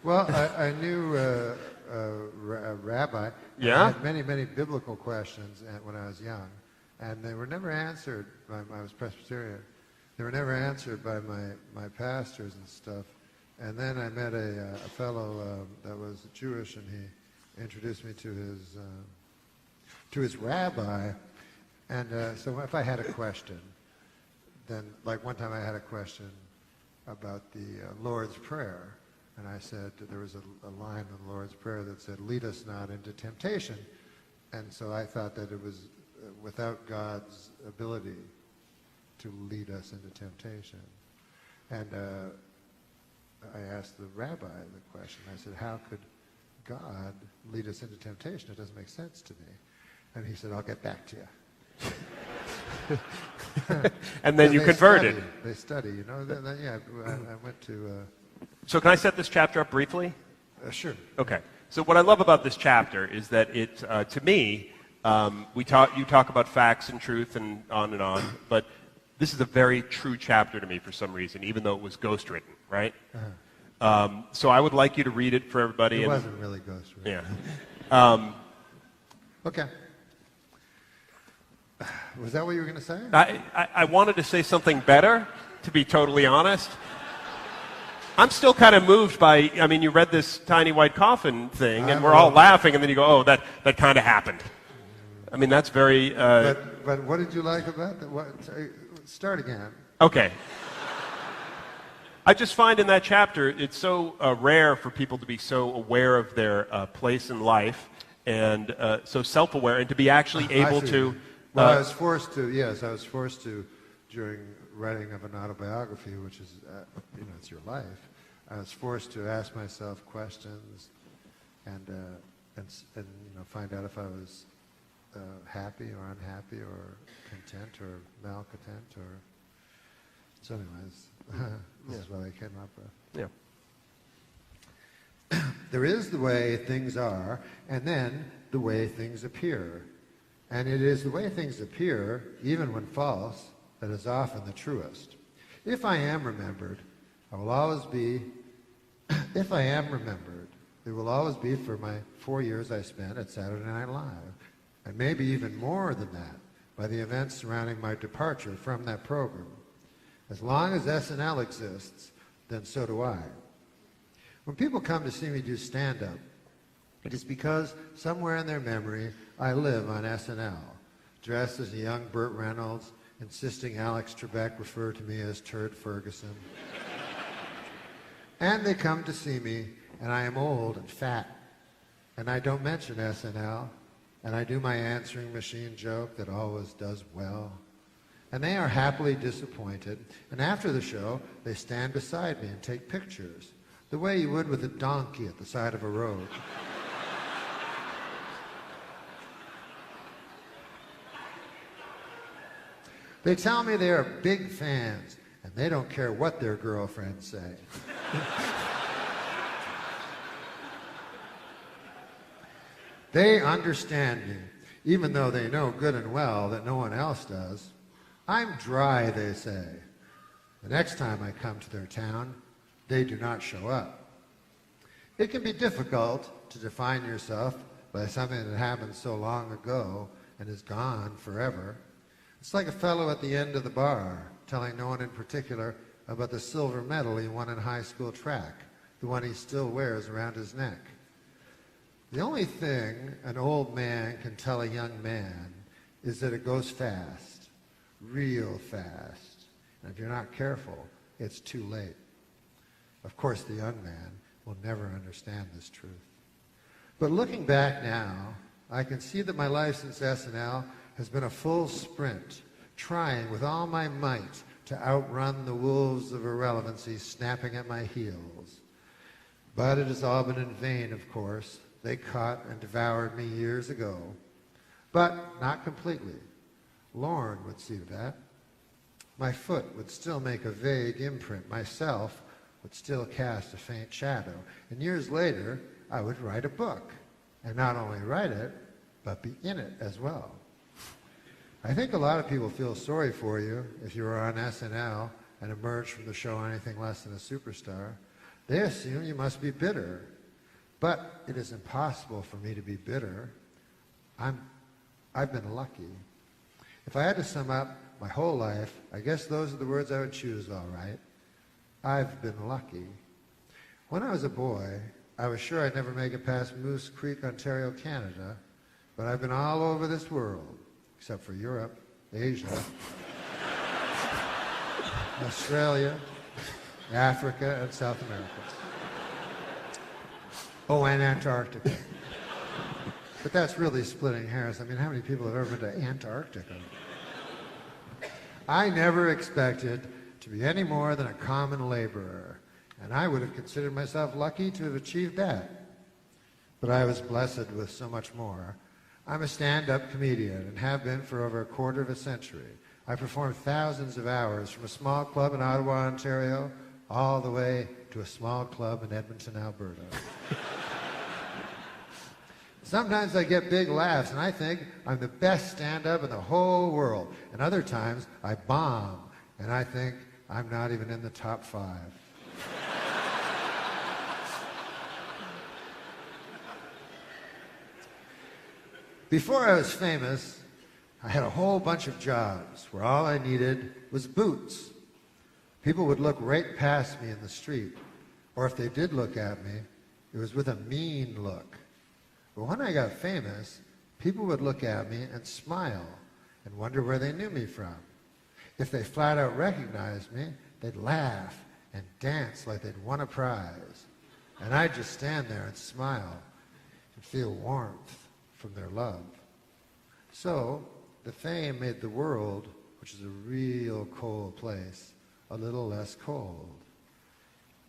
Well, I knew a rabbi. Yeah? I had many, many biblical questions when I was young, and they were never answered I was Presbyterian. They were never answered by my pastors and stuff. And then I met a fellow that was Jewish, and he introduced me to his rabbi. And so if I had a question, then like one time I had a question about the Lord's Prayer, and I said there was a line in the Lord's Prayer that said, "Lead us not into temptation," and so I thought that it was without God's ability to lead us into temptation. And I asked the rabbi the question. I said, how could God lead us into temptation? It doesn't make sense to me. And he said, I'll get back to you. And then you converted. They study, you know. I went to... So can I set this chapter up briefly? Sure. Okay. So what I love about this chapter is that it, to me, you talk about facts and truth and on, but this is a very true chapter to me for some reason, even though it was ghostwritten, right? So I would like you to read it for everybody. It wasn't really ghostwritten. Yeah. Okay. Was that what you were going to say? I wanted to say something better, to be totally honest. I'm still kind of moved by, I mean, you read this tiny white coffin thing, and we're all laughing, and then you go, oh, that kind of happened. I mean, that's very... But what did you like about that? Start again. Okay. I just find in that chapter, it's so rare for people to be so aware of their place in life, and so self-aware, and to be actually able to... Well, I was forced to, during writing of an autobiography, which is, it's your life, I was forced to ask myself questions and find out if I was happy or unhappy or content or malcontent or... So anyways, this is what I came up with. Yeah. There is the way things are, and then the way things appear. And it is the way things appear, even when false, that is often the truest. If I am remembered, I will always be, if I am remembered, it will always be for my 4 years I spent at Saturday Night Live, and maybe even more than that, by the events surrounding my departure from that program. As long as SNL exists, then so do I. When people come to see me do stand-up, it is because somewhere in their memory I live on SNL, dressed as a young Burt Reynolds, insisting Alex Trebek refer to me as Turd Ferguson. And they come to see me, and I am old and fat, and I don't mention SNL, and I do my answering machine joke that always does well. And they are happily disappointed, and after the show, they stand beside me and take pictures, the way you would with a donkey at the side of a road. They tell me they are big fans, and they don't care what their girlfriends say. They understand me, even though they know good and well that no one else does. I'm dry, they say. The next time I come to their town, they do not show up. It can be difficult to define yourself by something that happened so long ago and is gone forever. It's like a fellow at the end of the bar telling no one in particular about the silver medal he won in high school track, the one he still wears around his neck. The only thing an old man can tell a young man is that it goes fast, real fast. And if you're not careful, it's too late. Of course, the young man will never understand this truth. But looking back now, I can see that my life since SNL has been a full sprint, trying with all my might to outrun the wolves of irrelevancy snapping at my heels. But it has all been in vain, of course. They caught and devoured me years ago. But not completely. Lorne would see to that. My foot would still make a vague imprint. Myself would still cast a faint shadow. And years later, I would write a book. And not only write it, but be in it as well. I think a lot of people feel sorry for you if you were on SNL and emerged from the show anything less than a superstar. They assume you must be bitter. But it is impossible for me to be bitter. I've been lucky. If I had to sum up my whole life, I guess those are the words I would choose, all right. I've been lucky. When I was a boy, I was sure I'd never make it past Moose Creek, Ontario, Canada, but I've been all over this world, except for Europe, Asia, Australia, Africa, and South America. Oh, and Antarctica. But that's really splitting hairs. I mean, how many people have ever been to Antarctica? I never expected to be any more than a common laborer, and I would have considered myself lucky to have achieved that. But I was blessed with so much more. I'm a stand-up comedian and have been for over a quarter of a century. I performed thousands of hours from a small club in Ottawa, Ontario, all the way to a small club in Edmonton, Alberta. Sometimes I get big laughs and I think I'm the best stand-up in the whole world. And other times I bomb and I think I'm not even in the top 5. Before I was famous, I had a whole bunch of jobs where all I needed was boots. People would look right past me in the street, or if they did look at me, it was with a mean look. But when I got famous, people would look at me and smile and wonder where they knew me from. If they flat out recognized me, they'd laugh and dance like they'd won a prize. And I'd just stand there and smile and feel warmth from their love. So, the fame made the world, which is a real cold place, a little less cold.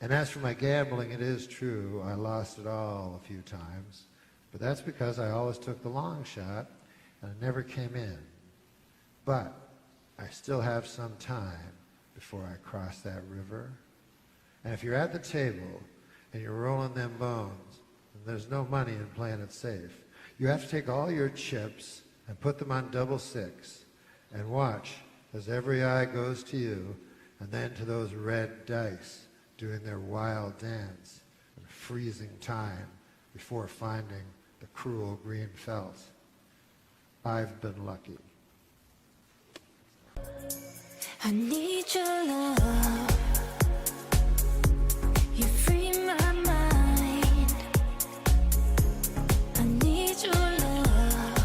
And as for my gambling, it is true, I lost it all a few times. But that's because I always took the long shot and I never came in. But I still have some time before I cross that river. And if you're at the table and you're rolling them bones, and there's no money in playing it safe, you have to take all your chips and put them on double six and watch as every eye goes to you and then to those red dice doing their wild dance in freezing time before finding the cruel green felt. I've been lucky. I need your love. You free my mind. I need your love.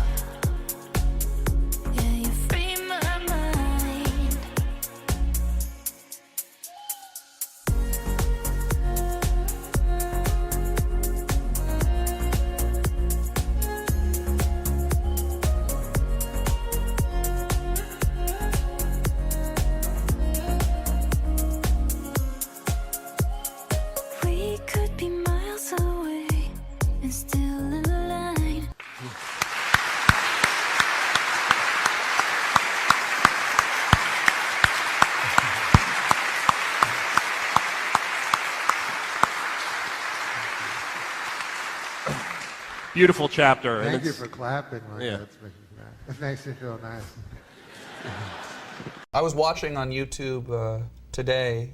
Yeah, you free my mind. We could be miles away and still align. Beautiful chapter. and Thank you it's- for clapping like Yeah. that. It makes me feel nice. I was watching on YouTube today,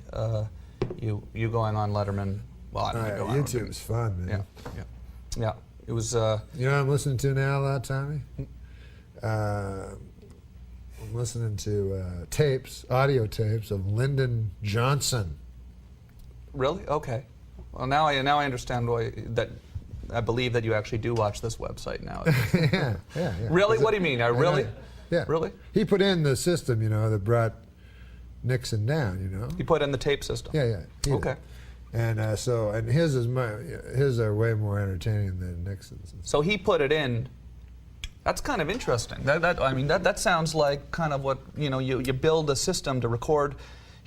you going on Letterman. Well, I don't know. YouTube's fun, man. Yeah. It was. You know what I'm listening to now a lot, Tommy? I'm listening to audio tapes of Lyndon Johnson. Really? Okay. Well, now I understand why that. I believe that you actually do watch this website now. Yeah. Really? What do you mean? Really? Yeah. Really? He put in the system, that brought Nixon down, He put in the tape system. Yeah. he did. Okay. And and his are way more entertaining than Nixon's. So he put it in. That's kind of interesting. That sounds like kind of what you build a system to record.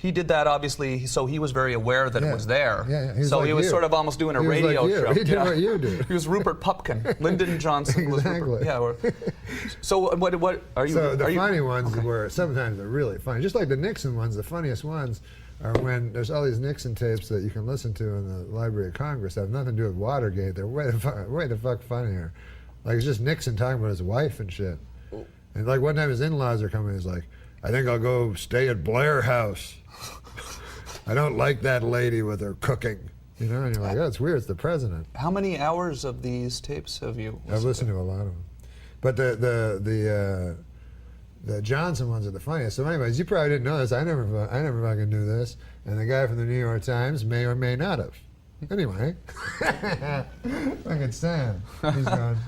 He did that obviously, so he was very aware that it was there. Yeah. So he was sort of almost doing a radio show. He did what you do. He was Rupert Pupkin. Lyndon Johnson was Rupert. Exactly. So what are you? So the funny ones were sometimes they're really funny. Just like the Nixon ones, the funniest ones are when there's all these Nixon tapes that you can listen to in the Library of Congress that have nothing to do with Watergate. They're way the fuck funnier. Like it's just Nixon talking about his wife and shit. And like one time his in-laws are coming, he's like, I think I'll go stay at Blair House. I don't like that lady with her cooking. And you're like, oh, it's weird, it's the president. How many hours of these tapes have you listened I've listened to a lot of them. But the Johnson ones are the funniest. So anyways, you probably didn't know this. I never fucking knew this. And the guy from the New York Times may or may not have. Anyway. Fucking Sam.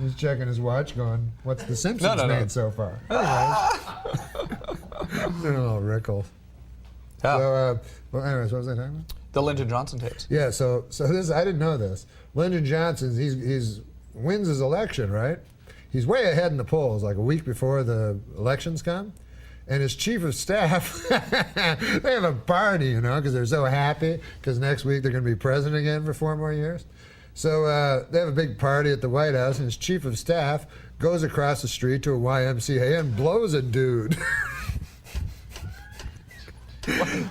He's checking his watch going, what's the Simpsons made so far? Anyways. Doing a little Rickles. Yeah. So, anyways, what was I talking about? The Lyndon Johnson tapes. Yeah, so this I didn't know this. Lyndon Johnson, he's wins his election, right? he's way ahead in the polls, like a week before the elections come. And his chief of staff, they have a party, you know, because they're so happy because next week they're going to be president again for 4 more years. So they have a big party at the White House, and his chief of staff goes across the street to a YMCA and blows a dude.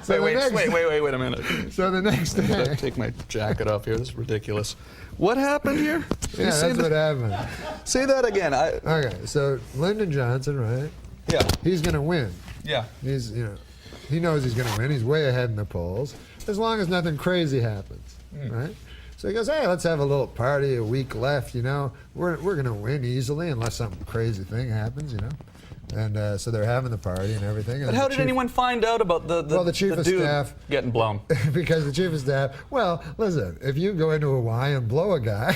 So wait a minute. So the next day, I'll take my jacket off here. This is ridiculous. What happened here? Yeah, that's what happened. Say that again. Okay, so Lyndon Johnson, right? Yeah. He's going to win. Yeah. He's, you know, he knows he's going to win. He's way ahead in the polls, as long as nothing crazy happens, right? So he goes, hey, let's have a little party, a week left, you know. We're going to win easily unless some crazy thing happens, you know. And so they're having the party and everything. But how did anyone find out about the chief of dude staff getting blown? Because the chief of staff, well, listen, if you go into a Y and blow a guy,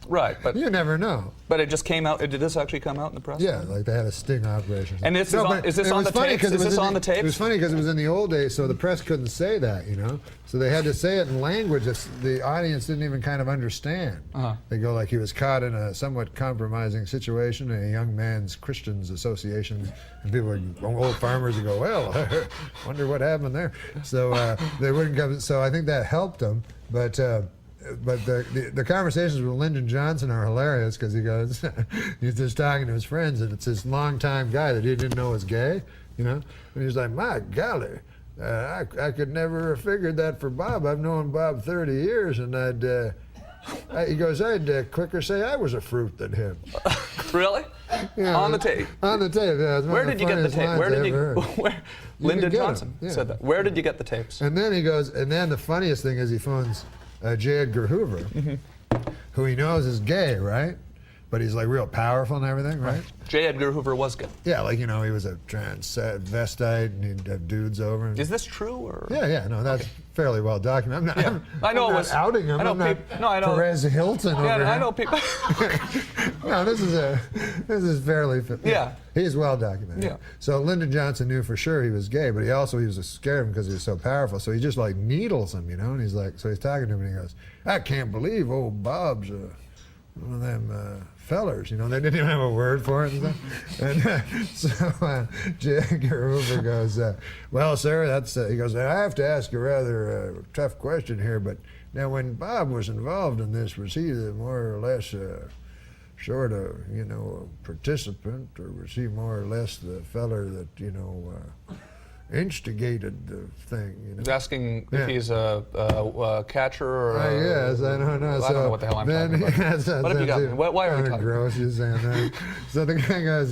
right, but you never know. But it just came out. Did this actually come out in the press? Yeah, like they had a sting operation. And is this on the tapes? Is this on the tapes? It was funny because it was in the old days, so the press couldn't say that, you know. So they had to say it in language that the audience didn't even kind of understand. They go like he was caught in a somewhat compromising situation in a young man's Christians association, and people, old farmers, would go, well, wonder what happened there. So they wouldn't come. So I think that helped them, but the conversations with Lyndon Johnson are hilarious because he goes, he's just talking to his friends, and it's this longtime guy that he didn't know was gay, you know, and he's like, my golly, I could never have figured that for Bob. I've known Bob 30 years, and he goes, I'd quicker say I was a fruit than him. Really? Yeah, on the tape? On the tape, yeah. Where did you get the tape? Where did you, Lyndon Johnson yeah. said that. Where did you get the tapes? And then he goes, and then the funniest thing is he phones J. Edgar Hoover, who he knows is gay, right? But he's like real powerful and everything, right? J. Edgar Hoover was gay. Yeah, like, you know, he was a transvestite and he'd have dudes over. Is this true? Or? Yeah, no, that's fairly well documented. I know I'm it not was outing him. I'm not I know. Perez Hilton over I know people. No, this is fairly. Yeah. He's well documented. Yeah. So Lyndon Johnson knew for sure he was gay, but he was scared of him because he was so powerful. So he just like needles him, you know. And he's like, so he's talking to him and he goes, I can't believe old Bob's one of them fellers, you know. They didn't even have a word for it and stuff. And so J. Edgar Hoover goes, well, sir, that's, he goes, I have to ask a rather tough question here, but now when Bob was involved in this, was he the more or less sort of, you know, a participant, or was he more or less the feller that, you know, instigated the thing, you know? He's asking if he's a catcher or yes, I don't know. Well, I don't know what the hell I'm talking about. What have you got me? Why are we talking? Gross, you're saying that. So the guy goes,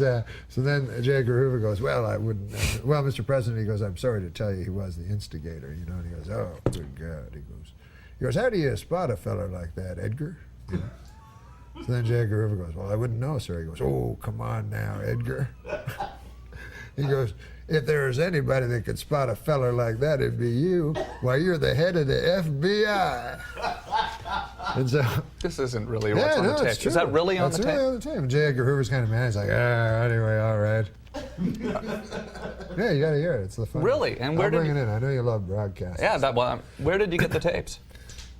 so then J. Edgar Hoover goes, well, I wouldn't, well, Mr. President, he goes, I'm sorry to tell you he was the instigator, you know, and he goes, oh, good God, he goes, how do you spot a feller like that, Edgar? You know? So then J. Edgar Hoover goes, well, I wouldn't know, sir. He goes, oh, come on now, Edgar. He goes, if there's anybody that could spot a feller like that, it'd be you. Why, you're the head of the FBI. And so, this isn't really what's on the tape. True. Is that really on the tape? That's really on the tape. And J. Edgar Hoover's kind of mad. He's like, anyway, all right. Yeah, you got to hear it. It's the fun. Really? And where I'll bring it in. I know you love broadcasting. Yeah, where did you get the tapes?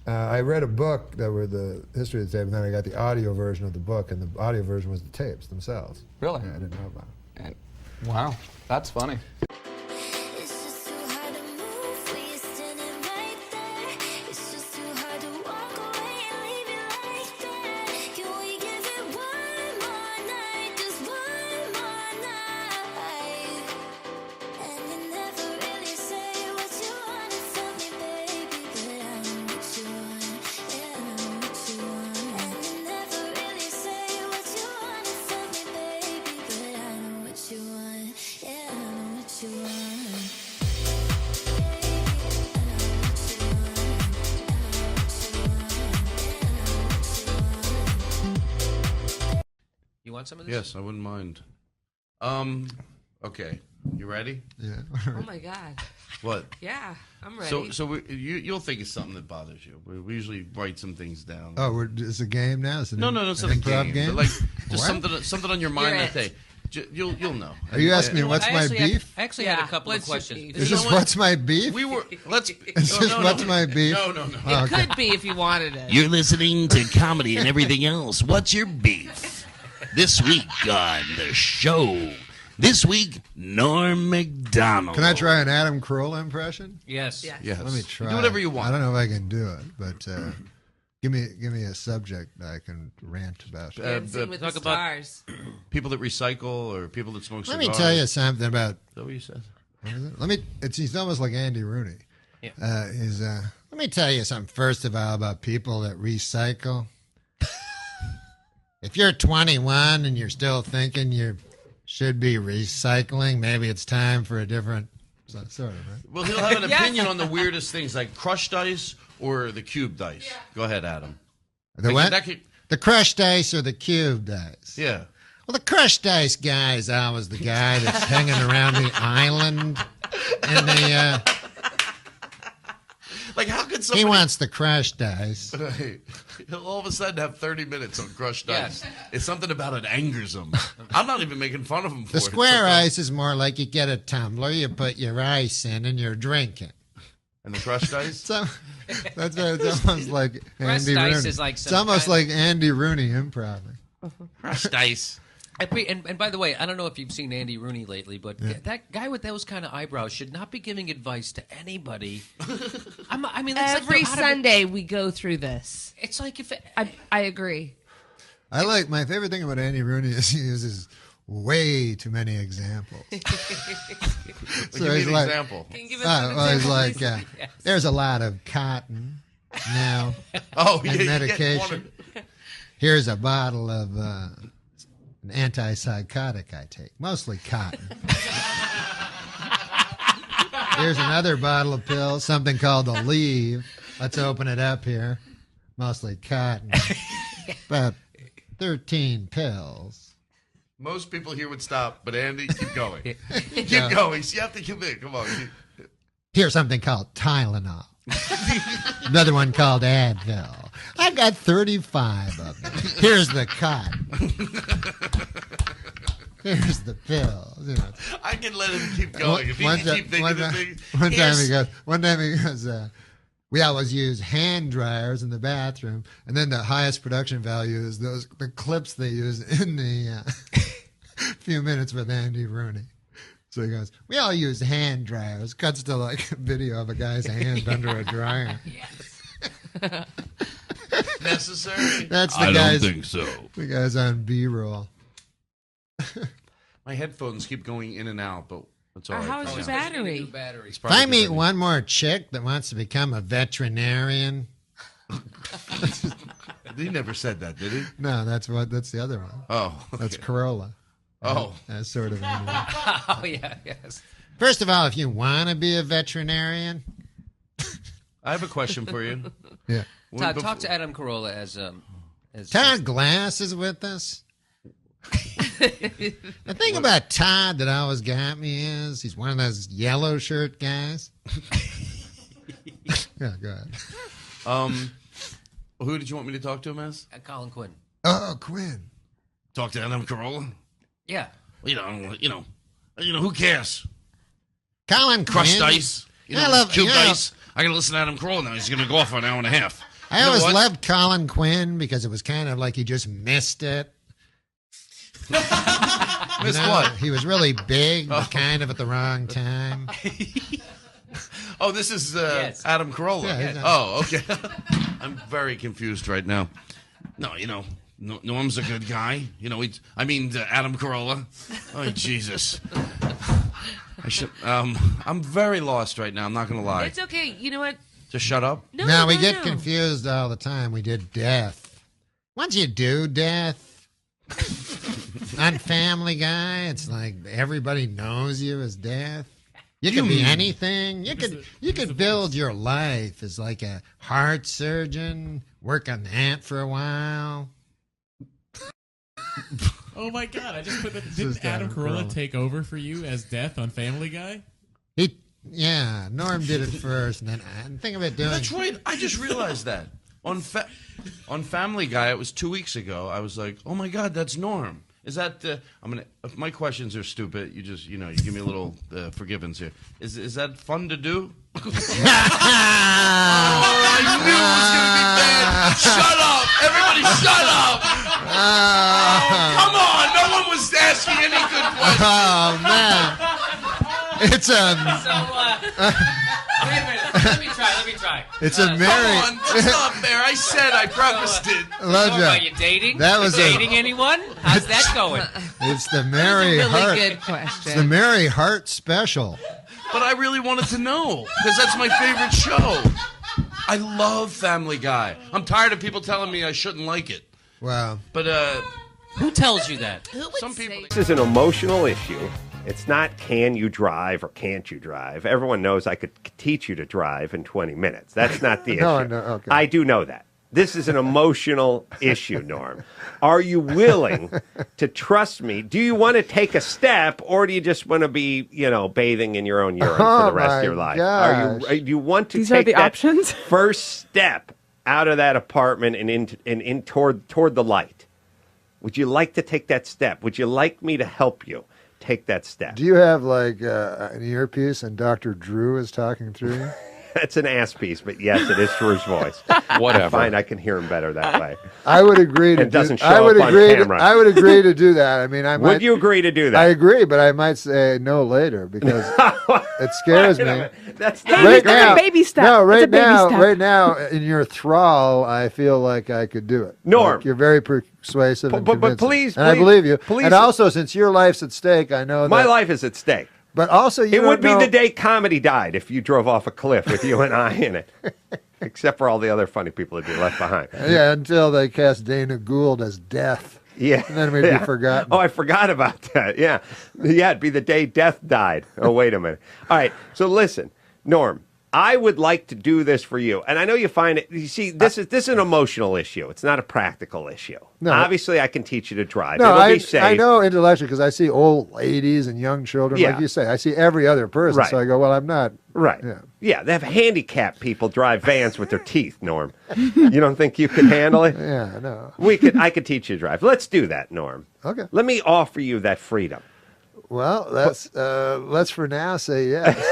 I read a book that were the history of the tape, and then I got the audio version of the book, and the audio version was the tapes themselves. Really? Yeah, I didn't know about it. Wow, that's funny. Want some of this? Yes, I wouldn't mind. Okay, you ready? Yeah. Oh my God. What? Yeah, I'm ready. So you'll think of something that bothers you. We usually write some things down. Oh, it's a game now? It's No, it's not a game. But like just something on your mind that day. You'll know. Are you asking me what's my beef? I actually had a couple of questions. Is this what's my beef? Is this what's my beef? No. It could be if you wanted it. You're listening to comedy and everything else. What's your beef? This week on the show. This week, Norm MacDonald. Can I try an Adam Carolla impression? Yes. Yes. Let me try. Do whatever you want. I don't know if I can do it, but give me a subject that I can rant about. Dancing with the stars. People that recycle or people that smoke Let cigars. me tell you something about. Is that what you said? What is it? He's almost like Andy Rooney. Yeah. Let me tell you something first of all about people that recycle. If you're 21 and you're still thinking you should be recycling, maybe it's time for a different sort of, right? Well, he'll have an opinion on the weirdest things, like crushed ice or the cubed ice. Yeah. Go ahead, Adam. The what? The crushed ice or the cubed ice? Yeah. Well, the crushed ice guy is always the guy that's hanging around the island in the... Like, how could somebody... He wants the crushed ice. Right. He'll all of a sudden have 30 minutes on crushed ice. It's something about it angers him. I'm not even making fun of him for The it. square ice is more like you get a tumbler, you put your ice in, and you're drinking. And the crushed ice? So, it's almost like Crushed Andy ice Rooney. is like It's some almost kind- like Andy Rooney improv. Crushed ice. And by the way, I don't know if you've seen Andy Rooney lately, but that guy with those kind of eyebrows should not be giving advice to anybody. I mean, it's Every like Sunday we go through this. It's like if I agree. My favorite thing about Andy Rooney is he uses way too many examples. Give me an example. Can you give us an example, he's like, please? Yes. there's a lot of cotton now. Oh, and yeah, medication. Here's a bottle of an antipsychotic I take, mostly cotton. Here's another bottle of pills, something called Aleve. Let's open it up here. Mostly cotton. About 13 pills. Most people here would stop, but Andy, keep going. Keep going. So you have to commit. Come on. Here's something called Tylenol. Another one called Advil. I got 35 of them. Here's the cotton. Here's the pills. You know. I can let him keep going. If he can keep thinking of things. One time he goes, we always use hand dryers in the bathroom, and then the highest production value is the clips they use in the few minutes with Andy Rooney. So he goes, we all use hand dryers. Cuts to like a video of a guy's hand under a dryer. Yes. Necessary? That's the I guys. don't think so. The guy's on B-roll. My headphones keep going in and out, but that's all right. How's your battery? If I meet one more chick that wants to become a veterinarian. He never said that, did he? No, that's the other one. Oh. Okay. That's Carolla. Oh. That's sort of. Oh yeah, yes. First of all, if you want to be a veterinarian. I have a question for you. Yeah. Todd, talk to Adam Carolla as Todd Glass is with us. The thing about Todd that always got me is he's one of those yellow shirt guys. Yeah, go ahead. Who did you want me to talk to him as? Colin Quinn. Oh, Quinn. Talk to Adam Carolla? Yeah. You know, who cares? Colin Crushed Quinn. ice. Cubed ice. I got to listen to Adam Carolla now. He's going to go off for an hour and a half. I always loved Colin Quinn because it was kind of like he just missed it. Missed what? He was really big, but kind of at the wrong time. Oh, this is Adam Carolla. Yeah, Oh, okay. I'm very confused right now. No, Norm's a good guy. Adam Carolla. Oh, Jesus. I'm very lost right now. I'm not going to lie. It's okay. You know what? Just shut up. No, we get confused all the time. We did death. Once you do death on Family Guy, it's like everybody knows you as death. You could be anything. You could build your life as like a heart surgeon, work on that for a while. Oh my God! I just put that. Didn't Adam Carolla take over for you as Death on Family Guy? Yeah, Norm did it first, and then I think of it doing. That's right. I just realized that on Family Guy. It was 2 weeks ago. I was like, oh my God, that's Norm. Is that? If my questions are stupid, you just you give me a little forgiveness here. Is that fun to do? Oh, I knew it was going to be bad. Shut up, everybody! Shut up! Oh, come was asking any good question. Oh man, it's a. Wait a minute. Let me try. It's a Mary. Come on, that's not fair. I said I prefaced it. Are you dating? That was dating anyone? How's that going? It's the Mary That's a really Hart. good question. It's the Mary Hart special. But I really wanted to know because that's my favorite show. I love Family Guy. I'm tired of people telling me I shouldn't like it. Wow. But who tells you that? Some people. This is an emotional issue. It's not can you drive or can't you drive. Everyone knows I could teach you to drive in 20 minutes. That's not the issue. No, okay. I do know that. This is an emotional issue, Norm. Are you willing to trust me? Do you want to take a step, or do you just want to be, bathing in your own urine for the rest of your life? Do you want to take that options? first step out of that apartment and toward the light? Would you like to take that step? Would you like me to help you take that step? Do you have like an earpiece and Dr. Drew is talking through you? It's an ass piece, but yes, it is Drew's voice. Whatever. Fine, I can hear him better that way. I would agree to It doesn't show I would up on agree camera. I would agree to do that. I mean, Would you agree to do that? I agree, but I might say no later because it scares me. That's not Hey, that's a baby step. No, That's a baby step. right now, in your thrall, I feel like I could do it. Norm. Like, you're very persuasive and But convincing. please, and I please, believe you. please. And also, since your life's at stake, I know that My life is at stake. But also, you It don't would be know- the day comedy died if you drove off a cliff with you and I in it. Except for all the other funny people who'd be left behind. Yeah, until they cast Dana Gould as Death. Yeah. And then we'd be forgotten. Oh, I forgot about that. Yeah. Yeah, it'd be the day Death died. Oh, wait a minute. All right. So listen, Norm, I would like to do this for you. And I know you find it, you see, this is an emotional issue. It's not a practical issue. No. Obviously, I can teach you to drive. No, It'll be safe. I know intellectually because I see old ladies and young children, Yeah. like you say. I see every other person, Right. so I go, well, I'm not. Right. Yeah. Yeah, they have handicapped people drive vans with their teeth, Norm. You don't think you could handle it? Yeah, no. I could teach you to drive. Let's do that, Norm. Okay. Let me offer you that freedom. Well, let's for now say yes.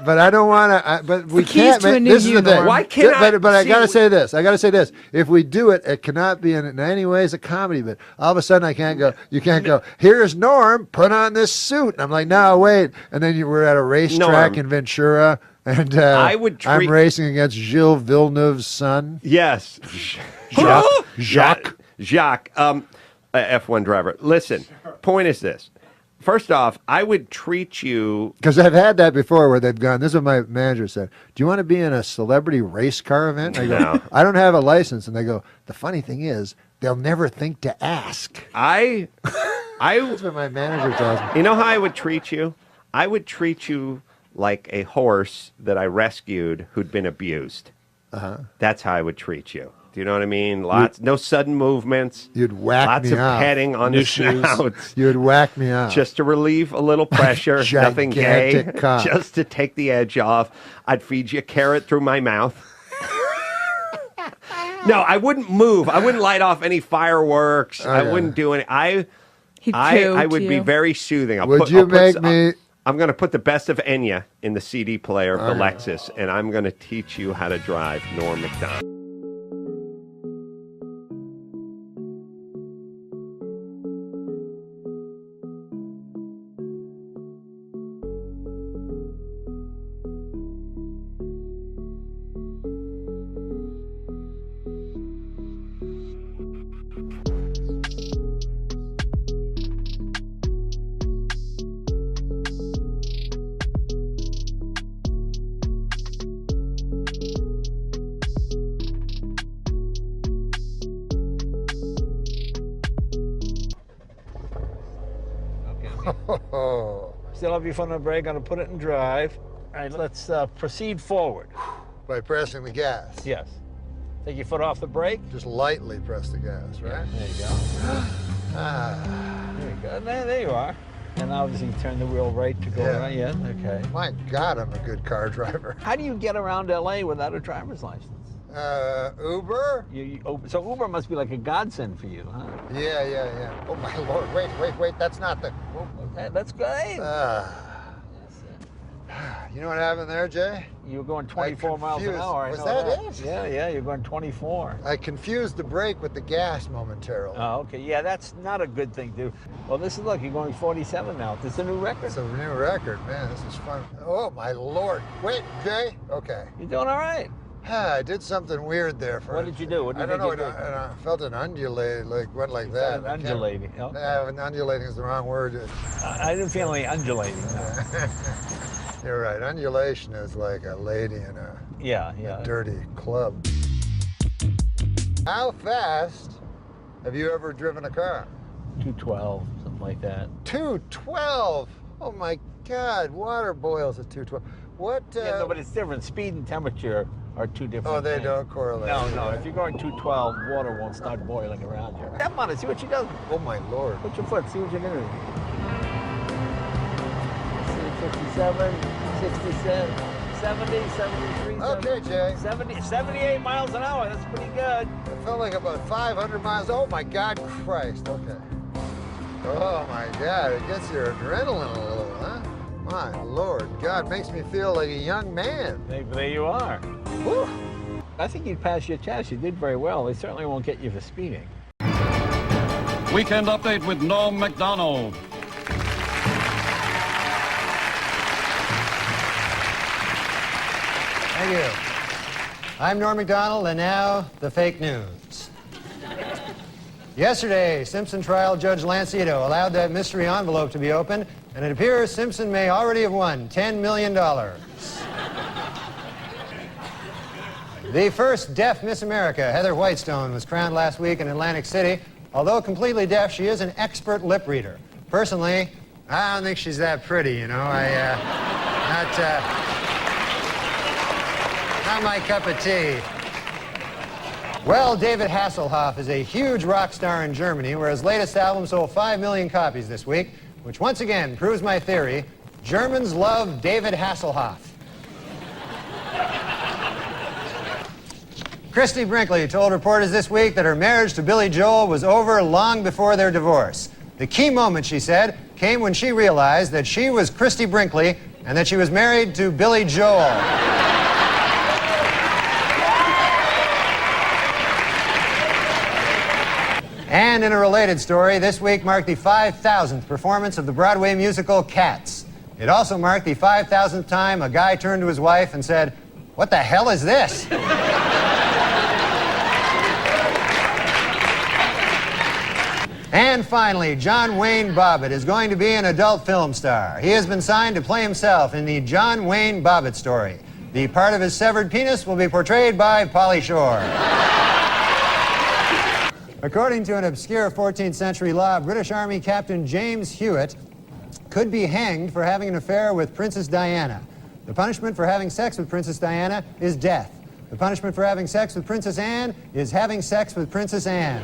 But I don't want to. But we can't. to a new This is you, the thing. Norm. Why can't I- But I see, got to we- say this. I got to say this. If we do it, it cannot be in any ways a comedy bit. All of a sudden, I can't go. You can't go. Here's Norm. Put on this suit. And I'm like, no, wait. And then we're at a racetrack Norm. in Ventura, and I would I'm treat- racing against Gilles Villeneuve's son. Yes. Jacques. Jacques, F1 driver. Listen, point is this. First off, I would treat you. Because I've had that before where they've gone, this is what my manager said, do you want to be in a celebrity race car event? I go, No. I don't have a license. And they go, the funny thing is, they'll never think to ask. That's what my manager tells me. You know how I would treat you? I would treat you like a horse that I rescued who'd been abused. Uh-huh. That's how I would treat you. Do you know what I mean? No sudden movements. You'd whack lots me of off. petting on the snout. You'd whack me off. Just to relieve a little pressure. Nothing gay. Gigantic cock. Just to take the edge off. I'd feed you a carrot through my mouth. No, I wouldn't move. I wouldn't light off any fireworks. I wouldn't do any. I would be very soothing. I'm going to put the best of Enya in the CD player of the Lexus, and I'm going to teach you how to drive Norm MacDonald. Still have your foot on the brake, gonna put it in drive. All right, let's proceed forward. By pressing the gas. Yes. Take your foot off the brake. Just lightly press the gas, right? There you go. There you go. There you are. And obviously turn the wheel right to go around. Yeah, okay. My God, I'm a good car driver. How do you get around LA without a driver's license? Uber? So Uber must be like a godsend for you, huh? Yeah. Oh, my Lord. Wait. That's not the... Okay, that's great. You know what happened there, Jay? You were going 24 miles an hour. Was that it? Yeah, you're going 24. I confused the brake with the gas momentarily. Oh, okay. Yeah, that's not a good thing to do. Well, look, you're going 47 now. This is a new record. It's a new record, man. This is fun. Oh, my Lord. Wait, Jay? Okay. You're doing all right. I did something weird there. What did you do? I don't know. I felt an undulate, went like that. Undulating. Okay. Undulating is the wrong word. I didn't feel any undulating. No. You're right. Undulation is like a lady in a dirty club. How fast have you ever driven a car? 212, something like that. 212? Oh my God! Water boils at 212. What? Yeah, no, but it's different. Speed and temperature are two different. Oh, they things. don't correlate. No. If you're going 212, water won't start boiling around you. Step on it. See what she does. Oh my Lord! Put your foot. See what you're doing. 57, 67, 70, 73, Okay, Jay. 78 miles an hour. That's pretty good. It felt like about 500 miles. Oh my God, Christ. Okay. Oh my God, it gets your adrenaline a little, huh? My Lord, God, makes me feel like a young man. There you are. Whew. I think you'd pass your test. You did very well. They certainly won't get you for speeding. Weekend update with NORM MACDONALD. Thank you. I'm Norm MacDonald, and now the fake news. Yesterday, Simpson trial judge Lance Ito allowed that mystery envelope to be opened, and it appears Simpson may already have won $10 million. The first deaf Miss America, Heather Whitestone, was crowned last week in Atlantic City. Although completely deaf, she is an expert lip reader. Personally, I don't think she's that pretty, you know. Not my cup of tea. Well, David Hasselhoff is a huge rock star in Germany, where his latest album sold 5 million copies this week, which once again proves my theory: Germans love David Hasselhoff. Christy Brinkley told reporters this week that her marriage to Billy Joel was over long before their divorce. The key moment, she said, came when she realized that she was Christy Brinkley and that she was married to Billy Joel. And in a related story, this week marked the 5,000th performance of the Broadway musical Cats. It also marked the 5,000th time a guy turned to his wife and said, "What the hell is this?" And finally, John Wayne Bobbitt is going to be an adult film star. He has been signed to play himself in the John Wayne Bobbitt story. The part of his severed penis will be portrayed by Pauly Shore. According to an obscure 14th century law, British Army Captain James Hewitt could be hanged for having an affair with Princess Diana. The punishment for having sex with Princess Diana is death. The punishment for having sex with Princess Anne is having sex with Princess Anne.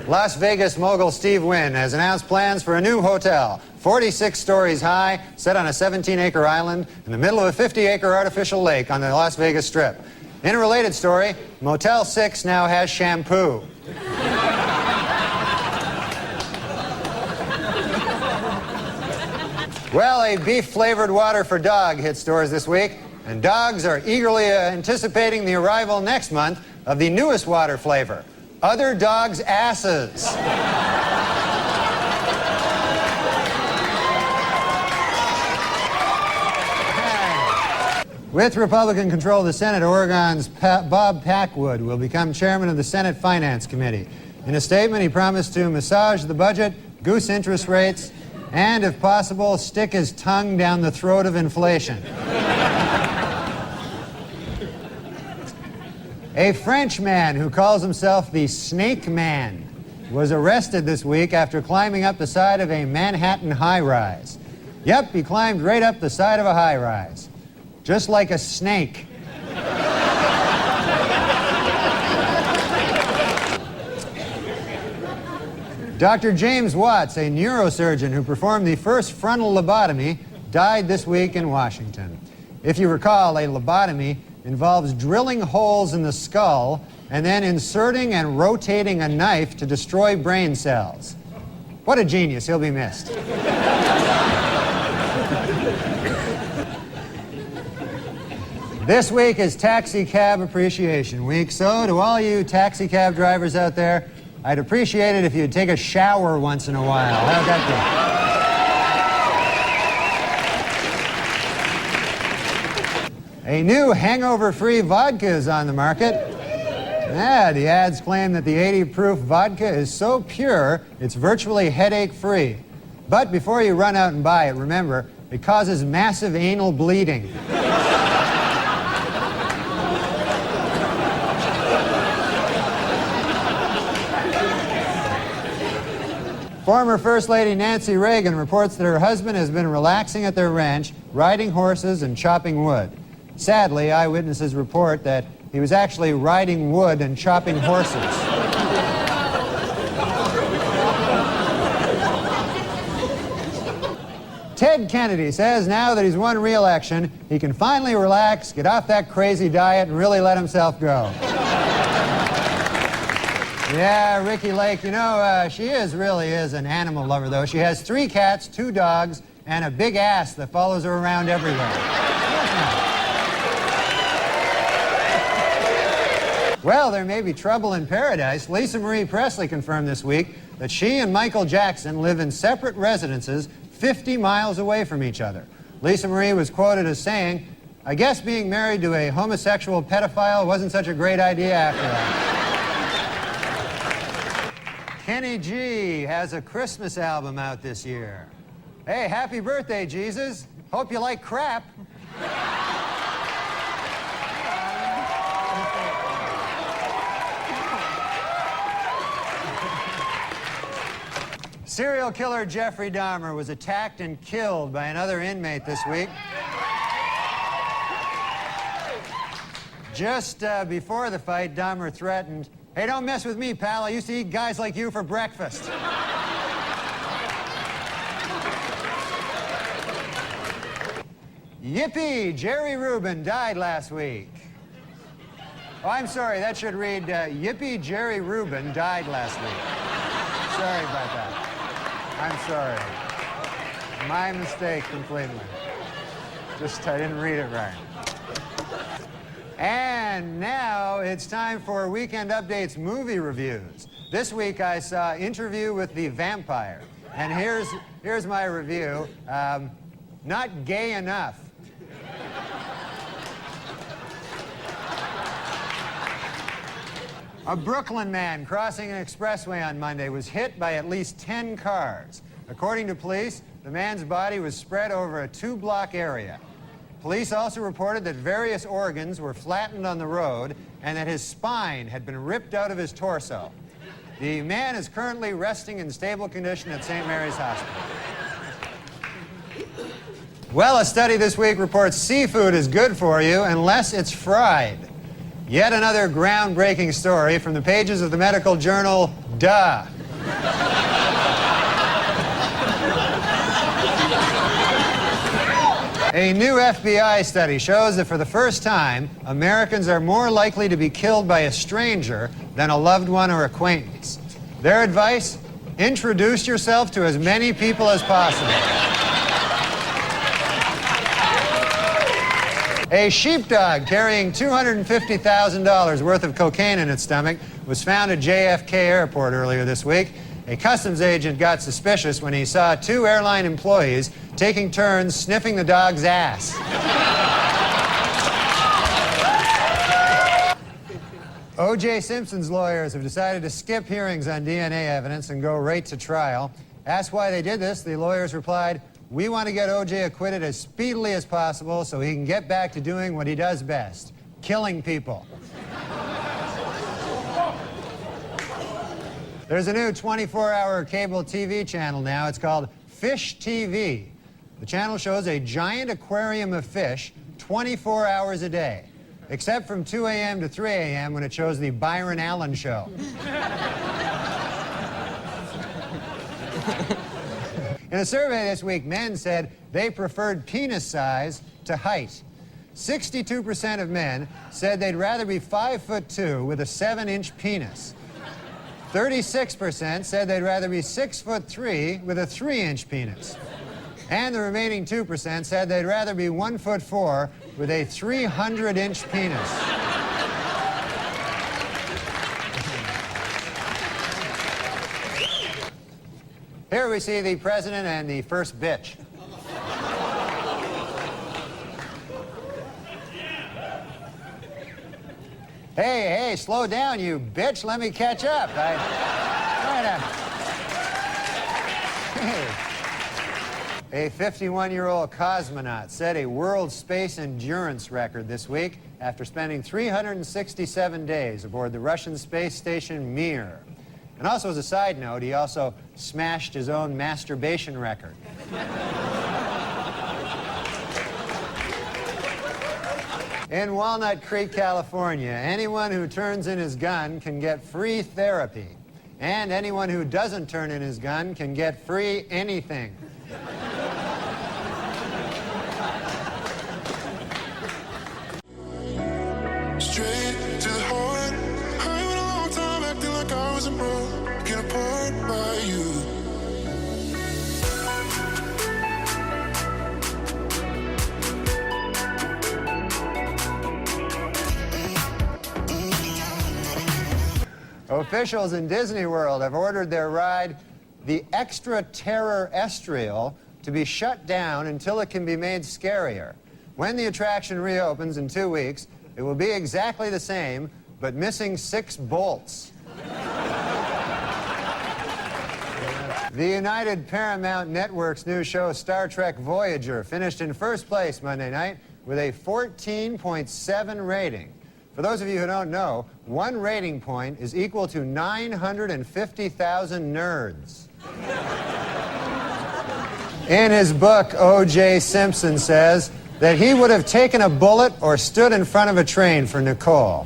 Las Vegas mogul Steve Wynn has announced plans for a new hotel, 46 stories high, set on a 17-acre island in the middle of a 50-acre artificial lake on the Las Vegas Strip. In a related story, Motel 6 now has shampoo. Well, a beef-flavored water for dog hit stores this week, and dogs are eagerly anticipating the arrival next month of the newest water flavor, other dogs' asses. With Republican control of the Senate, Oregon's Bob Packwood will become chairman of the Senate Finance Committee. In a statement, he promised to massage the budget, goose interest rates, and, if possible, stick his tongue down the throat of inflation. A French man who calls himself the Snake Man was arrested this week after climbing up the side of a Manhattan high-rise. Yep, he climbed right up the side of a high-rise. Just like a snake. Dr. James Watts, a neurosurgeon who performed the first frontal lobotomy, died this week in Washington. If you recall, a lobotomy involves drilling holes in the skull and then inserting and rotating a knife to destroy brain cells. What a genius, he'll be missed. This week is Taxi Cab Appreciation Week, so to all you taxi cab drivers out there, I'd appreciate it if you'd take a shower once in a while. How'd that be? A new hangover-free vodka is on the market. Yeah, the ads claim that the 80-proof vodka is so pure, it's virtually headache-free. But before you run out and buy it, remember, it causes massive anal bleeding. Former First Lady Nancy Reagan reports that her husband has been relaxing at their ranch, riding horses and chopping wood. Sadly, eyewitnesses report that he was actually riding wood and chopping horses. Ted Kennedy says now that he's won re-election, he can finally relax, get off that crazy diet, and really let himself go. Yeah, Ricky Lake, you know, she really is an animal lover, though. She has 3 cats, 2 dogs, and a big ass that follows her around everywhere. Well, there may be trouble in paradise. Lisa Marie Presley confirmed this week that she and Michael Jackson live in separate residences 50 miles away from each other. Lisa Marie was quoted as saying, "I guess being married to a homosexual pedophile wasn't such a great idea after all." Kenny G has a Christmas album out this year. Hey, happy birthday, Jesus. Hope you like crap. Serial killer Jeffrey Dahmer was attacked and killed by another inmate this week. Just before the fight, Dahmer threatened, "Hey, don't mess with me, pal. I used to eat guys like you for breakfast." Yippee! Jerry Rubin died last week. Oh, I'm sorry. That should read, Yippee! Jerry Rubin died last week. Sorry about that. I'm sorry. My mistake completely. Just, I didn't read it right. And now it's time for Weekend Update's movie reviews. This week I saw Interview with the Vampire. And here's my review. Not gay enough. A Brooklyn man crossing an expressway on Monday was hit by at least 10 cars. According to police, the man's body was spread over a 2-block area. Police also reported that various organs were flattened on the road and that his spine had been ripped out of his torso. The man is currently resting in stable condition at St. Mary's Hospital. Well, a study this week reports seafood is good for you unless it's fried. Yet another groundbreaking story from the pages of the medical journal, Duh. A new FBI study shows that for the first time, Americans are more likely to be killed by a stranger than a loved one or acquaintance. Their advice? Introduce yourself to as many people as possible. A sheepdog carrying $250,000 worth of cocaine in its stomach was found at JFK Airport earlier this week. A customs agent got suspicious when he saw 2 airline employees taking turns sniffing the dog's ass. O.J. Simpson's lawyers have decided to skip hearings on DNA evidence and go right to trial. Asked why they did this, the lawyers replied, "We want to get O.J. acquitted as speedily as possible so he can get back to doing what he does best, killing people." There's a new 24-hour cable TV channel now. It's called Fish TV. The channel shows a giant aquarium of fish 24 hours a day, except from 2 a.m. to 3 a.m. when it shows the Byron Allen Show. In a survey this week, men said they preferred penis size to height. 62% of men said they'd rather be 5'2" with a 7-inch penis. 36% said they'd rather be 6'3" with a 3-inch penis. And the remaining 2% said they'd rather be 1'4" with a 300-inch penis. Here we see the president and the first bitch. Hey, slow down, you bitch. Let me catch up. A 51-year-old cosmonaut set a world space endurance record this week after spending 367 days aboard the Russian space station Mir. And also, as a side note, he also smashed his own masturbation record. In Walnut Creek, California, anyone who turns in his gun can get free therapy. And anyone who doesn't turn in his gun can get free anything. Straight to the heart. I went a long time acting like I was a bro. Get apart by you. Officials in Disney World have ordered their ride, the Extra Terror Estriel, to be shut down until it can be made scarier. When the attraction reopens in 2 weeks, it will be exactly the same, but missing 6 bolts. The United Paramount Network's new show, Star Trek Voyager, finished in first place Monday night with a 14.7 rating. For those of you who don't know, 1 rating point is equal to 950,000 nerds. In his book, O.J. Simpson says that he would have taken a bullet or stood in front of a train for Nicole.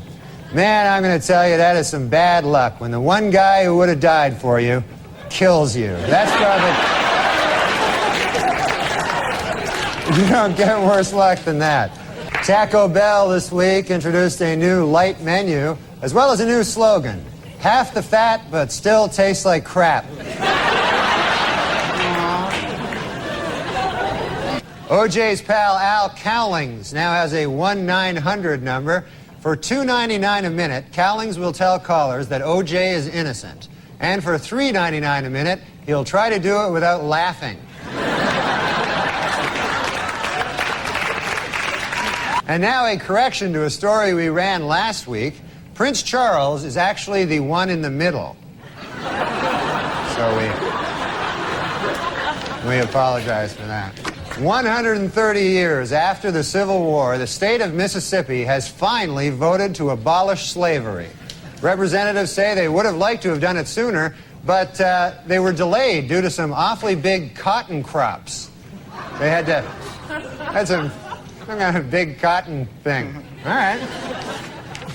Man, I'm going to tell you, that is some bad luck when the one guy who would have died for you kills you. That's probably... You don't get worse luck than that. Taco Bell this week introduced a new light menu, as well as a new slogan: half the fat, but still tastes like crap. OJ's pal Al Cowlings now has a 1-900 number. For $2.99 a minute, Cowlings will tell callers that OJ is innocent. And for $3.99 a minute, he'll try to do it without laughing. And now a correction to a story we ran last week. Prince Charles is actually the one in the middle. So we apologize for that. 130 years after the Civil War, the state of Mississippi has finally voted to abolish slavery. Representatives say they would have liked to have done it sooner, but they were delayed due to some awfully big cotton crops. They had some kind of big cotton thing. All right.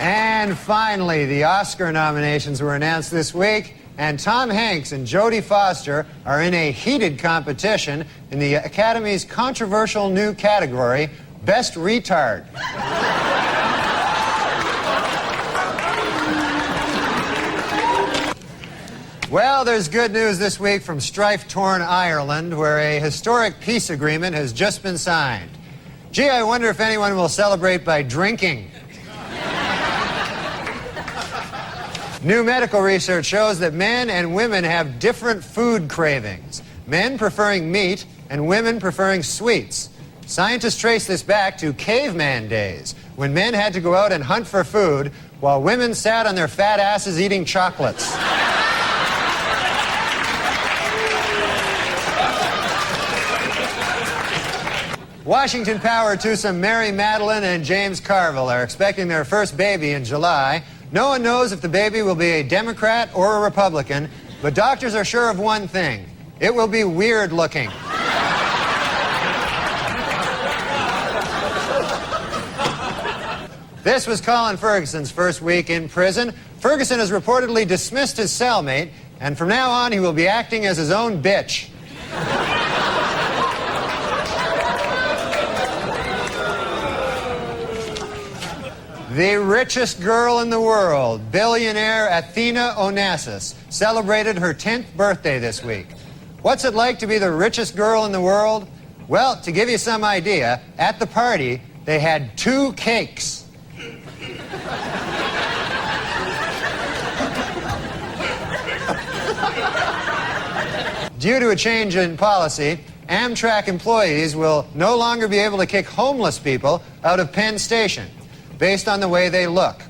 And finally, the Oscar nominations were announced this week, and Tom Hanks and Jodie Foster are in a heated competition in the Academy's controversial new category, Best Retard. Well, there's good news this week from strife-torn Ireland, where a historic peace agreement has just been signed. Gee, I wonder if anyone will celebrate by drinking. New medical research shows that men and women have different food cravings. Men preferring meat and women preferring sweets. Scientists trace this back to caveman days, when men had to go out and hunt for food while women sat on their fat asses eating chocolates. Washington Power twosome Mary Madeline and James Carville are expecting their first baby in July. No one knows if the baby will be a Democrat or a Republican, but doctors are sure of one thing: it will be weird looking. This was Colin Ferguson's first week in prison. Ferguson has reportedly dismissed his cellmate, and from now on he will be acting as his own bitch. The richest girl in the world, billionaire Athena Onassis, celebrated her 10th birthday this week. What's it like to be the richest girl in the world? Well, to give you some idea, at the party, they had 2 cakes. Due to a change in policy, Amtrak employees will no longer be able to kick homeless people out of Penn Station based on the way they look.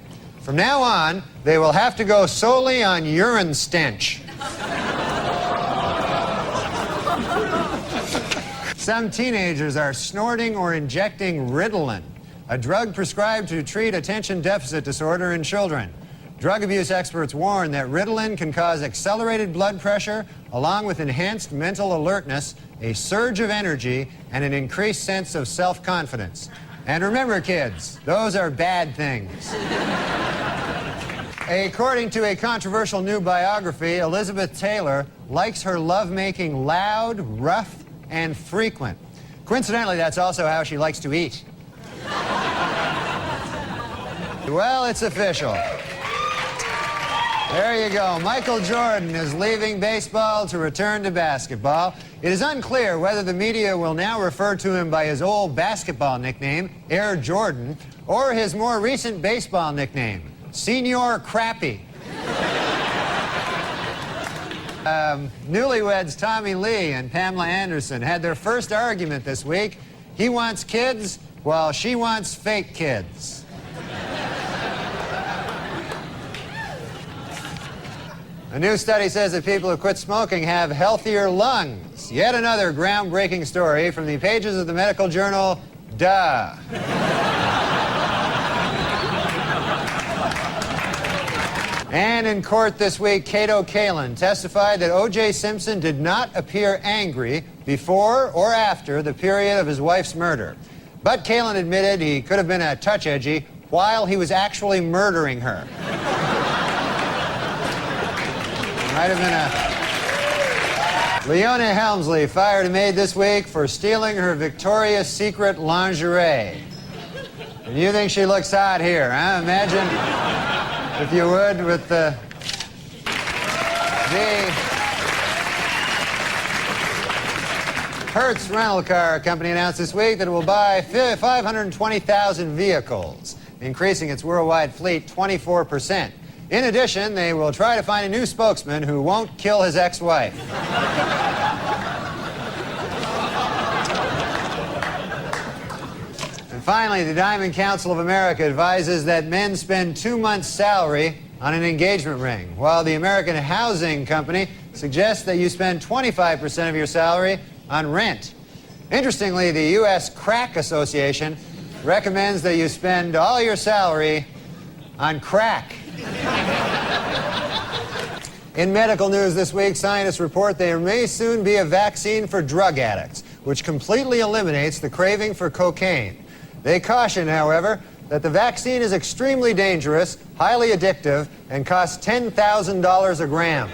From now on, they will have to go solely on urine stench. Some teenagers are snorting or injecting Ritalin, a drug prescribed to treat attention deficit disorder in children. Drug abuse experts warn that Ritalin can cause accelerated blood pressure, along with enhanced mental alertness, a surge of energy, and an increased sense of self-confidence. And remember, kids, those are bad things. According to a controversial new biography, Elizabeth Taylor likes her lovemaking loud, rough, and frequent. Coincidentally, that's also how she likes to eat. Well, it's official. There you go. Michael Jordan is leaving baseball to return to basketball. It is unclear whether the media will now refer to him by his old basketball nickname, Air Jordan, or his more recent baseball nickname, Senior Crappy. Newlyweds Tommy Lee and Pamela Anderson had their first argument this week. He wants kids while she wants fake kids. A new study says that people who quit smoking have healthier lungs. Yet another groundbreaking story from the pages of the medical journal, Duh. And in court this week, Cato Kalin testified that O.J. Simpson did not appear angry before or after the period of his wife's murder. But Kalin admitted he could have been a touch edgy while he was actually murdering her. Might have been a... Leona Helmsley fired a maid this week for stealing her Victoria's Secret lingerie. And you think she looks hot here, huh? Imagine, if you would, with the Hertz rental car company announced this week that it will buy 520,000 vehicles, increasing its worldwide fleet 24%. In addition, they will try to find a new spokesman who won't kill his ex-wife. And finally, the Diamond Council of America advises that men spend 2 months' salary on an engagement ring, while the American Housing Company suggests that you spend 25% of your salary on rent. Interestingly, the U.S. Crack Association recommends that you spend all your salary on crack. In medical news this week, scientists report there may soon be a vaccine for drug addicts, which completely eliminates the craving for cocaine. They caution, however, that the vaccine is extremely dangerous, highly addictive, and costs $10,000 a gram.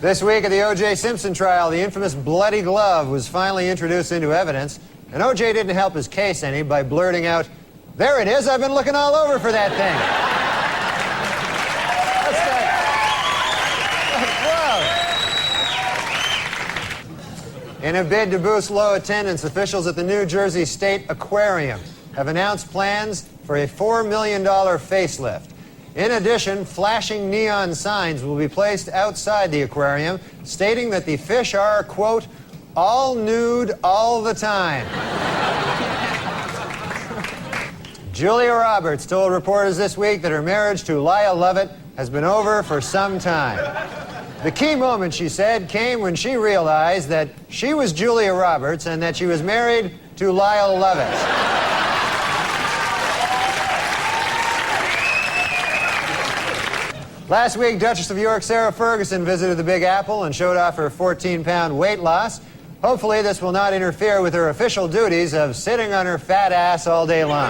This week at the O.J. Simpson trial, the infamous bloody glove was finally introduced into evidence, and O.J. didn't help his case any by blurting out, "There it is, I've been looking all over for that thing." Whoa. In a bid to boost low attendance, officials at the New Jersey State Aquarium have announced plans for a $4 million facelift. In addition, flashing neon signs will be placed outside the aquarium, stating that the fish are, quote, all nude all the time. Julia Roberts told reporters this week that her marriage to Lyle Lovett has been over for some time. The key moment, she said, came when she realized that she was Julia Roberts and that she was married to Lyle Lovett. Last week, Duchess of York Sarah Ferguson visited the Big Apple and showed off her 14-pound weight loss. Hopefully, this will not interfere with her official duties of sitting on her fat ass all day long.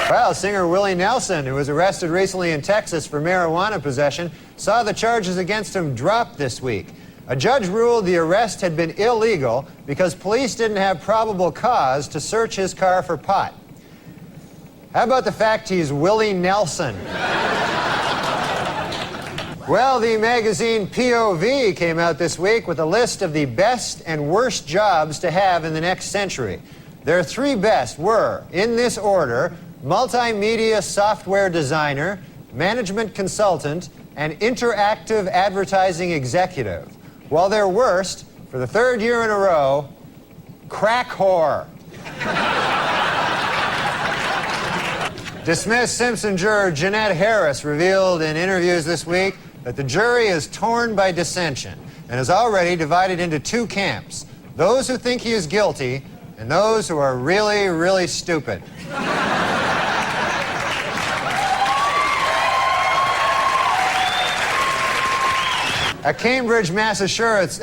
Well, singer Willie Nelson, who was arrested recently in Texas for marijuana possession, saw the charges against him dropped this week. A judge ruled the arrest had been illegal because police didn't have probable cause to search his car for pot. How about the fact he's Willie Nelson? Well, the magazine POV came out this week with a list of the best and worst jobs to have in the next century. Their 3 best were, in this order, multimedia software designer, management consultant, and interactive advertising executive. While their worst, for the 3rd year in a row, crack whore. Dismissed Simpson juror Jeanette Harris revealed in interviews this week that the jury is torn by dissension and is already divided into 2 camps, those who think he is guilty and those who are really, really stupid. A Cambridge, Massachusetts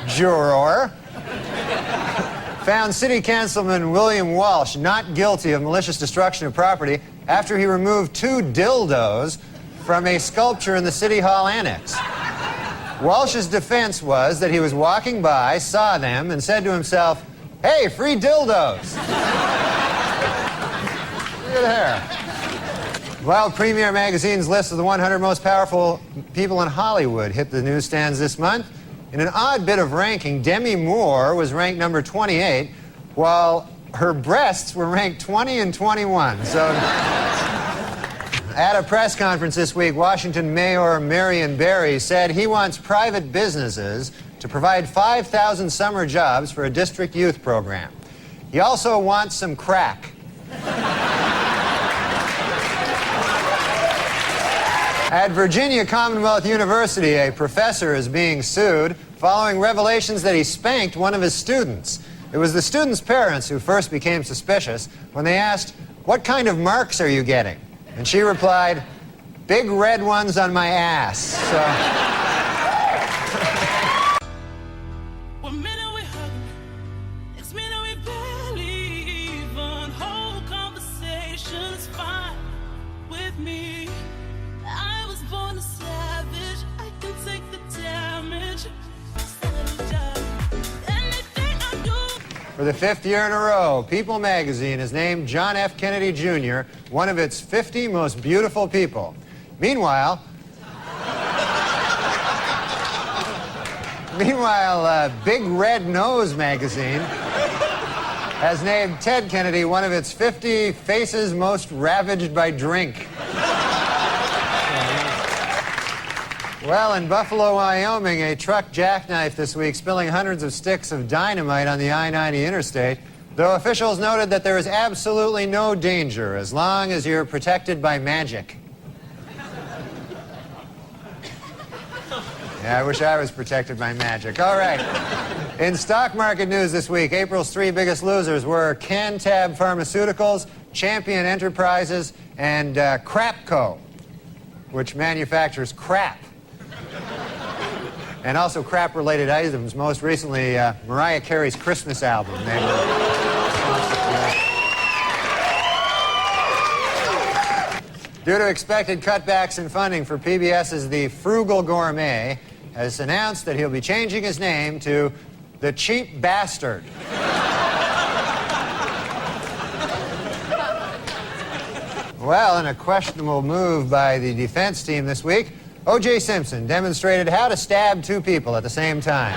juror found City Councilman William Walsh not guilty of malicious destruction of property after he removed 2 dildos from a sculpture in the City Hall annex. Walsh's defense was that he was walking by, saw them, and said to himself, "Hey, free dildos!" Look at there. While Premiere Magazine's list of the 100 most powerful people in Hollywood hit the newsstands this month, in an odd bit of ranking, Demi Moore was ranked number 28, while her breasts were ranked 20 and 21. So, at a press conference this week, Washington Mayor Marion Barry said he wants private businesses to provide 5,000 summer jobs for a district youth program. He also wants some crack. At Virginia Commonwealth University, a professor is being sued following revelations that he spanked one of his students. It was the student's parents who first became suspicious when they asked, "What kind of marks are you getting?" And she replied, "Big red ones on my ass." So... For the 5th year in a row, People magazine has named John F. Kennedy Jr. one of its 50 most beautiful people. Meanwhile, Big Red Nose magazine has named Ted Kennedy one of its 50 faces most ravaged by drink. Well, in Buffalo, Wyoming, a truck jackknifed this week, spilling hundreds of sticks of dynamite on the I-90 interstate, though officials noted that there is absolutely no danger as long as you're protected by magic. Yeah, I wish I was protected by magic. All right. In stock market news this week, April's 3 biggest losers were Cantab Pharmaceuticals, Champion Enterprises, and Crapco, which manufactures crap. And also crap-related items, most recently Mariah Carey's Christmas album. Due to expected cutbacks in funding for PBS's The Frugal Gourmet, has announced that he'll be changing his name to The Cheap Bastard. Well, in a questionable move by the defense team this week, O.J. Simpson demonstrated how to stab 2 people at the same time.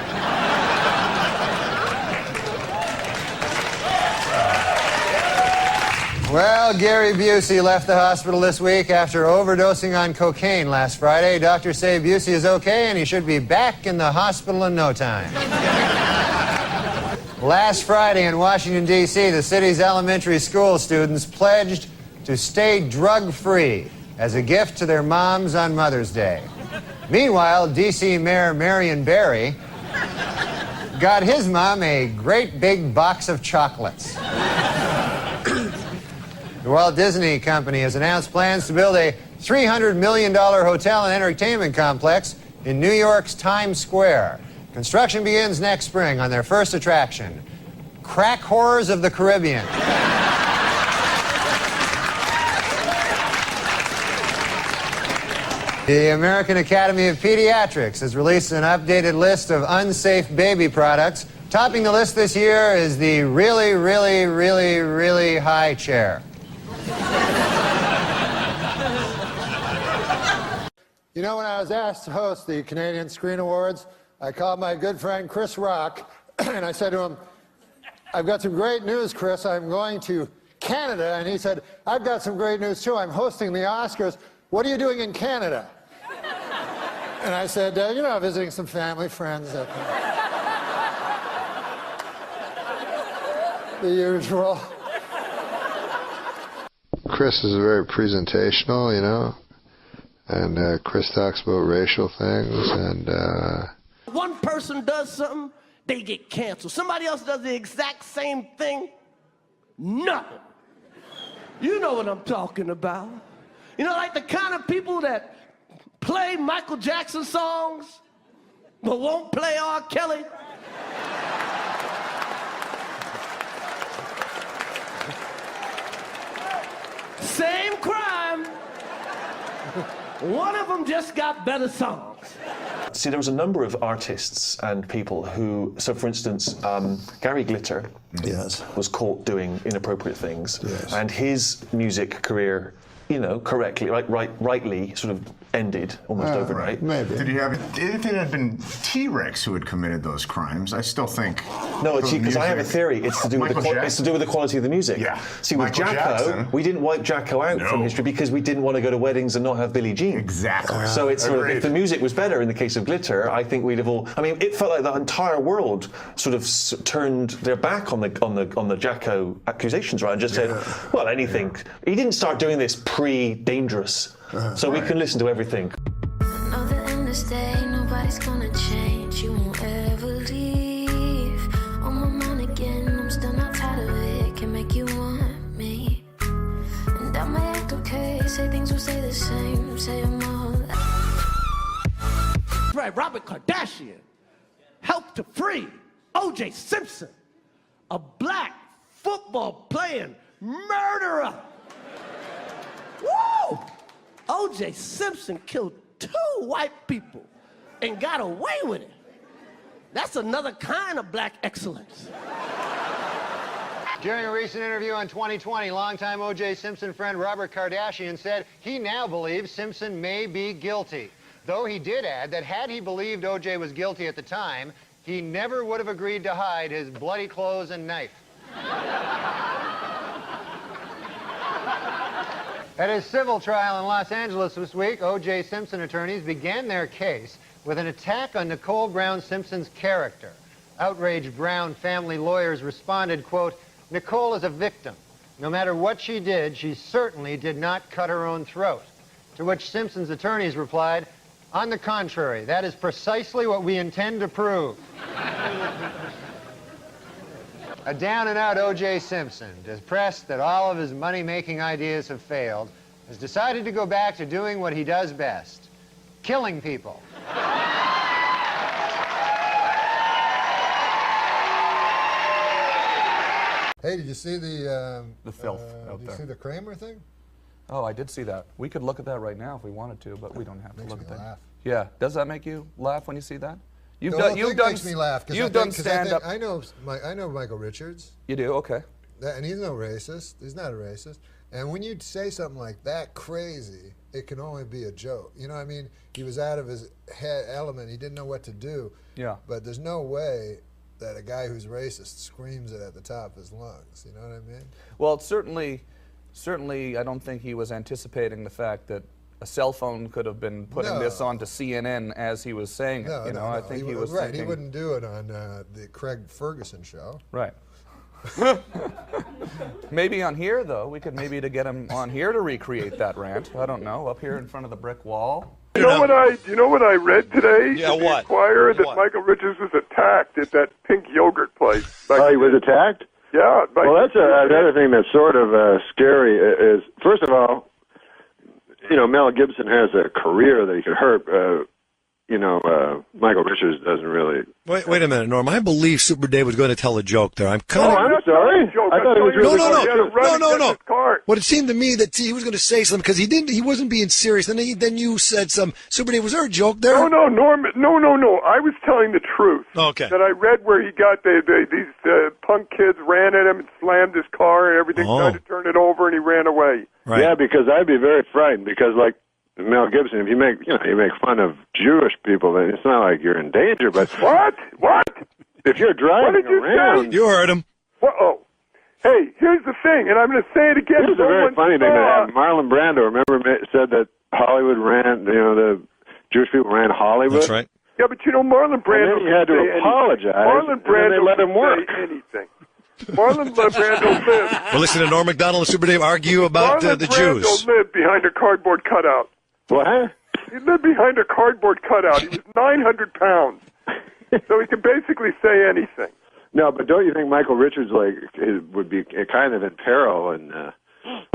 Well, Gary Busey left the hospital this week after overdosing on cocaine last Friday. Doctors say Busey is okay and he should be back in the hospital in no time. Last Friday in Washington, D.C., the city's elementary school students pledged to stay drug-free as a gift to their moms on Mother's Day. Meanwhile, D.C. Mayor Marion Barry got his mom a great big box of chocolates. The Walt Disney Company has announced plans to build a $300 million hotel and entertainment complex in New York's Times Square. Construction begins next spring on their first attraction, Crack Horrors of the Caribbean. The American Academy of Pediatrics has released an updated list of unsafe baby products. Topping the list this year is the really, really, really, really high chair. You know, when I was asked to host the Canadian Screen Awards, I called my good friend Chris Rock, and I said to him, I've got some great news, Chris. I'm going to Canada. And he said, I've got some great news, too. I'm hosting the Oscars. What are you doing in Canada? And I said, you know, visiting some family, friends. The usual. Chris is very presentational, you know, and Chris talks about racial things, and one person does something, they get canceled. Somebody else does the exact same thing, nothing. You know what I'm talking about. You know, like the kind of people that play Michael Jackson songs but won't play R. Kelly. Same crime. One of them just got better songs. See, there was a number of artists and people who, so for instance, Gary Glitter was caught doing inappropriate things, and his music career, you know, rightly sort of ended almost overnight. Maybe. Did he have? If it had been T-Rex who had committed those crimes, I still think. No, because I have a theory. It's to do with the quality of the music. Yeah. See, with Jacko, we didn't wipe Jacko out from history because we didn't want to go to weddings and not have Billie Jean. Exactly. So it's sort of, if the music was better in the case of Glitter, I think we'd have all. I mean, it felt like the entire world sort of turned their back on the Jacko accusations, right, and just said, well, anything. He didn't start doing this pre-dangerous. So we can listen to everything. Know the end of day, nobody's gonna change. You won't ever leave. On my mind again, I'm still not tired of it. Can make you want me. And I might act okay, say things will stay the same. Say them all. Right, Robert Kardashian helped to free O.J. Simpson, a black football playing murderer. Woo! O.J. Simpson killed 2 white people and got away with it. That's another kind of black excellence. During a recent interview on 2020, longtime O.J. Simpson friend Robert Kardashian said he now believes Simpson may be guilty. Though he did add that had he believed O.J. was guilty at the time, he never would have agreed to hide his bloody clothes and knife. At his civil trial in Los Angeles this week, O.J. Simpson attorneys began their case with an attack on Nicole Brown Simpson's character. Outraged Brown family lawyers responded, quote, Nicole is a victim. No matter what she did, she certainly did not cut her own throat. To which Simpson's attorneys replied, on the contrary, that is precisely what we intend to prove. A down-and-out O.J. Simpson, depressed that all of his money-making ideas have failed, has decided to go back to doing what he does best, killing people. Hey, did you see the filth out did there? you see the Kramer thing? Oh, I did see that. We could look at that right now if we wanted to, but we don't have to Makes look me at that. laugh. Yeah. Does that make you laugh when you see that? You've The done. whole You've thing done. makes me laugh. You've done stand-up. I know Michael Richards. You do? Okay. And he's no racist. He's not a racist. And when you say something like that crazy, it can only be a joke. You know what I mean? He was out of his head element. He didn't know what to do. Yeah. But there's no way that a guy who's racist screams it at the top of his lungs. You know what I mean? Well, certainly, I don't think he was anticipating the fact that a cell phone could have been putting this onto CNN as he was saying it. No, I think he was right. thinking, He wouldn't do it on the Craig Ferguson show. Right. Maybe on here, though. We could maybe to get him on here to recreate that rant. I don't know. Up here in front of the brick wall. You know what I read today? Yeah, in the what? Inquirer, that Michael Richards was attacked at that pink yogurt place. Oh, he was attacked? Yeah. Well, that's another thing that's sort of scary. Is first of all, Mel Gibson has a career that he could hurt. Michael Richards doesn't really. Wait a minute, Norm. I believe Super Dave was going to tell a joke there. I'm kind of. Oh, I'm sorry. I thought it was really No. Well, it seemed to me that he was going to say something because he didn't. He wasn't being serious. And then you said some. Super Dave, was there a joke there? No, Norm. No. I was telling the truth. Okay. That I read where he got these punk kids ran at him and slammed his car and everything, tried to turn it over, and he ran away. Right. Yeah, because I'd be very frightened because, like, Mel Gibson, if you make fun of Jewish people, then it's not like you're in danger. But what? If you're driving around, you heard him. Oh, hey, here's the thing, and I'm going to say it again. Here's a very funny thing that happened. Marlon Brando, remember, said that Hollywood ran, the Jewish people ran Hollywood. That's right. Yeah, but Marlon Brando. And then he had to apologize. Marlon Brando, and then they let him work. Say anything. Marlon Brando lived. We're listening to Norm MacDonald and Super Dave argue about the Jews. Marlon Brando lived behind a cardboard cutout. What? He lived behind a cardboard cutout. He was 900 pounds, so he could basically say anything. No, but don't you think Michael Richards would be kind of in peril? And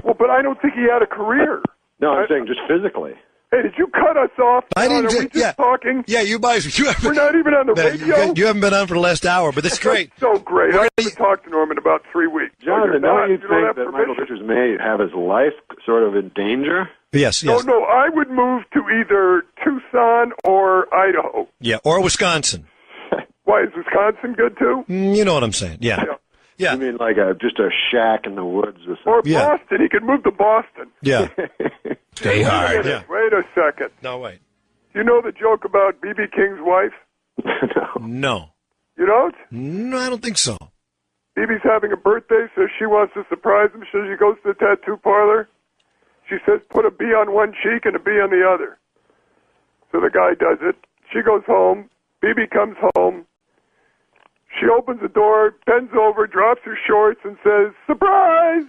well, but I don't think he had a career. No, I'm saying just physically. Hey, did you cut us off? I didn't. Are we just talking? Yeah, you guys. We're not even on the radio. You haven't been on for the last hour, but that's great. So great. I haven't talked to Norm in about 3 weeks. Jonathan, don't you think that Michael Richards may have his life sort of in danger? Yes. No, I would move to either Tucson or Idaho. Yeah, or Wisconsin. Why, is Wisconsin good too? You know what I'm saying? Yeah. You mean like just a shack in the woods or something? Or Boston. He could move to Boston. Yeah. Stay hard. Yeah. Wait a second. No, wait. You know the joke about B.B. King's wife? No. You don't? No, I don't think so. B.B.'s having a birthday, so she wants to surprise him, so she goes to the tattoo parlor. She says, put a B on one cheek and a B on the other. So the guy does it. She goes home. B.B. comes home. She opens the door, bends over, drops her shorts, and says, surprise!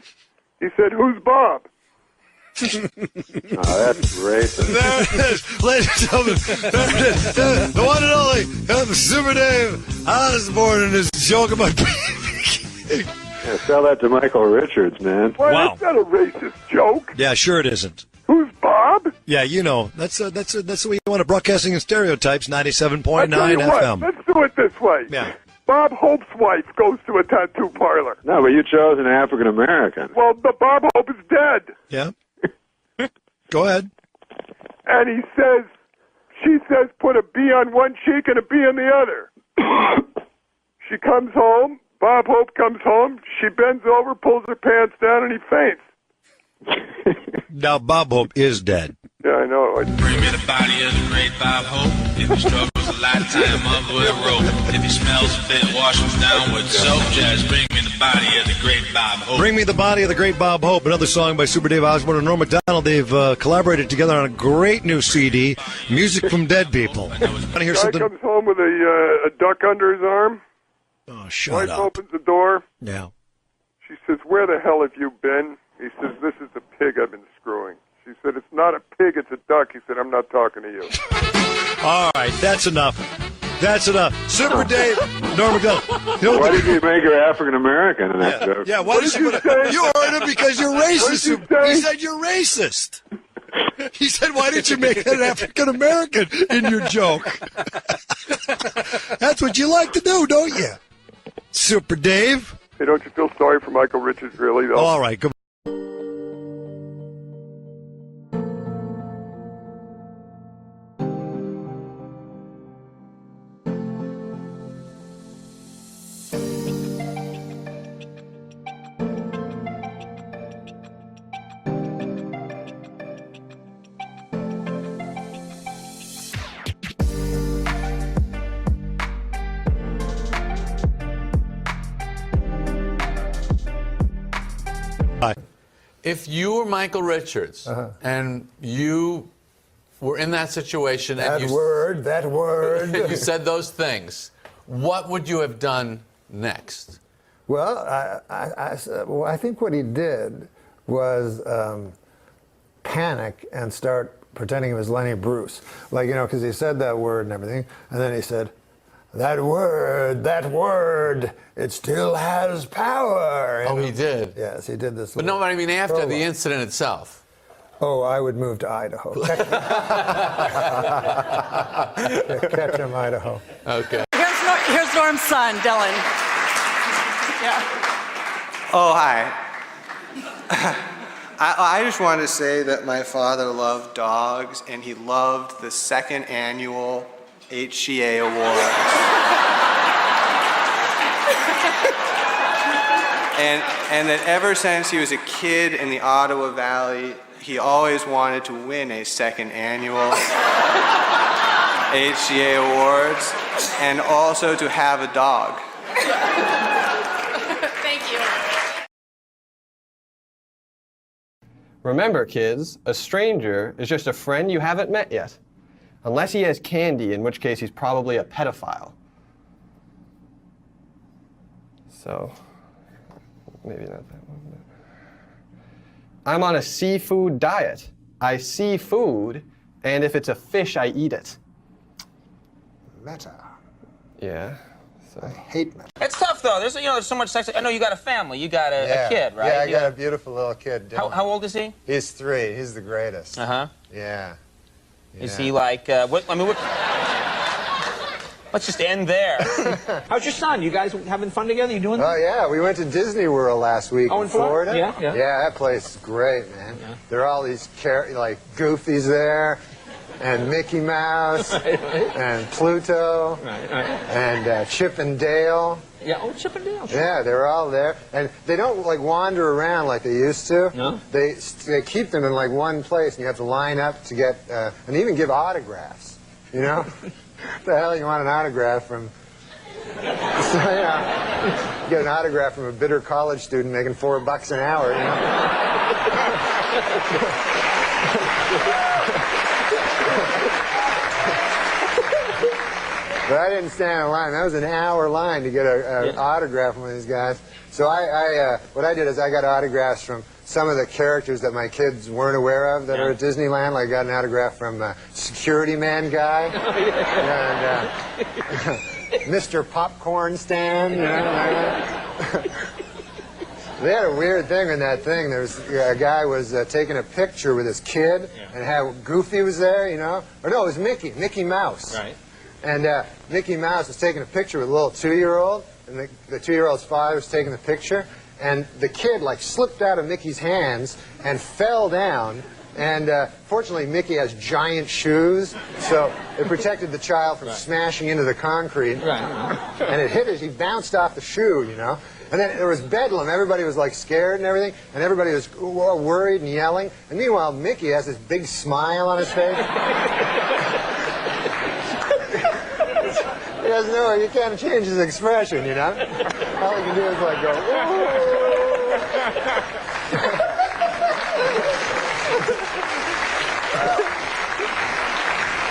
He said, who's Bob? Oh, that's racist. There it is, ladies and gentlemen. The one and only Super Dave Osborne and his joke about Yeah, sell that to Michael Richards, man. Why, that's not a racist joke. Yeah, sure it isn't. Who's Bob? Yeah, you know, that's the way you want to broadcasting in stereotypes, 97.9 FM. Let's do it this way. Yeah. Bob Hope's wife goes to a tattoo parlor. No, but you chose an African American. Well, the Bob Hope is dead. Yeah. Go ahead. And she says, put a B on one cheek and a B on the other. She comes home. Bob Hope comes home. She bends over, pulls her pants down, and he faints. Now, Bob Hope is dead. Yeah, I know. Bring me the body of the great Bob Hope. If he struggles a lifetime up with a rope. If he smells a bit, wash him down with soap. Just bring me the body of the great Bob Hope. Bring me the body of the great Bob Hope. Another song by Super Dave Osborne and Norm MacDonald. They've collaborated together on a great new CD, Music from Dead People. Want to hear Guy something? comes home with a duck under his arm. Oh, shut Wife up. opens the door. Yeah. She says, where the hell have you been? He says, this is the pig I've been screwing. She said, it's not a pig, it's a duck. He said, I'm not talking to you. All right, that's enough. That's enough. Super Dave, Norm MacDonald. Why did you make her African American in that joke? Yeah, why did you say? You heard him because you're racist. He said you're racist. He said, why didn't you make it an African American in your joke? That's what you like to do, don't you? Super Dave. Hey, don't you feel sorry for Michael Richards, really, though? All right, come If you were Michael Richards and you were in that situation and That word. you said those things, what would you have done next? Well, I think what he did was panic and start pretending it was Lenny Bruce. Like, you know, because he said that word and everything, and then he said, that word, it still has power. Oh, he did? Yes, he did this. But no, I mean after the incident itself. Oh, I would move to Idaho. Ketchum, Idaho. Okay. Here's Norm's son, Dylan. Yeah. Oh, hi. I just wanted to say that my father loved dogs, and he loved the second annual HCA Award. and that ever since he was a kid in the Ottawa Valley, he always wanted to win a second annual HCA Awards and also to have a dog. Thank you. Remember, kids, a stranger is just a friend you haven't met yet. Unless he has candy, in which case he's probably a pedophile. So, maybe not that one. But... I'm on a seafood diet. I see food, and if it's a fish, I eat it. Meta. Yeah. I hate meta. It's tough though. There's so much sex. I know you got a family. You got a kid, right? Yeah, I got a beautiful little kid. Dylan. How old is he? He's 3. He's the greatest. Yeah. Is he like? What? I mean, what? Let's just end there. How's your son? You guys having fun together? You doing? Oh yeah, we went to Disney World last week in Florida. Yeah. Yeah, that place is great, man. Yeah. There are all these like Goofies there, and Mickey Mouse, and Pluto, and Chip and Dale. Yeah, oh, Chip and Dale. Sure. Yeah, they're all there, and they don't like wander around like they used to. No. They keep them in like one place, and you have to line up to get, and even give autographs. You know, what the hell you want an autograph from? So yeah, you get an autograph from a bitter college student making $4 an hour. You know? But I didn't stand in line. That was an hour line to get an autograph from one of these guys. So what I did is I got autographs from some of the characters that my kids weren't aware of that are at Disneyland. Like I got an autograph from Security Man Guy and Mr. Popcorn Stand. You know, they had a weird thing in that thing. There was a guy was taking a picture with his kid, and how Goofy was there. You know, or no, it was Mickey Mouse. Right. And Mickey Mouse was taking a picture with a little 2-year-old, and the 2-year-old's father was taking the picture, and the kid like slipped out of Mickey's hands and fell down. And fortunately, Mickey has giant shoes, so it protected the child from smashing into the concrete. And it hit he bounced off the shoe, you know. And then there was bedlam. Everybody was like scared and everything, and everybody was worried and yelling. And meanwhile, Mickey has this big smile on his face. He has you can't change his expression, you know? All he can do is like go,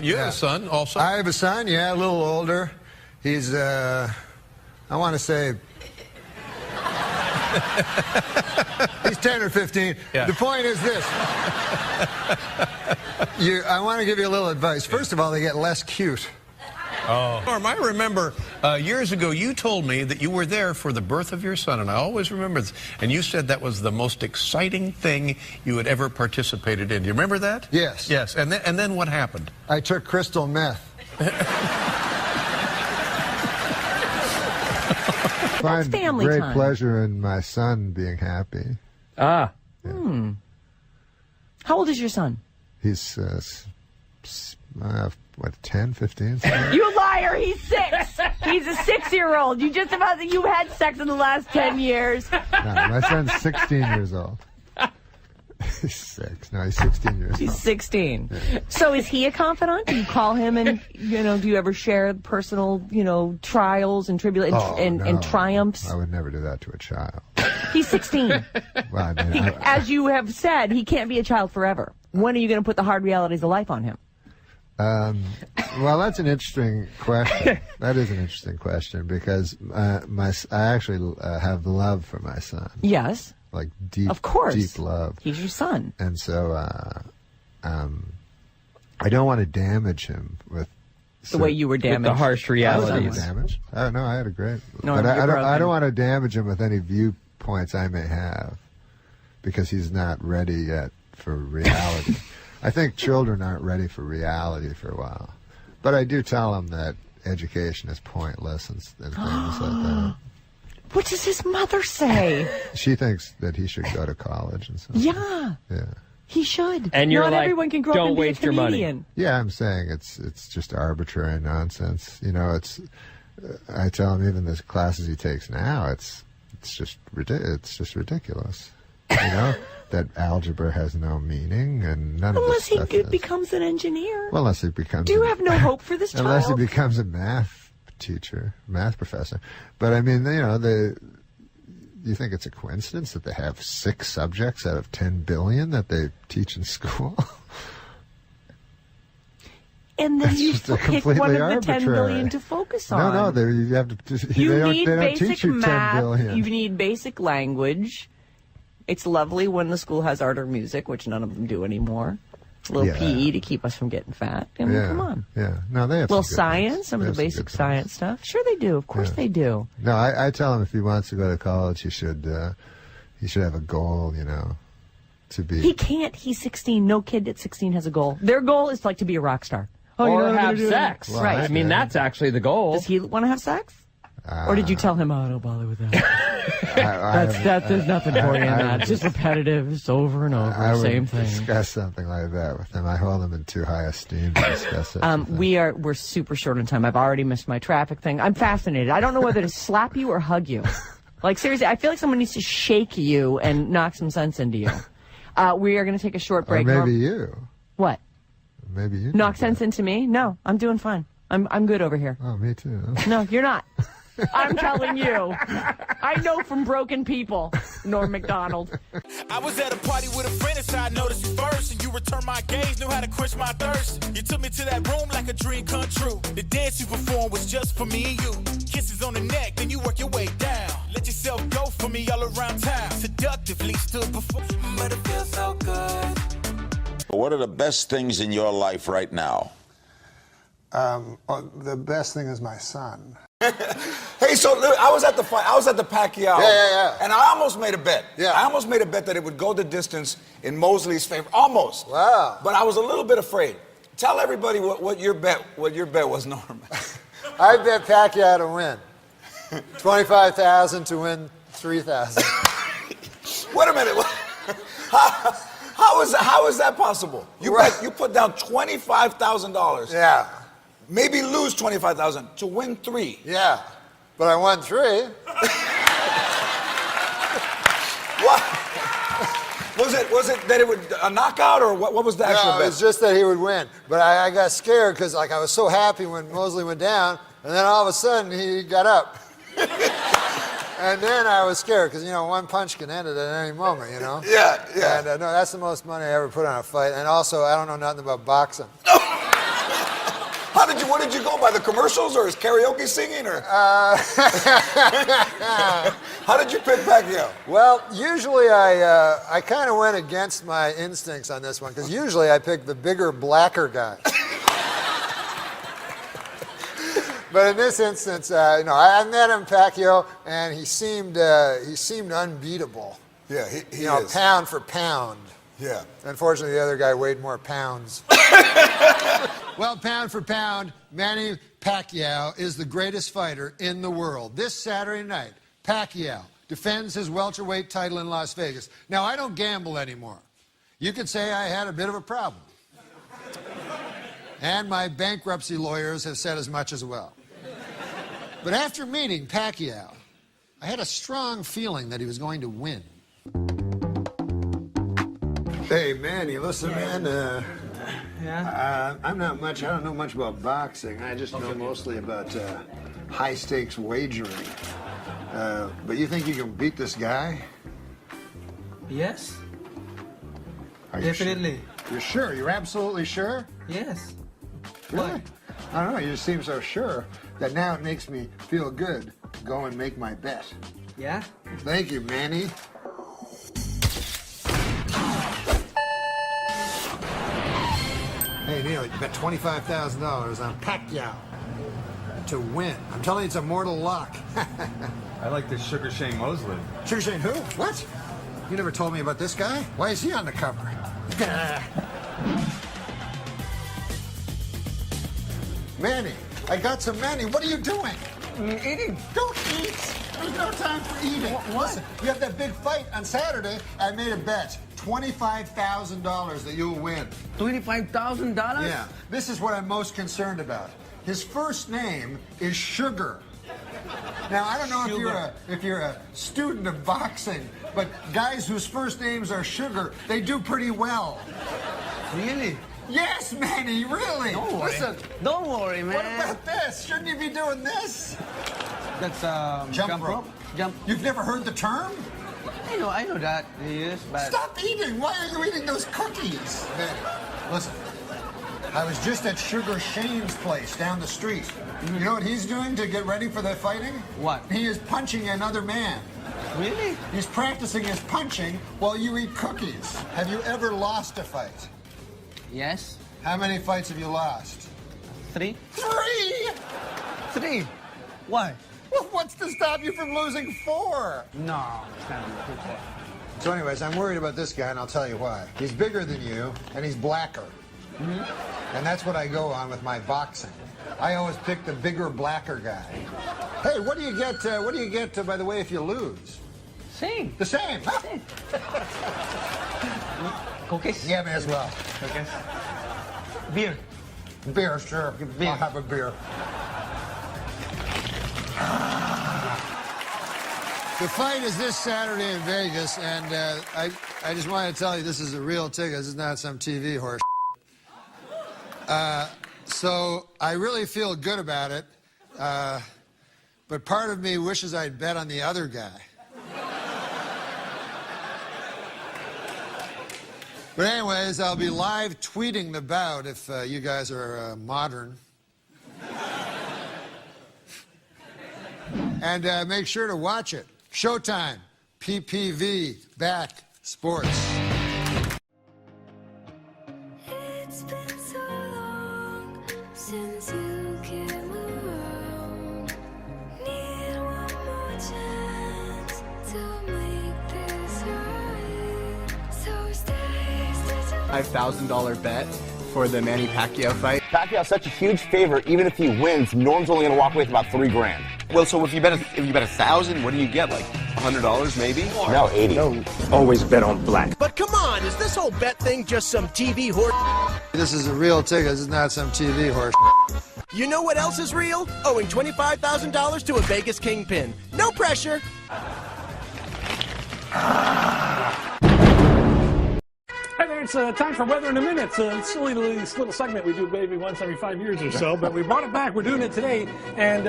You have a son also? I have a son, yeah, a little older. He's, I want to say, he's 10 or 15. Yeah. The point is this. I want to give you a little advice. First of all, they get less cute. Oh. Norm, I remember years ago you told me that you were there for the birth of your son, and I always remember this. And you said that was the most exciting thing you had ever participated in. Do you remember that? Yes. Yes. And then what happened? I took crystal meth. That's family great time. pleasure in my son being happy. Ah. Yeah. How old is your son? He's, what, 10, 15? You liar! He's 6. He's a 6-year-old. You had sex in the last 10 years. No, my son's 16 years old. He's 6. No, he's 16 years old. He's 16. Yeah. So is he a confidant? Do you call him and, do you ever share personal, trials and tribulations and triumphs? I would never do that to a child. He's 16. Well, I mean, As you have said, he can't be a child forever. When are you going to put the hard realities of life on him? Well, that's an interesting question. That is an interesting question because I actually have love for my son. Yes. Like deep, of course. Deep love. He's your son. And so I don't want to damage him with the way you were damaged. With the harsh realities. Damaged. Oh, no, I had a great. No, but I don't want to damage him with any viewpoints I may have because he's not ready yet for reality. I think children aren't ready for reality for a while. But I do tell them that education is pointless and things like that. What does his mother say? She thinks that he should go to college and stuff. Yeah. Yeah. He should. And you're Not like, everyone can grow up don't and be waste a your money. comedian. Yeah, I'm saying it's just arbitrary nonsense. I tell him even the classes he takes now, it's just ridiculous. You know, that algebra has no meaning and none of Unless this stuff he does. becomes an engineer. Well, unless he becomes. Do you have no hope for this child? Unless he becomes a math teacher, math professor. But I mean, you know, you think it's a coincidence that they have 6 subjects out of 10 billion that they teach in school? And then It's you just pick one of the 10 billion to focus on. No, you have to. You they need don't basic teach you 10 math. billion. You need basic language. It's lovely when the school has art or music, which none of them do anymore. A little Yeah. PE to keep us from getting fat. I mean, come on. Yeah, no, they have A little some good science, ones. some They of the have some basic good science stuff. Sure they do. Of course they do. No, I tell him if he wants to go to college, he should have a goal, you know, to be. He can't. He's 16. No kid at 16 has a goal. Their goal is like to be a rock star. Or you know what I'm have gonna do? sex. Right. I mean, that's actually the goal. Does he want to have sex? Or did you tell him, oh, don't bother with that? There's nothing for you in that. It's just repetitive. It's over and over. I Same would thing. discuss something like that with him. I hold him in too high esteem to discuss it. We're super short on time. I've already missed my traffic thing. I'm fascinated. I don't know whether to slap you or hug you. Like, seriously, I feel like someone needs to shake you and knock some sense into you. We are going to take a short break. Or maybe you. What? Maybe you. Knock sense into me? No, I'm doing fine. I'm good over here. Oh, me too. No, you're not. I'm telling you. I know from broken people, Norm MacDonald. I was at a party with a friend, and so I noticed you first, and you returned my gaze, knew how to quench my thirst. You took me to that room like a dream come true. The dance you performed was just for me and you. Kisses on the neck, then you work your way down. Let yourself go for me all around town. Seductively stood before, but it feels so good. What are the best things in your life right now? The best thing is my son. Hey, so look, I was at the fight. I was at the Pacquiao. Yeah. And I almost made a bet. Yeah. I almost made a bet that it would go the distance in Mosley's favor. Almost. Wow. But I was a little bit afraid. Tell everybody what your bet was, Norm. I bet Pacquiao to win. 25,000 to win 3,000. Wait a minute. How is that possible? You put down $25,000. Yeah. Maybe lose $25,000 to win 3. Yeah. But I won 3. What? Was it that it would a knockout or what was the actual bet? It was just that he would win. But I got scared because I was so happy when Mosley went down, and then all of a sudden he got up. And then I was scared because, one punch can end it at any moment, Yeah. And no, that's the most money I ever put on a fight. And also, I don't know nothing about boxing. What did you go by, the commercials or his karaoke singing or? How did you pick Pacquiao? Well, usually I kind of went against my instincts on this one because usually I pick the bigger, blacker guy. But in this instance, I met him, Pacquiao, and he seemed unbeatable. Yeah, he is. Pound for pound. Yeah. Unfortunately, the other guy weighed more pounds. Well, pound for pound, Manny Pacquiao is the greatest fighter in the world. This Saturday night, Pacquiao defends his welterweight title in Las Vegas. Now, I don't gamble anymore. You could say I had a bit of a problem. And my bankruptcy lawyers have said as much as well. But after meeting Pacquiao, I had a strong feeling that he was going to win. Hey, Manny, listen, man. Yeah? I don't know much about boxing. I just know mostly about high-stakes wagering. But you think you can beat this guy? Yes. Are you Definitely. Sure? You're sure? You're absolutely sure? Yes. Really? I don't know. You just seem so sure that now it makes me feel good to go and make my bet. Yeah? Thank you, Manny. Hey, Neil, you bet $25,000 on Pacquiao to win. I'm telling you, it's a mortal lock. I like this Sugar Shane Mosley. Sugar Shane who? What? You never told me about this guy? Why is he on the cover? Manny, I got some Manny. What are you doing? Eating. Don't eat. There's no time for eating. What? Listen, we have that big fight on Saturday. I made a bet. $25,000 that you'll win. $25,000? Yeah. This is what I'm most concerned about. His first name is Sugar. Now, I don't know if you're a student of boxing, but guys whose first names are Sugar, they do pretty well. Really? Yes, Manny, really. Don't worry. Listen. Don't worry, man. What about this? Shouldn't you be doing this? That's jump rope. Jump. You've never heard the term? I know that it is, but... Stop eating! Why are you eating those cookies? Manny, listen. I was just at Sugar Shane's place down the street. You know what he's doing to get ready for the fighting? What? He is punching another man. Really? He's practicing his punching while you eat cookies. Have you ever lost a fight? Yes. How many fights have you lost? 3. 3? 3? Why? Well, what's to stop you from losing 4? No, it's not good. So anyways, I'm worried about this guy, and I'll tell you why. He's bigger than you, and he's blacker. And that's what I go on with my boxing. I always pick the bigger, blacker guy. Hey, what do you get, by the way, if you lose? Same. The same. Huh? Cookies? Yeah, may as well. Cookies. Beer. Beer, sure. Beer. I'll have a beer. The fight is this Saturday in Vegas, and I just want to tell you this is a real ticket. This is not some TV horse. So I really feel good about it, but part of me wishes I'd bet on the other guy. But anyways, I'll be live tweeting the bout if you guys are modern. And make sure to watch it. Showtime, PPV, back, sports. It's been so long since you came around. Need one more chance to make this right. So stay $5,000 bet for the Manny Pacquiao fight. Pacquiao's such a huge favorite. Even if he wins, Norm's only going to walk away with about $3 grand. Well, so if you bet 1,000, what do you get? Like $100 maybe? No, 80. No. Always bet on black. But come on, is this whole bet thing just some TV horse? This is a real ticket. This is not some TV horse. You know what else is real? Owing $25,000 to a Vegas kingpin. No pressure. Hi there, it's time for Weather in a Minute. It's a silly little segment we do maybe once every 5 years or so, but we brought it back. We're doing it today. And,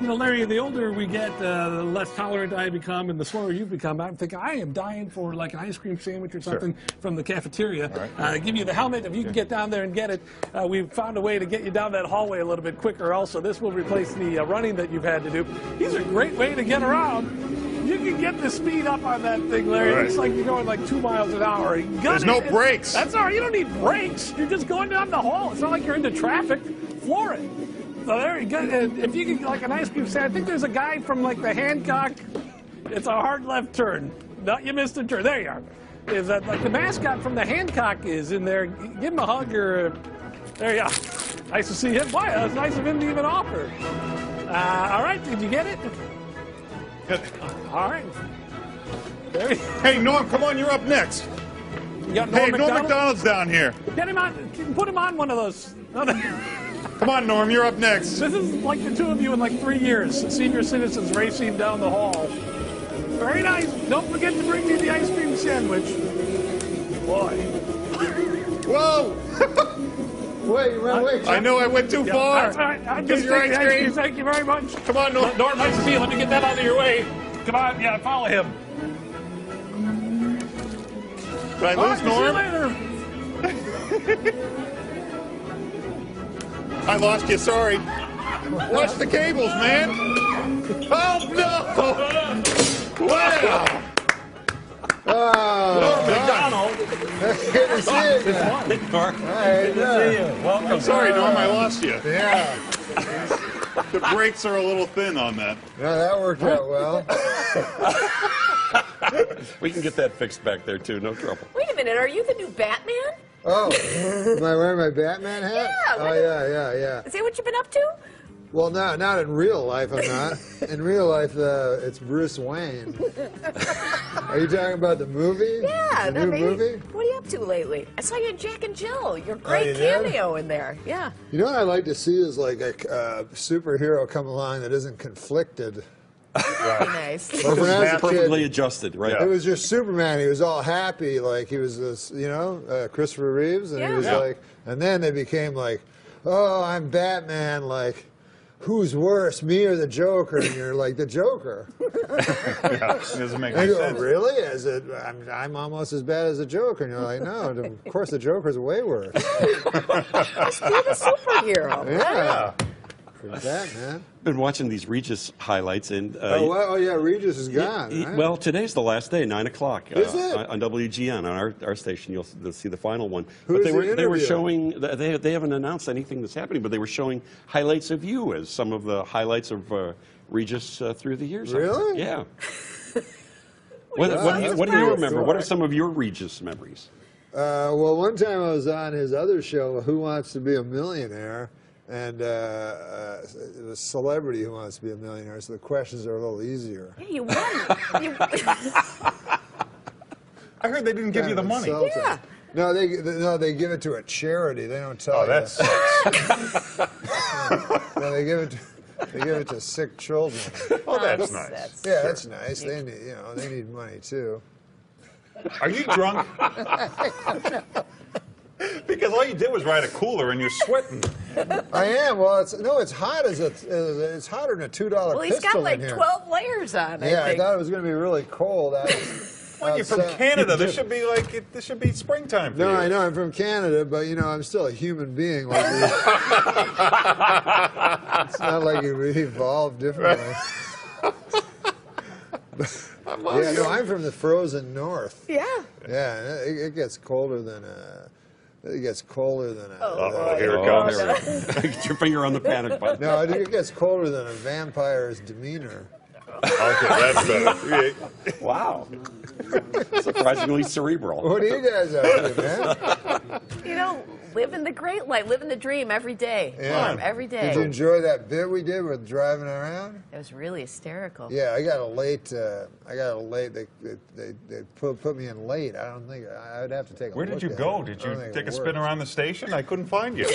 you know, Larry, the older we get, the less tolerant I become and the slower you become. I'm thinking I am dying for like an ice cream sandwich or something from the cafeteria. Right. Give you the helmet. If you can get down there and get it, we've found a way to get you down that hallway a little bit quicker also. This will replace the running that you've had to do. These are a great way to get around. You can get the speed up on that thing, Larry. Right. It's like you're going like 2 miles an hour. There's no brakes. That's all right. You don't need brakes. You're just going down the hall. It's not like you're into traffic. Floor it. So there you go. If you can, like an ice cream stand, I think there's a guy from like the Hancock. It's a hard left turn. No, you missed a turn. There you are. Is that like the mascot from the Hancock is in there? Give him a hug or. There you are. Nice to see him. Boy, that's nice of him to even offer. All right. Did you get it? All right. Hey, Norm, come on, you're up next. You got Norm McDonald? McDonald's down here. Get him on. Put him on one of those. Come on, Norm, you're up next. This is like the two of you in like 3 years. Senior citizens racing down the hall. Very nice. Don't forget to bring me the ice cream sandwich. Boy. Whoa. Wait, you ran away. I know I went too far. That's all right. I'm just Get your ice cream. Thank you very much. Come on, Norm. Norm, nice to see you. Let me get that out of your way. Come on. Yeah, follow him. Did I lose, Norm? See you later. I lost you, sorry. Watch the cables, man. Oh, no. Wow. Oh, Norm McDonald. Good to see you. Norm. Good to see you. Welcome. I'm sorry, Norm, I lost you. Yeah. The brakes are a little thin on that. Yeah, that worked out well. We can get that fixed back there, too. No trouble. Wait a minute, are you the new Batman? Oh, am I wearing my Batman hat? Yeah. Oh, yeah. Is that what you've been up to? Well, no, not in real life. I'm not. In real life, it's Bruce Wayne. Are you talking about the movie? Yeah, the new movie. What are you up to lately? I saw you in Jack and Jill. Your great you did? cameo in there. Yeah. You know what I'd like to see is like a superhero come along that isn't conflicted. Nice. Like when I was a kid, Perfectly adjusted, right? it was just Superman. He was all happy, like he was this, Christopher Reeves, and he was like, and then they became like, oh, I'm Batman, like. Who's worse, me or the Joker? And you're like, the Joker. Yeah, it doesn't make And any you go, sense. really? I'm almost as bad as the Joker. And you're like, no, of course the Joker's way worse. Just be the superhero. Yeah. For that, man. Been watching these Regis highlights, and yeah, Regis is gone. Right? well, today's the last day, 9 o'clock. Is it? On WGN, on our station, you'll see the final one. Who But is the they were interview? showing. They haven't announced anything that's happening, but they were showing highlights of you as some of the highlights of Regis through the years. Really? Yeah. What do you remember? What are some of your Regis memories? Well, one time I was on his other show, Who Wants to Be a Millionaire? And it was Celebrity Who Wants to Be a Millionaire, so the questions are a little easier. Yeah, you won. I heard they didn't give you the money. Insulting. Yeah. No, they give it to a charity. They don't tell Oh, you. that sucks. No, they give it to sick children. Oh, that's nice. Yeah, that's nice. They need, they need money too. Are you drunk? Because all you did was ride a cooler and you're sweating. I am. Well, it's hot it's hotter than a $2 Well, he's pistol got like in here. 12 layers on. Yeah, I I thought it was going to be really cold. Well, you're from Canada. This should be springtime for you. No, I know I'm from Canada, but I'm still a human being. Like it's not like we evolved differently. Yeah, no, I'm from the frozen north. Yeah. Yeah, it gets colder than It gets colder than a. Here it comes. Get your finger on the panic button. No, it gets colder than a vampire's demeanor. Okay, that's better. Wow. Surprisingly cerebral. What are you guys up to, man? Living the great life, living the dream every day. Yeah. Every day. Did you enjoy that bit we did with driving around? It was really hysterical. Yeah, I got a late. They put me in late. I don't think I'd have to take. Where did you go? Did you take a spin around the station? I couldn't find you.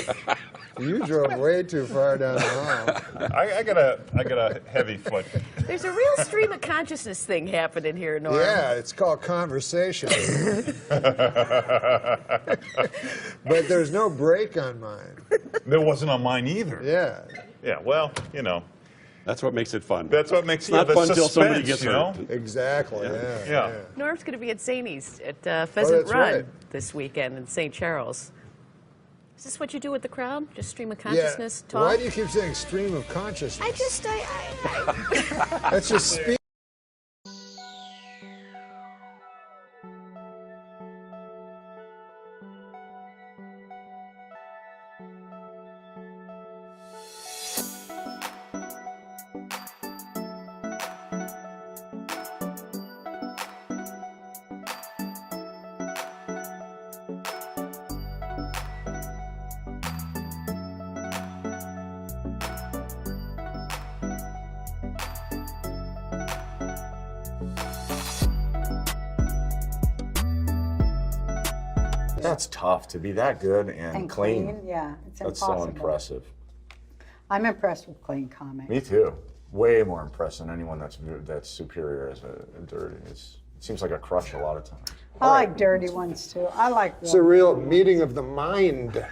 You drove way too far down the hall. I got a heavy foot. There's a real stream of consciousness thing happening here, Norm. Yeah, it's called conversation. But there's no break on mine. There wasn't on mine either. Yeah. Yeah, well, That's what makes it fun. That's what makes it not the fun until suspense, somebody gets hurt. Exactly, yeah. Norm's going to be at Saney's at Pheasant that's Run right. this weekend in St. Charles. Is this what you do with the crowd? Just stream of consciousness talk? Why do you keep saying stream of consciousness? That's just speak. That's tough to be that good and clean. Yeah, it's That's impossible. so impressive. I'm impressed with clean comics. Me too. Way more impressed than anyone that's superior as a dirty. It seems like a crush a lot of times. I like dirty ones too. I like It's a real meeting of the mind.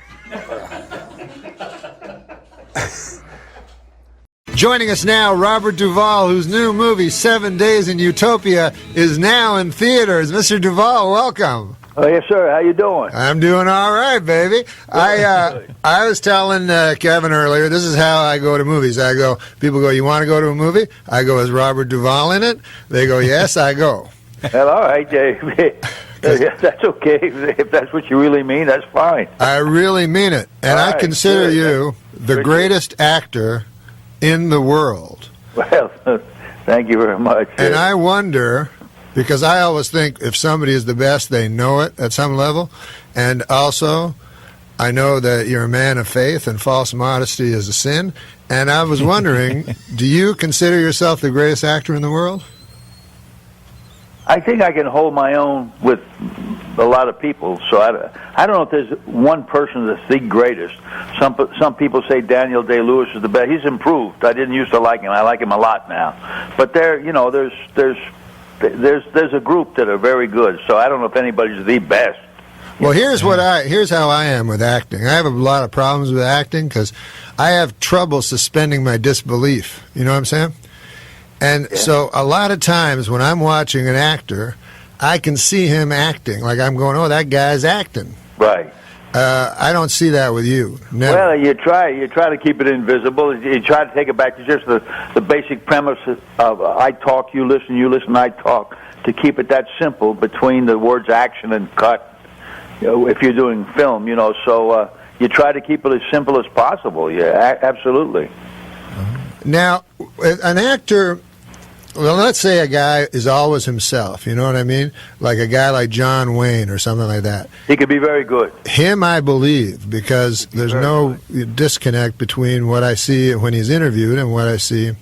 Joining us now, Robert Duvall, whose new movie, 7 Days in Utopia, is now in theaters. Mr. Duvall, welcome. Oh, yes, sir. How you doing? I'm doing all right, baby. I was telling Kevin earlier, this is how I go to movies. People go, you want to go to a movie? I go, is Robert Duvall in it? They go, yes, I go. Well, all right, Dave. That's okay. If that's what you really mean, that's fine. I really mean it. And All I right, consider good. you the greatest actor in the world. Well, thank you very much. And I wonder, because I always think if somebody is the best, they know it at some level. And also, I know that you're a man of faith and false modesty is a sin. And I was wondering, do you consider yourself the greatest actor in the world? I think I can hold my own with a lot of people. So I don't know if there's one person that's the greatest. Some people say Daniel Day-Lewis is the best. He's improved. I didn't used to like him. I like him a lot now. But there's a group that are very good. So I don't know if anybody's the best. Well, here's how I am with acting. I have a lot of problems with acting because I have trouble suspending my disbelief. You know what I'm saying? And so a lot of times when I'm watching an actor, I can see him acting. Like I'm going, oh, that guy's acting. Right. I don't see that with you. Never. Well, you try to keep it invisible. You try to take it back to just the basic premise of I talk, you listen, I talk, to keep it that simple between the words action and cut. If you're doing film, so you try to keep it as simple as possible. Yeah, absolutely. Now, an actor, well, let's say a guy is always himself, you know what I mean? Like a guy like John Wayne or something like that. He could be very good. Him, I believe, because there's no disconnect between what I see when he's interviewed and what I see.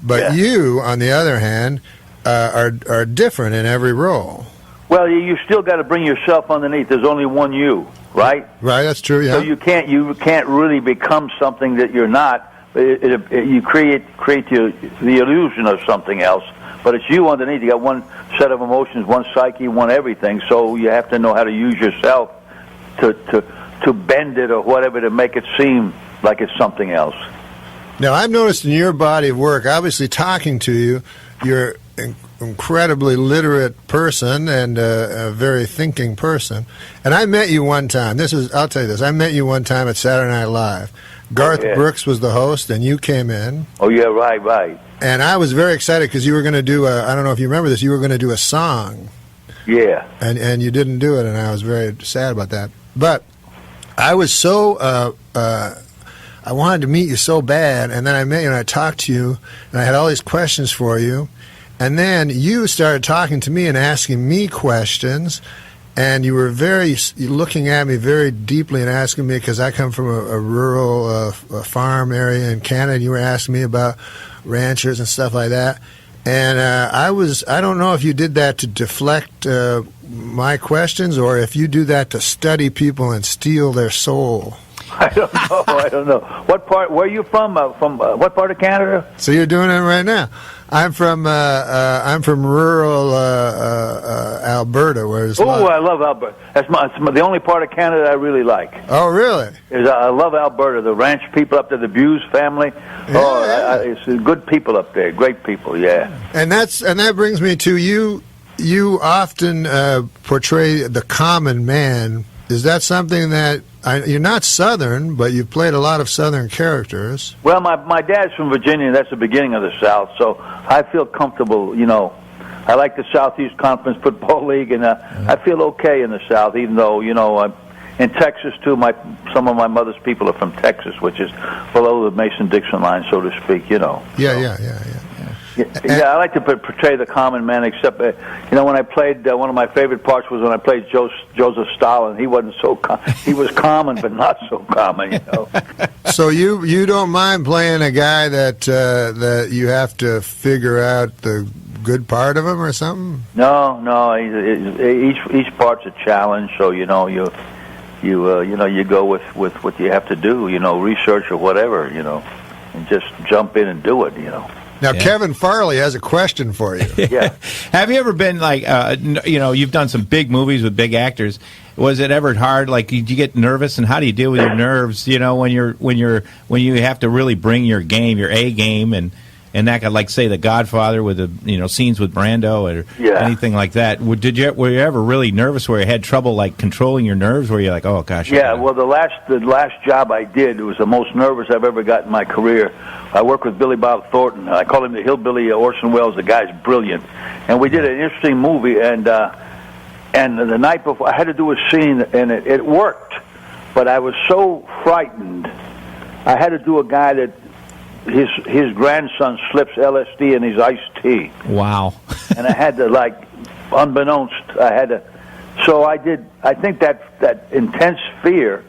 But you, on the other hand, are different in every role. Well, you still got to bring yourself underneath. There's only one you, right? Right, that's true. Yeah. So you can't really become something that you're not. You create the illusion of something else, but it's you underneath. You got one set of emotions, one psyche, one everything. So you have to know how to use yourself to bend it or whatever to make it seem like it's something else. Now, I've noticed in your body of work, obviously talking to you, you're an incredibly literate person and a very thinking person. And I met you one time. I'll tell you this. I met you one time at Saturday Night Live. Garth Brooks was the host, and you came in. Oh, yeah, right. And I was very excited because you were going to do I don't know if you remember this, you were going to do a song. Yeah. And you didn't do it, and I was very sad about that. But I was so, I wanted to meet you so bad, and then I met you and I talked to you, and I had all these questions for you. And then you started talking to me and asking me questions, and you were looking at me very deeply and asking me, because I come from a rural a farm area in Canada, and you were asking me about ranchers and stuff like that. And I don't know if you did that to deflect my questions or if you do that to study people and steal their soul. I don't know. What part? Where are you from? From what part of Canada? So you're doing it right now. I'm from rural Alberta, where it's. Oh, I love Alberta. That's the only part of Canada I really like. Oh, really? I love Alberta. The ranch people up there, the Buse family. Yeah. It's good people up there. Great people. Yeah. And that brings me to you. You often portray the common man. Is that something that you're not Southern, but you've played a lot of Southern characters? Well, my dad's from Virginia, and that's the beginning of the South, so I feel comfortable, I like the Southeast Conference Football League, and I feel okay in the South, even though, in Texas, too, some of my mother's people are from Texas, which is below the Mason-Dixon line, so to speak, Yeah, I like to portray the common man, except, when I played, one of my favorite parts was when I played Joseph Stalin. He wasn't so he was common, but not so common, So you don't mind playing a guy that you have to figure out the good part of him or something? No, each part's a challenge, so, you go with what you have to do, research or whatever, and just jump in and do it, Now, Kevin Farley has a question for you. Yeah. Have you ever been you've done some big movies with big actors. Was it ever hard? Like, did you get nervous, and how do you deal with your nerves? When you have to really bring your game, your A game, and that could, like, say, The Godfather with the scenes with Brando or anything like that. Were you ever really nervous, where you had trouble like controlling your nerves? Where you're like, oh gosh. Yeah. Well, the last job I did, it was the most nervous I've ever got in my career. I worked with Billy Bob Thornton. I call him the hillbilly Orson Welles. The guy's brilliant, and we did an interesting movie. And the night before, I had to do a scene, and it worked, but I was so frightened. I had to do a guy that his grandson slips LSD in his iced tea. Wow. And I had to, unbeknownst, so I did. I think that intense fear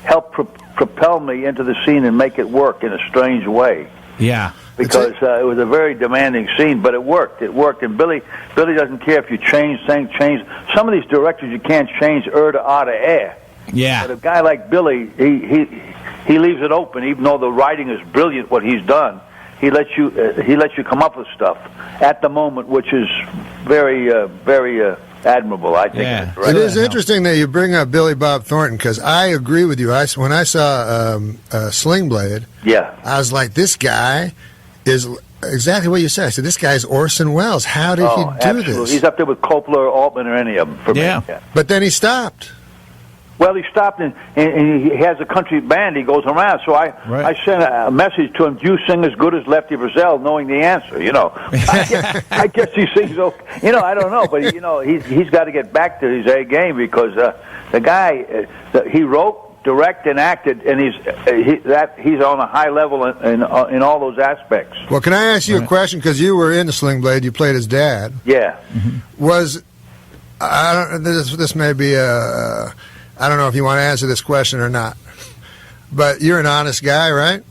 helped propel me into the scene and make it work in a strange way. Yeah. Because it was a very demanding scene, but it worked. It worked, and Billy doesn't care if you change things. Some of these directors you can't change to air. Yeah. But a guy like Billy, he leaves it open, even though the writing is brilliant. What he's done, he lets you come up with stuff at the moment, which is very admirable. I think. Yeah. It is interesting that you bring up Billy Bob Thornton, because I agree with you. When I saw Sling Blade, I was like, this guy is exactly what you said. I said, this guy's Orson Welles. How did he do absolutely. this? He's up there with Coppola or Altman or any of them for me. Yeah. But then he stopped. Well, he stopped, and he has a country band. He goes around. So I sent a message to him, do you sing as good as Lefty Frizzell, knowing the answer, I guess he sings okay. I don't know. But, he's got to get back to his A game, because the guy, he wrote, directed, and acted, and he's on a high level in all those aspects. Well, can I ask you a question? Because you were in Sling Blade. You played his dad. Yeah. This may be I don't know if you want to answer this question or not, but you're an honest guy, right?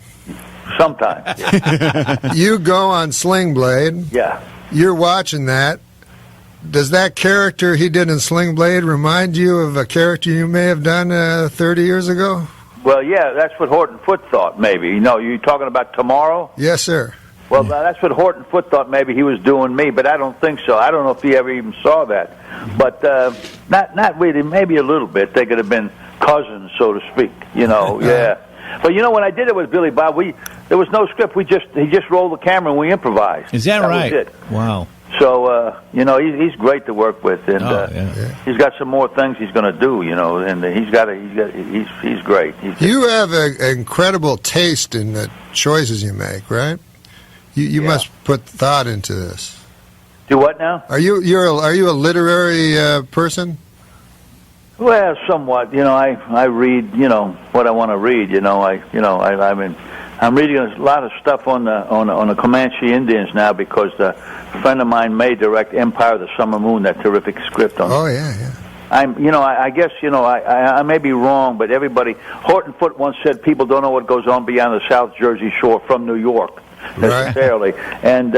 Sometimes. Yeah. You go on Sling Blade. Yeah. You're watching that. Does that character he did in Sling Blade remind you of a character you may have done 30 years ago? Well, yeah, that's what Horton Foote thought, maybe. You're talking about Tomorrow? Yes, sir. Well, that's what Horton Foote thought maybe he was doing me, but I don't think so. I don't know if he ever even saw that. But not really, maybe a little bit. They could have been cousins, so to speak, yeah. But, when I did it with Billy Bob, there was no script. He just rolled the camera and we improvised. Is that right? Was it. Wow. So, he's great to work with, and he's got some more things he's going to do, and he's great. You have an incredible taste in the choices you make, right? You must put thought into this. Do what now? Are you a literary person? Well, somewhat. I read, what I want to read. I'm reading a lot of stuff on the Comanche Indians now, because a friend of mine may direct Empire of the Summer Moon, that terrific script on. Oh yeah. I guess I may be wrong, but Horton Foote once said people don't know what goes on beyond the South Jersey shore from New York necessarily, and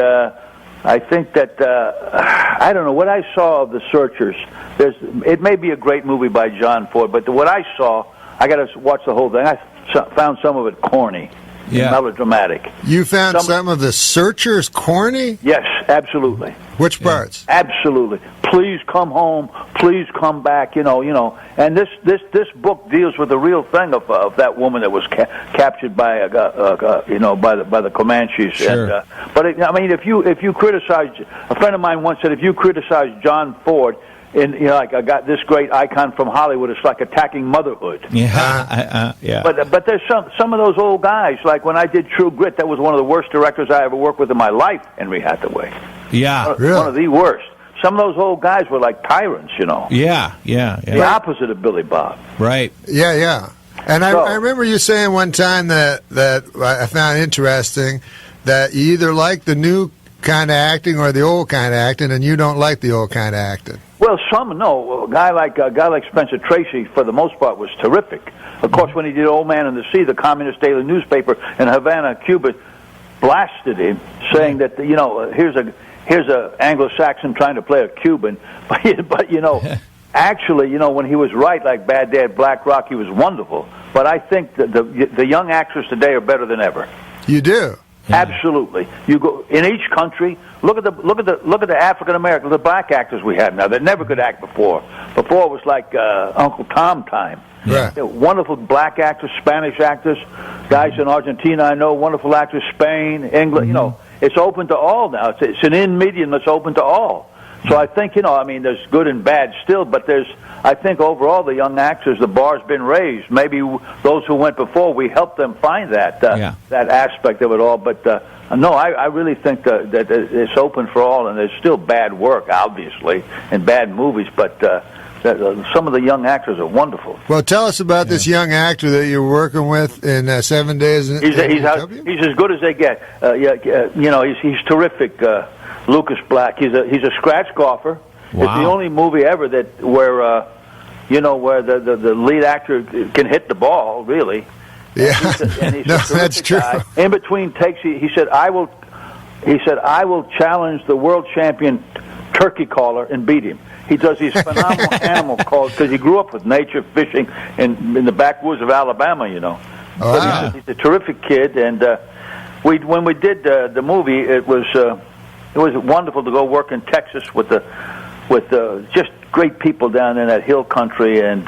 I think that I don't know what I saw of The Searchers. It may be a great movie by John Ford, but what I saw, I got to watch the whole thing. I found some of it corny. Yeah. Melodramatic. You found some of The Searchers corny? Yes, absolutely. Which parts? Absolutely. Please come home. Please come back. And this book deals with the real thing of that woman that was captured by by the Comanches. Sure. But if you criticize, a friend of mine once said, if you criticize John Ford, and I got this great icon from Hollywood, it's like attacking motherhood. Yeah, yeah. But there's some of those old guys, like when I did True Grit, that was one of the worst directors I ever worked with in my life, Henry Hathaway. Yeah, one of the worst. Some of those old guys were like tyrants, Yeah. The opposite of Billy Bob. Right. Yeah. And I remember you saying one time that I found interesting, that you either like the new kind of acting or the old kind of acting, and you don't like the old kind of acting. Well, a guy like Spencer Tracy, for the most part, was terrific. Of course, when he did Old Man in the Sea, the Communist daily newspaper in Havana, Cuba, blasted him, saying that here's a Anglo-Saxon trying to play a Cuban, but actually, when he was right, like Bad Dad, Black Rock, he was wonderful. But I think that the young actors today are better than ever. You do. Absolutely. You go in each country. Look at the African Americans, the black actors we have now. They never could act before. Before it was like Uncle Tom time. Right. Wonderful black actors, Spanish actors, guys in Argentina I know, wonderful actors, Spain, England. It's open to all now. It's an in medium that's open to all. So I think there's good and bad still, but I think overall the young actors, the bar's been raised. Maybe those who went before, we helped them find that aspect of it all. But no, I really think that it's open for all, and there's still bad work, obviously, and bad movies, but some of the young actors are wonderful. Well, tell us about this young actor that you're working with in 7 Days. He's as good as they get. He's terrific. Lucas Black. He's a scratch golfer. Wow. It's the only movie ever where where the lead actor can hit the ball, really. Yeah, And he's no, a terrific that's true. guy. In between takes, he said, I will challenge the world champion turkey caller and beat him. He does these phenomenal animal calls because he grew up with nature, fishing in the backwoods of Alabama, Oh, wow. He's a terrific kid, and when we did the movie, it was wonderful to go work in Texas with just great people down in that hill country, and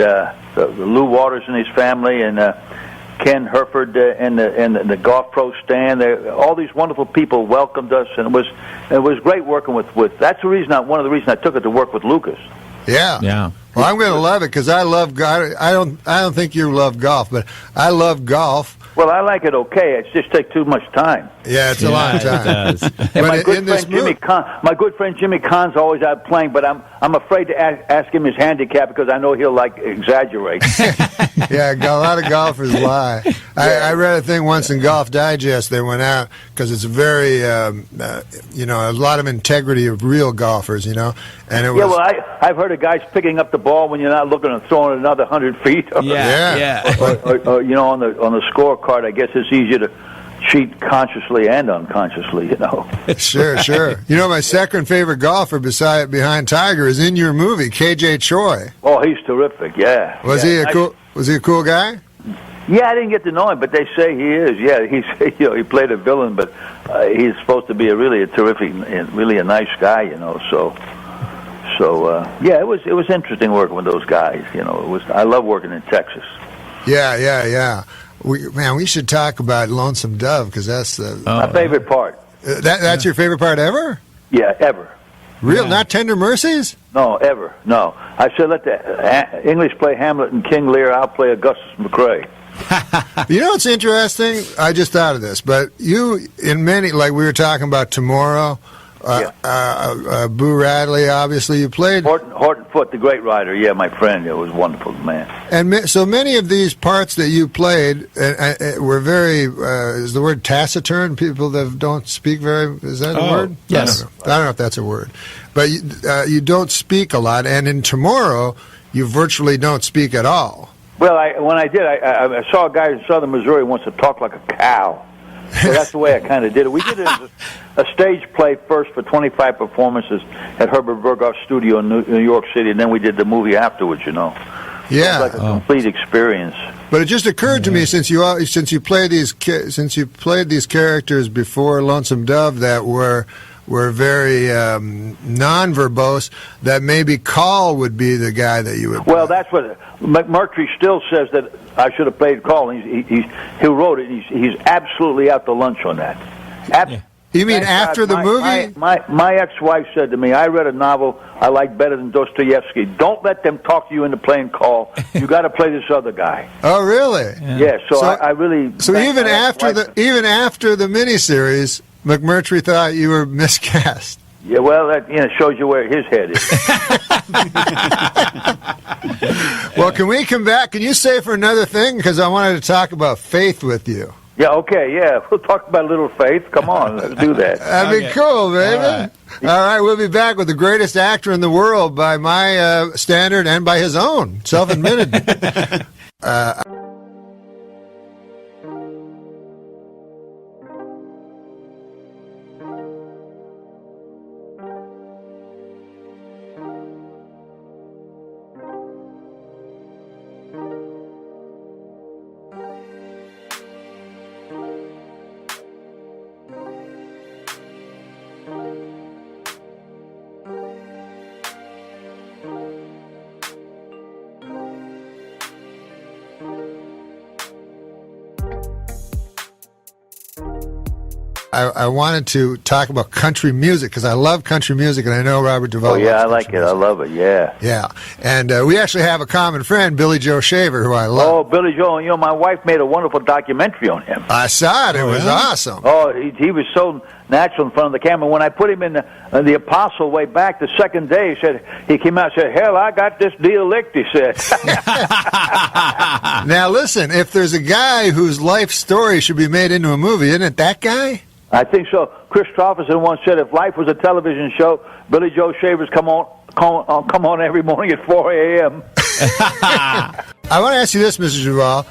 Lou Waters and his family, and Ken Herford and the golf pro stand. All these wonderful people welcomed us, and it was great working with. That's one of the reasons I took it to work with Lucas. Yeah. Yeah. Well, I'm going to love it because I love. I don't think you love golf, but I love golf. Well, I like it okay. It just takes too much time. Yeah, it's a long time. It does. And my good friend Jimmy Kahn's always out playing, but I'm afraid to ask him his handicap because I know he'll exaggerate. Yeah, a lot of golfers lie. I read a thing once in Golf Digest. They went out because it's very, a lot of integrity of real golfers, and it was. Yeah, well, I've heard of guys picking up the ball when you're not looking and throwing it another 100 feet. Yeah. Or on the scorecard, I guess it's easier to cheat consciously and unconsciously, Sure. My second favorite golfer behind Tiger is in your movie, KJ Choi. Oh, he's terrific. Yeah. Was he a cool guy? Yeah, I didn't get to know him, but they say he is. Yeah, he played a villain, but he's supposed to be really a terrific, really a nice guy, So it was interesting working with those guys. I love working in Texas. Yeah. We should talk about Lonesome Dove because that's my favorite part. That's your favorite part ever? Yeah, ever. Real, not Tender Mercies? No, ever. No. I said let the English play Hamlet and King Lear. I'll play Augustus McCrae. What's interesting? I just thought of this, but you, in many, like we were talking about Tomorrow, Boo Radley, obviously, you played. Horton Foote, the great writer, my friend. It was wonderful, man. And so many of these parts that you played were very, is the word taciturn? People that don't speak very, is that a word? Yes. I don't know if that's a word. But you don't speak a lot, and in Tomorrow, you virtually don't speak at all. Well, when I did, I saw a guy in southern Missouri wants to talk like a cow. So that's the way I kind of did it. We did it as a stage play first for 25 performances at Herbert Berghoff's studio in New York City, and then we did the movie afterwards, Yeah. So it was like a complete experience. But it just occurred to me since you played these characters before Lonesome Dove that were very non-verbose, that maybe Call would be the guy that you would play. Well, that's what McMurtry still says that I should have played Call. He wrote it. He's absolutely out to lunch on that. You mean after the movie? My ex-wife said to me, I read a novel I like better than Dostoevsky. Don't let them talk you into playing Call. You got to play this other guy. Oh, really? Yeah. So I really. So even after the miniseries, McMurtry thought you were miscast. Yeah, well, that shows you where his head is. Well, can we come back? Can you stay for another thing? Because I wanted to talk about faith with you. Yeah, okay, yeah. We'll talk about a little faith. Come on, let's do that. That'd be cool, baby. All right, we'll be back with the greatest actor in the world by my standard and by his own, self-admitted. I wanted to talk about country music because I love country music, and I know Robert Duvall. Oh, yeah, I like it. I love it, yeah. Yeah, and we actually have a common friend, Billy Joe Shaver, who I love. Oh, Billy Joe, my wife made a wonderful documentary on him. I saw it. It was awesome. Oh, he was so natural in front of the camera. When I put him in the Apostle way back the second day, he came out and said, hell, I got this deal licked, he said. Now, listen, if there's a guy whose life story should be made into a movie, isn't it that guy? I think so. Chris Christopherson once said, if life was a television show, Billy Joe Shaver's come on every morning at 4 a.m. I want to ask you this, Mr. Duvall,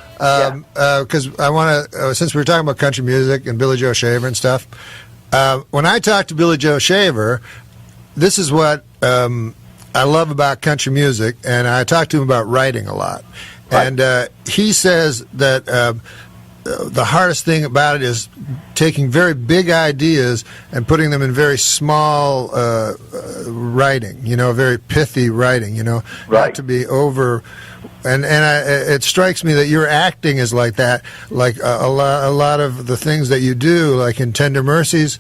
because I want to, since we were talking about country music and Billy Joe Shaver and stuff, when I talk to Billy Joe Shaver, this is what I love about country music, and I talk to him about writing a lot. Right. And he says that the hardest thing about it is taking very big ideas and putting them in very small writing, very pithy writing, not to be over. And it strikes me that your acting is like that, like a lot of the things that you do, like in Tender Mercies,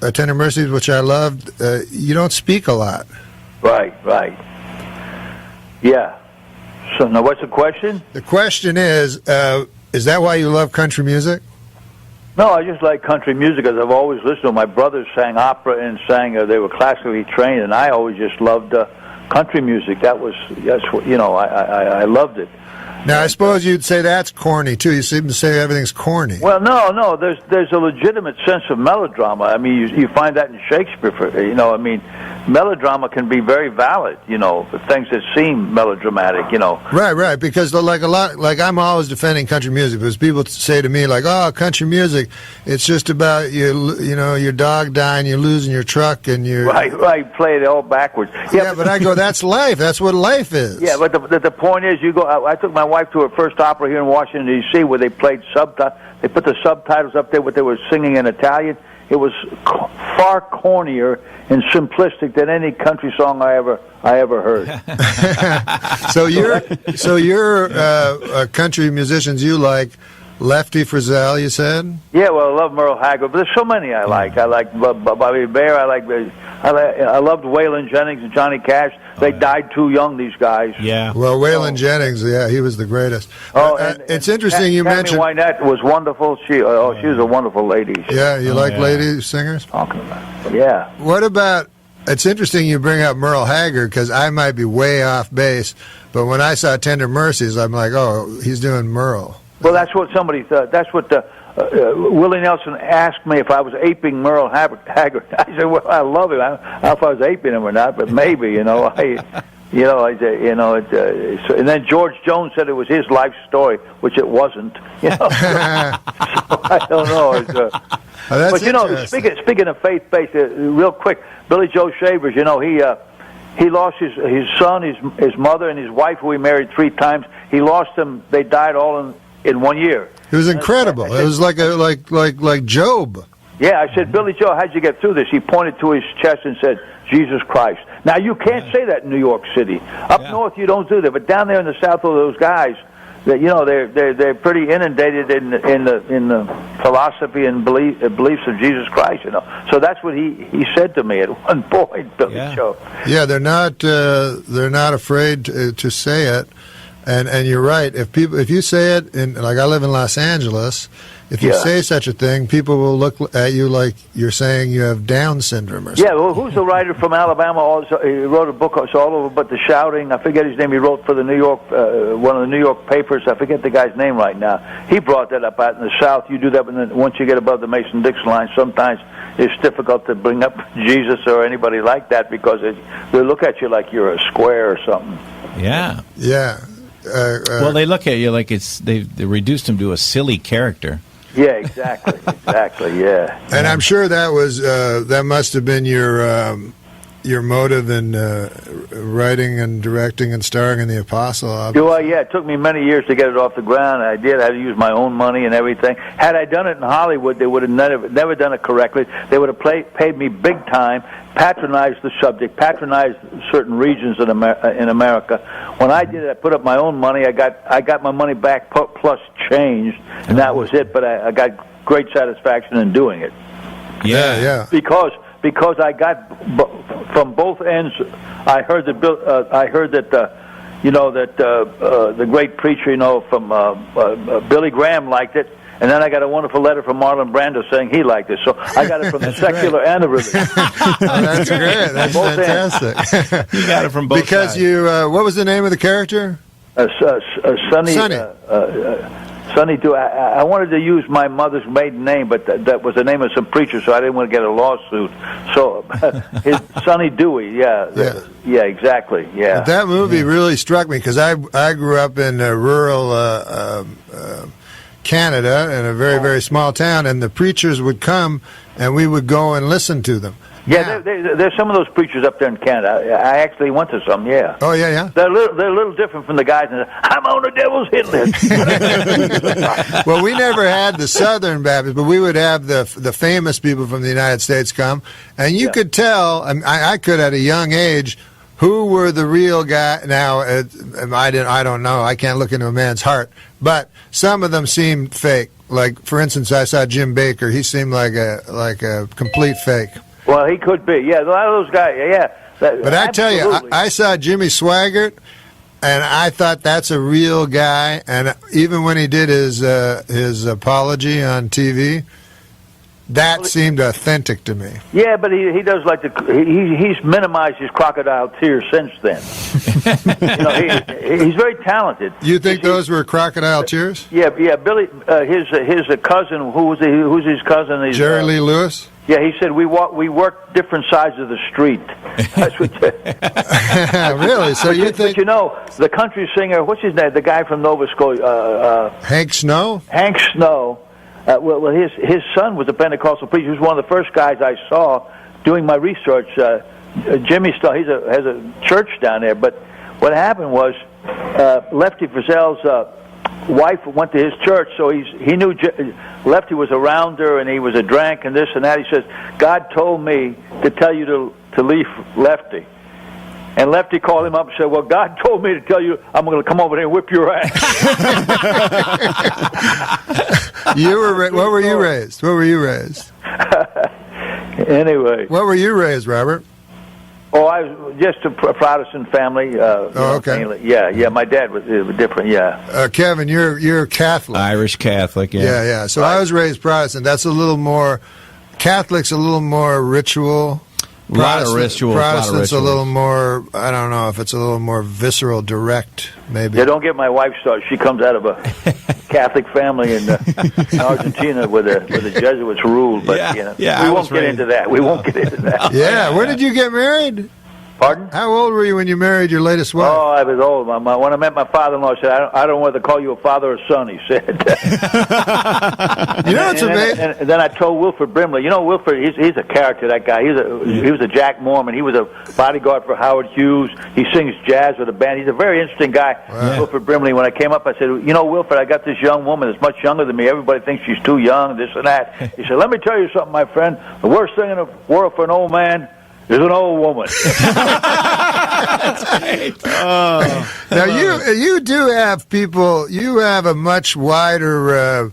which I loved, you don't speak a lot. Right. Yeah. So now what's the question? The question is that why you love country music? No, I just like country music because I've always listened to my brothers sang opera and they were classically trained, and I always just loved country music. That's what I loved it. Now I suppose you'd say that's corny too. You seem to say everything's corny. Well, no. There's a legitimate sense of melodrama. I mean, you find that in Shakespeare. Melodrama can be very valid. Things that seem melodramatic. Right. Because I'm always defending country music because people say to me like, "Oh, country music, it's just about your dog dying, you're losing your truck, and you." Right. Play it all backwards. Yeah, but I go, that's life. That's what life is. Yeah, but the point is, you go. I took my wife to her first opera here in Washington D.C. where they played They put the subtitles up there. What they were singing in Italian. It was far cornier and simplistic than any country song I ever heard. So you're country musicians you like. Lefty Frizzell, you said? Yeah, well, I love Merle Haggard, but there's so many I like. I like Bobby Bear. I loved Waylon Jennings and Johnny Cash. They died too young, these guys. Yeah. Well, Waylon Jennings, he was the greatest. It's interesting you mentioned. Tammy Wynette was wonderful. She was a wonderful lady. Yeah, you like lady singers? Talking about. Yeah. What about? It's interesting you bring up Merle Haggard because I might be way off base, but when I saw Tender Mercies, I'm like, oh, he's doing Merle. Well, that's what somebody thought. That's what Willie Nelson asked me if I was aping Merle Haggard. I said, "Well, I love him. I don't know if I was aping him or not, but maybe, And then George Jones said it was his life story, which it wasn't. So I don't know. But speaking of faith-based, real quick, Billy Joe Shavers, he lost his son, his mother, and his wife, who he married 3 times. He lost them. They died all in 1 year. It was incredible. It was like Job. Yeah, I said, Billy Joe, how'd you get through this? He pointed to his chest and said, Jesus Christ. Now, you can't say that in New York City. Up north, you don't do that. But down there in the south, of those guys, they're pretty inundated in the philosophy and beliefs of Jesus Christ. So that's what he said to me at one point, Billy Joe. Yeah, they're not afraid to say it. And you're right. If you say it like I live in Los Angeles, if you say such a thing, people will look at you like you're saying you have Down syndrome or something. Yeah, well, who's the writer from Alabama? He wrote a book all over but the shouting. I forget his name. He wrote for the New York, one of the New York papers. I forget the guy's name right now. He brought that up out in the South. You do that once you get above the Mason-Dixon line. Sometimes it's difficult to bring up Jesus or anybody like that because they look at you like you're a square or something. Yeah. Yeah. Well, they look at you like they reduced him to a silly character. Yeah, exactly, yeah. And I'm sure that must have been your motive in writing and directing and starring in The Apostle. Well, yeah, it took me many years to get it off the ground. I did. I had to use my own money and everything. Had I done it in Hollywood, they would have never done it correctly. They would have paid me big time, patronized the subject, patronized certain regions in America. When I did it, I put up my own money. I got my money back plus change, and that was it. But I got great satisfaction in doing it. Yeah. Because I got from both ends. I heard that the great preacher, from Billy Graham liked it, and then I got a wonderful letter from Marlon Brando saying he liked it. So I got it from the secular and the religious. That's great. That's fantastic. You got it from both because sides. you. What was the name of the character? Sonny. Sonny Dewey. I wanted to use my mother's maiden name, but that was the name of some preacher, so I didn't want to get a lawsuit. So, his Sonny Dewey, yeah, exactly, yeah. But that movie really struck me because I grew up in rural Canada in a very, very small town, and the preachers would come, and we would go and listen to them. Yeah, there's some of those preachers up there in Canada. I actually went to some, yeah. Oh, yeah. They're a little different from the guys. I'm on the devil's hit list. Well, we never had the Southern Baptists, but we would have the famous people from the United States come, and you could tell. I could at a young age who were the real guy. Now, I don't know. I can't look into a man's heart, but some of them seemed fake. Like, for instance, I saw Jim Baker. He seemed like a complete fake. Well, he could be. Yeah, a lot of those guys. Yeah. But I tell you, I saw Jimmy Swaggart, and I thought that's a real guy. And even when he did his apology on TV, that seemed authentic to me. Yeah, but he does like he's minimized his crocodile tears since then. He's very talented. You think those were crocodile tears? Yeah. Billy, his cousin, who's his cousin? Jerry Lee Lewis. Yeah, he said we work different sides of the street. That's what. Really? So you think? But the country singer, what's his name? The guy from Nova Scotia. Hank Snow. Hank Snow. Well, his son was a Pentecostal preacher. He was one of the first guys I saw doing my research. Jimmy Snow. Has a church down there. But what happened was Lefty Frizzell's wife went to his church, so he knew Lefty was around her, and he was a drunk and this and that. He says, God told me to tell you to leave Lefty. And Lefty called him up and said, well, God told me to tell you I'm going to come over there and whip your ass. What were you raised? Anyway. What were you raised, Robert? Oh, I was just a Protestant family. Okay. Mainly. Yeah. My dad was different. Yeah. Kevin, you're Catholic. Irish Catholic. Yeah. Yeah. So I was raised Protestant. That's a little more. Catholic's a little more ritual. A lot of rituals. Protestant's a little more. I don't know if it's a little more visceral, direct. Maybe. Yeah. Don't get my wife started. She comes out of a Catholic family in Argentina where the Jesuits ruled. But we won't get into that. Yeah. When did you get married? Pardon? How old were you when you married your latest wife? Oh, I was old. When I met my father-in-law, I said, I don't know whether to call you a father or son, he said. It's amazing. And then I told Wilford Brimley. Wilford, he's a character, that guy. He was a Jack Mormon. He was a bodyguard for Howard Hughes. He sings jazz with a band. He's a very interesting guy, Wilford Brimley. When I came up, I said, Wilford, I got this young woman that's much younger than me. Everybody thinks she's too young, this and that. He said, let me tell you something, my friend. The worst thing in the world for an old man is an old woman. Now you do have people. You have a much wider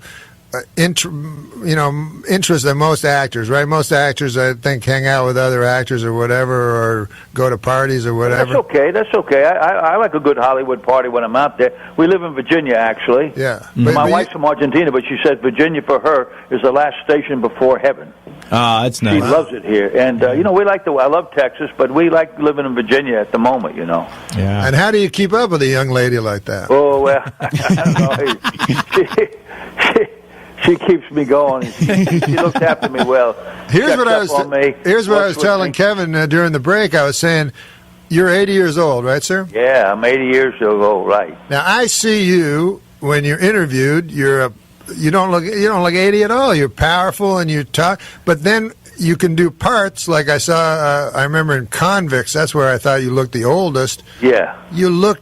interest than most actors, right? Most actors, I think, hang out with other actors or whatever, or go to parties or whatever. That's okay. I like a good Hollywood party when I'm out there. We live in Virginia, actually. Yeah. My wife's from Argentina, but she says Virginia for her is the last station before heaven. That's nice. She loves it here, and I love Texas, but we like living in Virginia at the moment. Yeah. And how do you keep up with a young lady like that? Oh well, I don't know. She keeps me going. She looks after me well. Here's what I was telling Kevin during the break. I was saying, you're 80 years old, right, sir? Yeah, I'm 80 years old, right. Now I see you when you're interviewed. You don't look 80 at all. You're powerful and you talk, but then you can do parts like I saw. I remember in Convicts. That's where I thought you looked the oldest. Yeah. You looked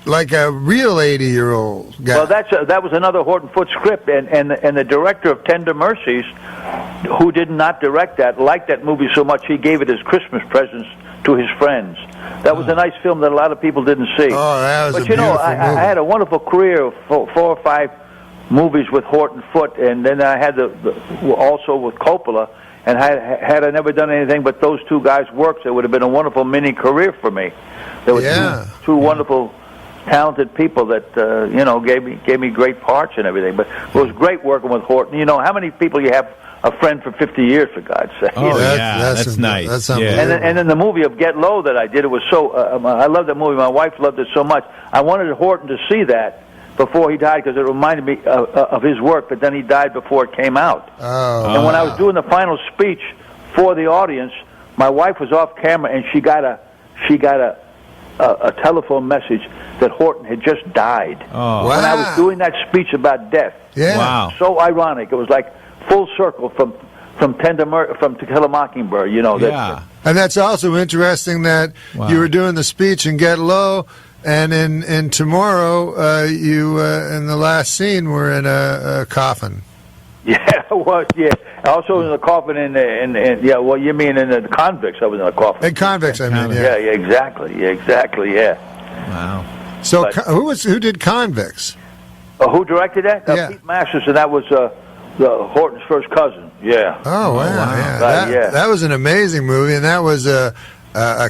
like a real 80-year-old guy. Well, that was another Horton Foote script, and the director of Tender Mercies, who did not direct that, liked that movie so much he gave it as Christmas presents to his friends. That was a nice film that a lot of people didn't see. Oh, that was but a beautiful movie. I had a wonderful career of 4 or 5 movies with Horton Foote, and then I had also with Coppola. And had I never done anything but those 2 guys' works, it would have been a wonderful mini career for me. There were two wonderful, talented people that gave me great parts and everything. But it was great working with Horton. How many people you have a friend for 50 years, for God's sake? Oh, that's nice. That's unbelievable. And then the movie of Get Low that I did, it was so. I loved that movie. My wife loved it so much. I wanted Horton to see that. before he died because it reminded me of his work, but then he died before it came out. Oh. And when I was doing the final speech for the audience, my wife was off camera, and she got a telephone message that Horton had just died. Oh. When I was doing that speech about death. Yeah. Wow. So ironic. It was like full circle from To Kill a Mockingbird. You know. Yeah. And that's also interesting that you were doing the speech in Get Low, and in Tomorrow, you in the last scene were in a coffin. Yeah, well, yeah. Also in the coffin yeah. Well, you mean in the Convicts? I was in a coffin. In Convicts, I mean. Yeah, exactly. Yeah. Wow. So who did Convicts? Who directed that? Pete Masters, and that was Horton's first cousin. Yeah. Oh wow! Yeah. That was an amazing movie, and that was a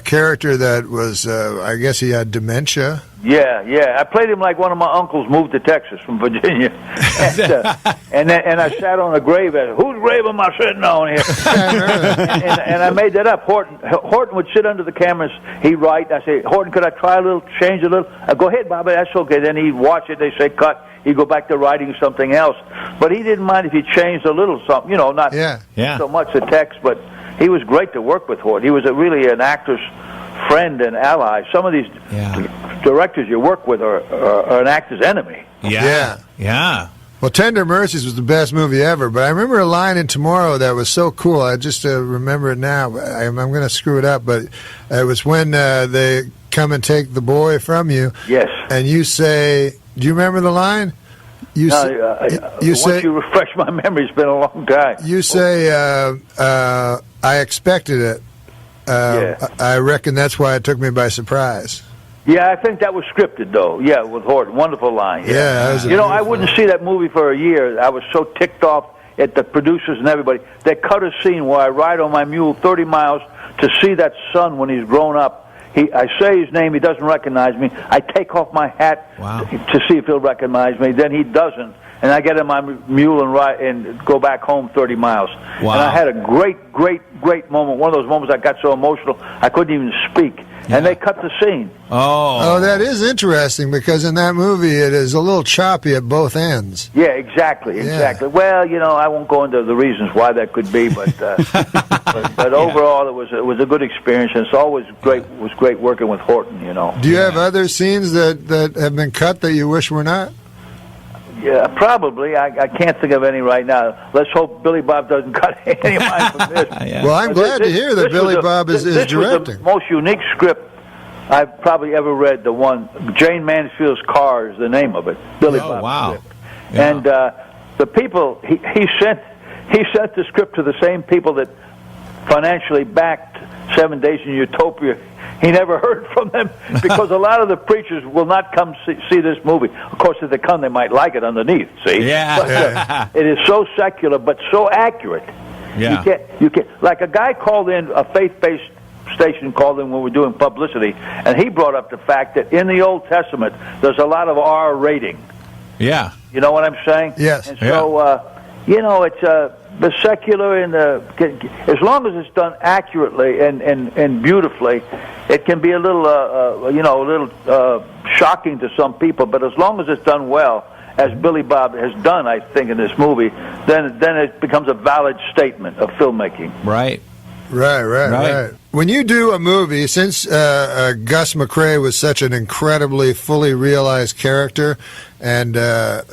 character that was, I guess he had dementia. Yeah. I played him like one of my uncles moved to Texas from Virginia, and I sat on a grave. Whose grave am I sitting on here? and I made that up. Horton would sit under the cameras. He'd write. I say, Horton, could I try a little, change a little? I go ahead, Bobby. That's okay. Then he'd watch it. They say cut. He'd go back to writing something else. But he didn't mind if he changed a little something. You know, not so much the text, but he was great to work with, Horton. He was really an actor's friend and ally. Some of these directors you work with are an actor's enemy. Yeah. Well, Tender Mercies was the best movie ever, but I remember a line in Tomorrow that was so cool. I just remember it now. I'm going to screw it up, but it was when they come and take the boy from you. Yes. And you say, do you remember the line? Once you refresh my memory, it's been a long time. You say, I expected it. I reckon that's why it took me by surprise. Yeah, I think that was scripted, though. Yeah, with Horton. Wonderful line. Yeah. I wouldn't see that movie for a year. I was so ticked off at the producers and everybody. They cut a scene where I ride on my mule 30 miles to see that son when he's grown up. I say his name, he doesn't recognize me. I take off my hat to see if he'll recognize me. Then he doesn't, and I get in my mule and ride and go back home 30 miles. Wow. And I had a great moment. One of those moments I got so emotional I couldn't even speak. And they cut the scene. Oh, that is interesting because in that movie it is a little choppy at both ends. Yeah, exactly. Well, I won't go into the reasons why that could be, but but overall it was a good experience, and it's always great. It was great working with Horton. Do you have other scenes that have been cut that you wish were not? Yeah, probably. I can't think of any right now. Let's hope Billy Bob doesn't cut any of mine from this. Well, I'm glad to hear that Billy Bob is directing. This was the most unique script I've probably ever read. The one, Jane Mansfield's Car is the name of it. Billy Bob script. Yeah. And the people, he sent the script to the same people that financially backed 7 Days in Utopia. He never heard from them because a lot of the preachers will not come see this movie. Of course, if they come, they might like it underneath. See, but, it is so secular but so accurate. Yeah, you get like a guy called in, a faith-based station called in when we're doing publicity, and he brought up the fact that in the Old Testament there's a lot of R rating. Yeah, you know what I'm saying? Yes. And so it's the secular and as long as it's done accurately and beautifully, it can be a little shocking to some people. But as long as it's done well, as Billy Bob has done, I think in this movie, then it becomes a valid statement of filmmaking. Right. When you do a movie, since Gus McCrae was such an incredibly fully realized character and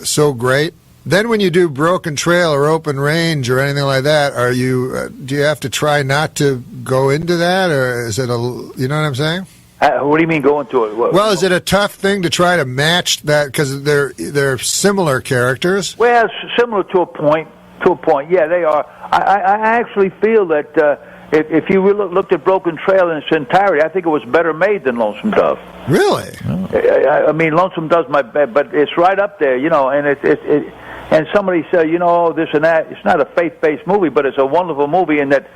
so great. Then when you do Broken Trail or Open Range or anything like that, do you have to try not to go into that, or is it you know what I'm saying? What do you mean go into it? Well, is it a tough thing to try to match that because they're similar characters? Well, similar to a point. Yeah, they are. I actually feel that if you looked at Broken Trail in its entirety, I think it was better made than Lonesome Dove. Really? I mean, Lonesome Dove's my bad, but it's right up there, and and somebody said, this and that. It's not a faith-based movie, but it's a wonderful movie in that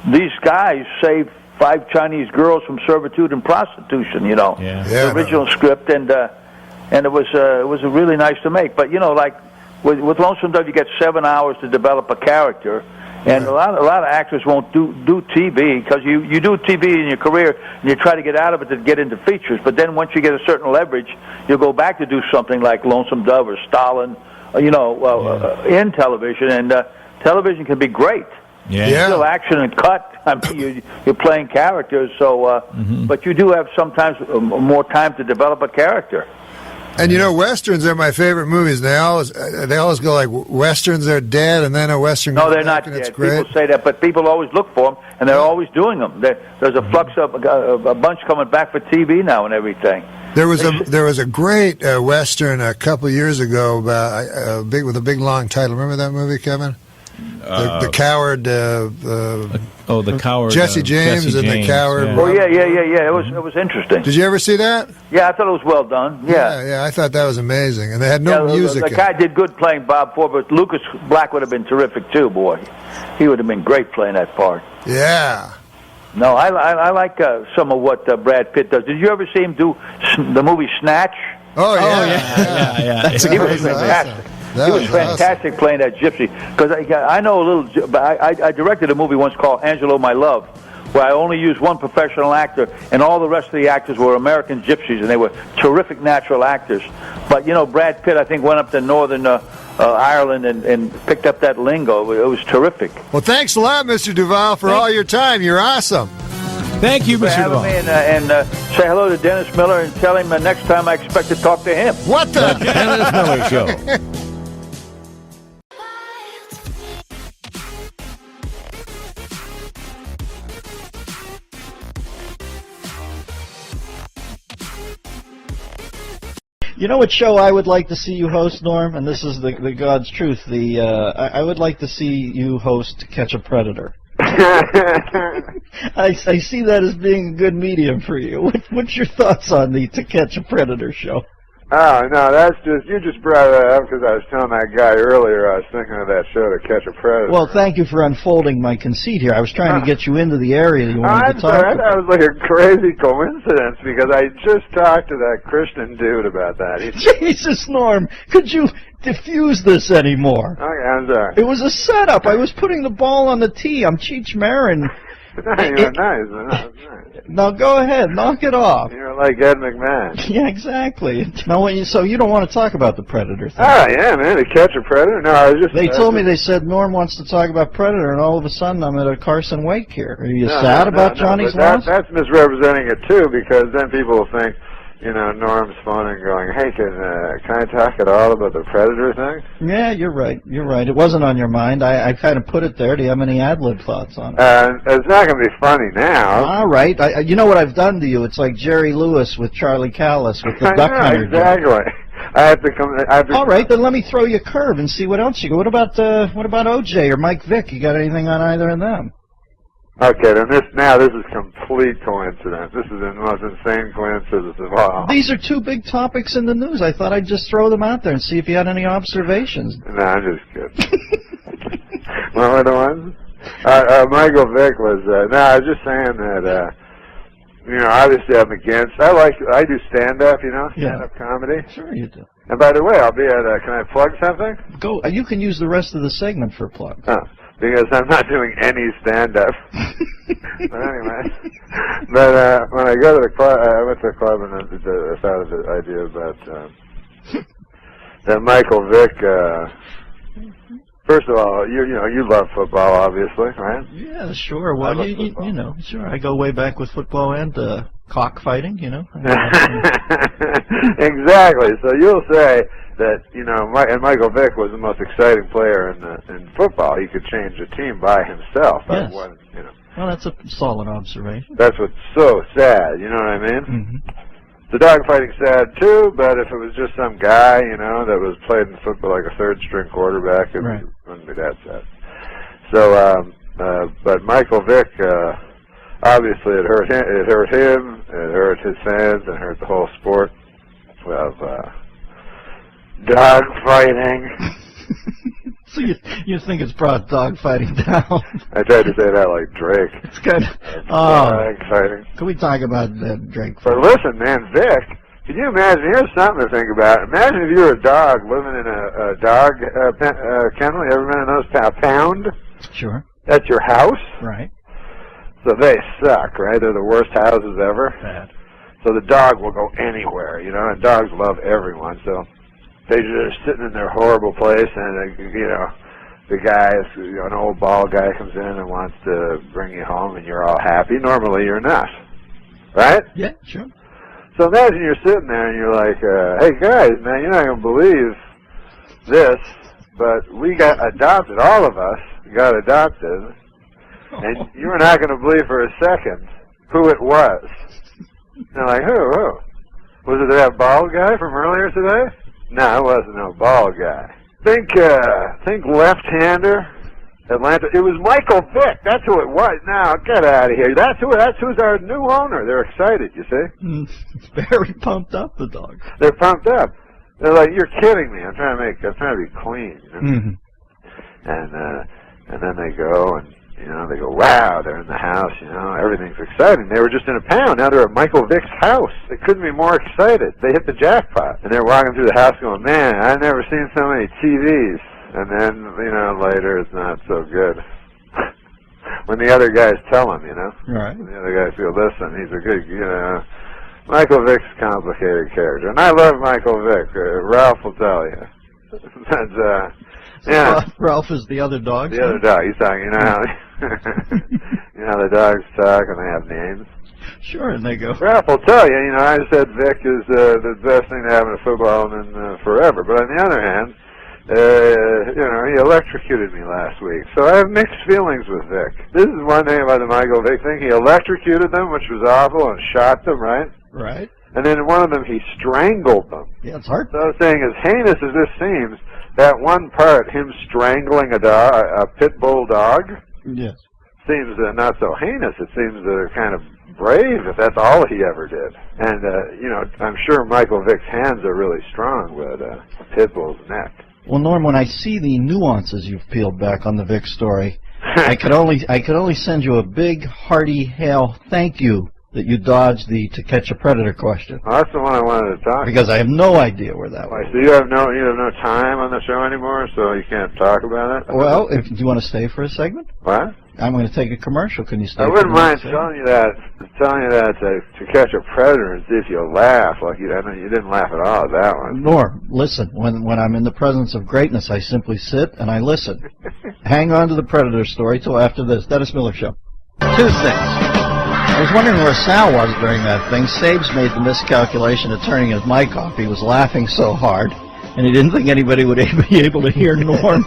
these guys saved 5 Chinese girls from servitude and prostitution. The original script, and it was really nice to make. But like with Lonesome Dove, you get 7 hours to develop a character, And a lot of actors won't do TV because you do TV in your career and you try to get out of it to get into features. But then once you get a certain leverage, you'll go back to do something like Lonesome Dove or Stalin, in television. And television can be great. Yeah. Still action and cut. I mean, you're playing characters. So, but you do have sometimes more time to develop a character. And westerns are my favorite movies. They always go like westerns are dead, and then a western. No, goes they're back not and it's dead. great. People say that, but people always look for them, and they're always doing them. There's a flux of a bunch coming back for TV now and everything. There was a great western a couple years ago about with a big long title. Remember that movie, Kevin? The Coward. The Coward. Jesse James and the Coward. Yeah. Oh yeah. It was interesting. Did you ever see that? Yeah, I thought it was well done. Yeah, I thought that was amazing, and they had no music. The guy did good playing Bob Ford, but Lucas Black would have been terrific too. Boy, he would have been great playing that part. Yeah. No, I like some of what Brad Pitt does. Did you ever see him do the movie Snatch? Oh yeah. He was fantastic. He was fantastic playing that gypsy. Because I know a little, but I directed a movie once called Angelo, My Love, where I only used one professional actor, and all the rest of the actors were American gypsies, and they were terrific natural actors. But Brad Pitt, I think, went up to Northern Ireland and picked up that lingo. It was terrific. Well, thanks a lot, Mr. Duvall, for all your time. You're awesome. Thank you, Mr. Duvall. And say hello to Dennis Miller and tell him next time I expect to talk to him. What the? Dennis Miller Show. You know what show I would like to see you host, Norm? And this is the God's truth. I would like to see you host Catch a Predator. I see that as being a good medium for you. What's your thoughts on the To Catch a Predator show? Oh, no, you just brought that up because I was telling that guy earlier I was thinking of that show To Catch a Predator. Well, thank you for unfolding my conceit here. I was trying to get you into the area that you wanted to talk about. That was like a crazy coincidence because I just talked to that Christian dude about that. Jesus, Norm, could you diffuse this anymore? Okay, I'm sorry. It was a setup. I was putting the ball on the tee. I'm Cheech Marin. You're nice. Now go ahead, knock it off. You're like Ed McMahon. Yeah, exactly. Now, so you don't want to talk about the Predator thing? Oh, yeah, man, To Catch a Predator? No, I was just... They told me, they said, Norm wants to talk about Predator, and all of a sudden I'm at a Carson Wake here. Are you sad about Johnny's loss? That's misrepresenting it, too, because then people will think, Norm's phoning going, hey, can I talk at all about the Predator thing? Yeah, you're right. You're right. It wasn't on your mind. I kind of put it there. Do you have any ad-lib thoughts on it? It's not going to be funny now. All right. You know what I've done to you? It's like Jerry Lewis with Charlie Callis with the Duck Hunter. Exactly. I have to come... All right, then let me throw you a curve and see what else you go. What about OJ or Mike Vick? You got anything on either of them? Okay, then this is complete coincidence. This is the most insane coincidence of all. These are two big topics in the news. I thought I'd just throw them out there and see if you had any observations. No, I'm just kidding. What were the ones? Michael Vick was... no, I was just saying that... obviously I'm against... I do stand-up, stand-up comedy. Sure you do. And by the way, I'll be at... can I plug something? Go. You can use the rest of the segment for plugs. Oh. Because I'm not doing any stand-up. But anyway. But when I go to the club, I went to the club and I thought of the idea about that Michael Vick. First of all, you love football, obviously, right? Yeah, sure. Well, sure. I go way back with football and cockfighting, Exactly. So you'll say that and Michael Vick was the most exciting player in football. He could change a team by himself. Yes. Well, that's a solid observation. That's what's so sad. You know what I mean? Mm-hmm. The dogfighting's sad too, but if it was just some guy, that was played in football like a third-string quarterback, it wouldn't be that sad. So, but Michael Vick, obviously, it hurt him. It hurt his fans. It hurt the whole sport of dog fighting. So you think it's brought dog fighting down? I tried to say that like Drake. It's good. Dog fighting. Can we talk about Drake? But listen, man, Vic, can you imagine? Here's something to think about. Imagine if you were a dog living in a dog kennel. You ever been in those pound? Sure. at your house. Right. So they suck, right? They're the worst houses ever. Bad. So the dog will go anywhere, you know, and dogs love everyone. So they're just sitting in their horrible place, and you know, the guy is, you know, an old bald guy comes in and wants to bring you home, and you're all happy. Normally, you're not, right? Yeah, sure. So imagine you're sitting there and you're like, "Hey guys, man, you're not gonna believe this, but we got adopted. All of us got adopted, and you were not gonna believe for a second who it was." They're like, "Who? Who? Was it that bald guy from earlier today?" No, it wasn't no bald guy. Think left-hander, Atlanta. It was Michael Vick. That's who it was. Now get out of here. That's who's our new owner. They're excited. You see? Very pumped up, the dog. They're pumped up. They're like, "You're kidding me. I'm trying to be clean." You know? And then they go and, you know, they go, "Wow, they're in the house, you know, everything's exciting." They were just in a pound, now they're at Michael Vick's house. They couldn't be more excited. They hit the jackpot. And they're walking through the house going, "Man, I've never seen so many TVs." And then, you know, later it's not so good. When the other guys tell them, you know. Right. And the other guys go, "Listen, he's a good, you know, Michael Vick's a complicated character." And I love Michael Vick. Ralph will tell you. That's, yeah. Ralph is the other dog. The other dog. He's talking, you know how you know how the dogs talk and they have names? Sure, and they go. Ralph will tell you, you know, I said Vic is the best thing to happen to football in forever. But on the other hand, you know, he electrocuted me last week. So I have mixed feelings with Vic. This is one thing about the Michael Vick thing. He electrocuted them, which was awful, and shot them, right? Right. And then in one of them, he strangled them. Yeah, it's hard. So I was saying, as heinous as this seems, that one part, him strangling a pit bull dog, yes, seems not so heinous. It seems kind of brave, if that's all he ever did. And, you know, I'm sure Michael Vick's hands are really strong with a pit bull's neck. Well, Norm, when I see the nuances you've peeled back on the Vic story, I could only send you a big, hearty hail thank you that you dodged the To Catch a Predator question. Well, that's the one I wanted to talk because I have no idea where that was. So you have no time on the show anymore, so you can't talk about it? Well, do you want to stay for a segment? What? I'm going to take a commercial. Can you stay? I wouldn't mind telling you that to catch a predator and see if you'll laugh. Like you didn't laugh at all at that one. Norm, listen. When I'm in the presence of greatness, I simply sit and I listen. Hang on to the Predator story till after this. Dennis Miller Show. Two things. I was wondering where Sal was during that thing. Sabes made the miscalculation of turning his mic off. He was laughing so hard, and he didn't think anybody would be able to hear Norm.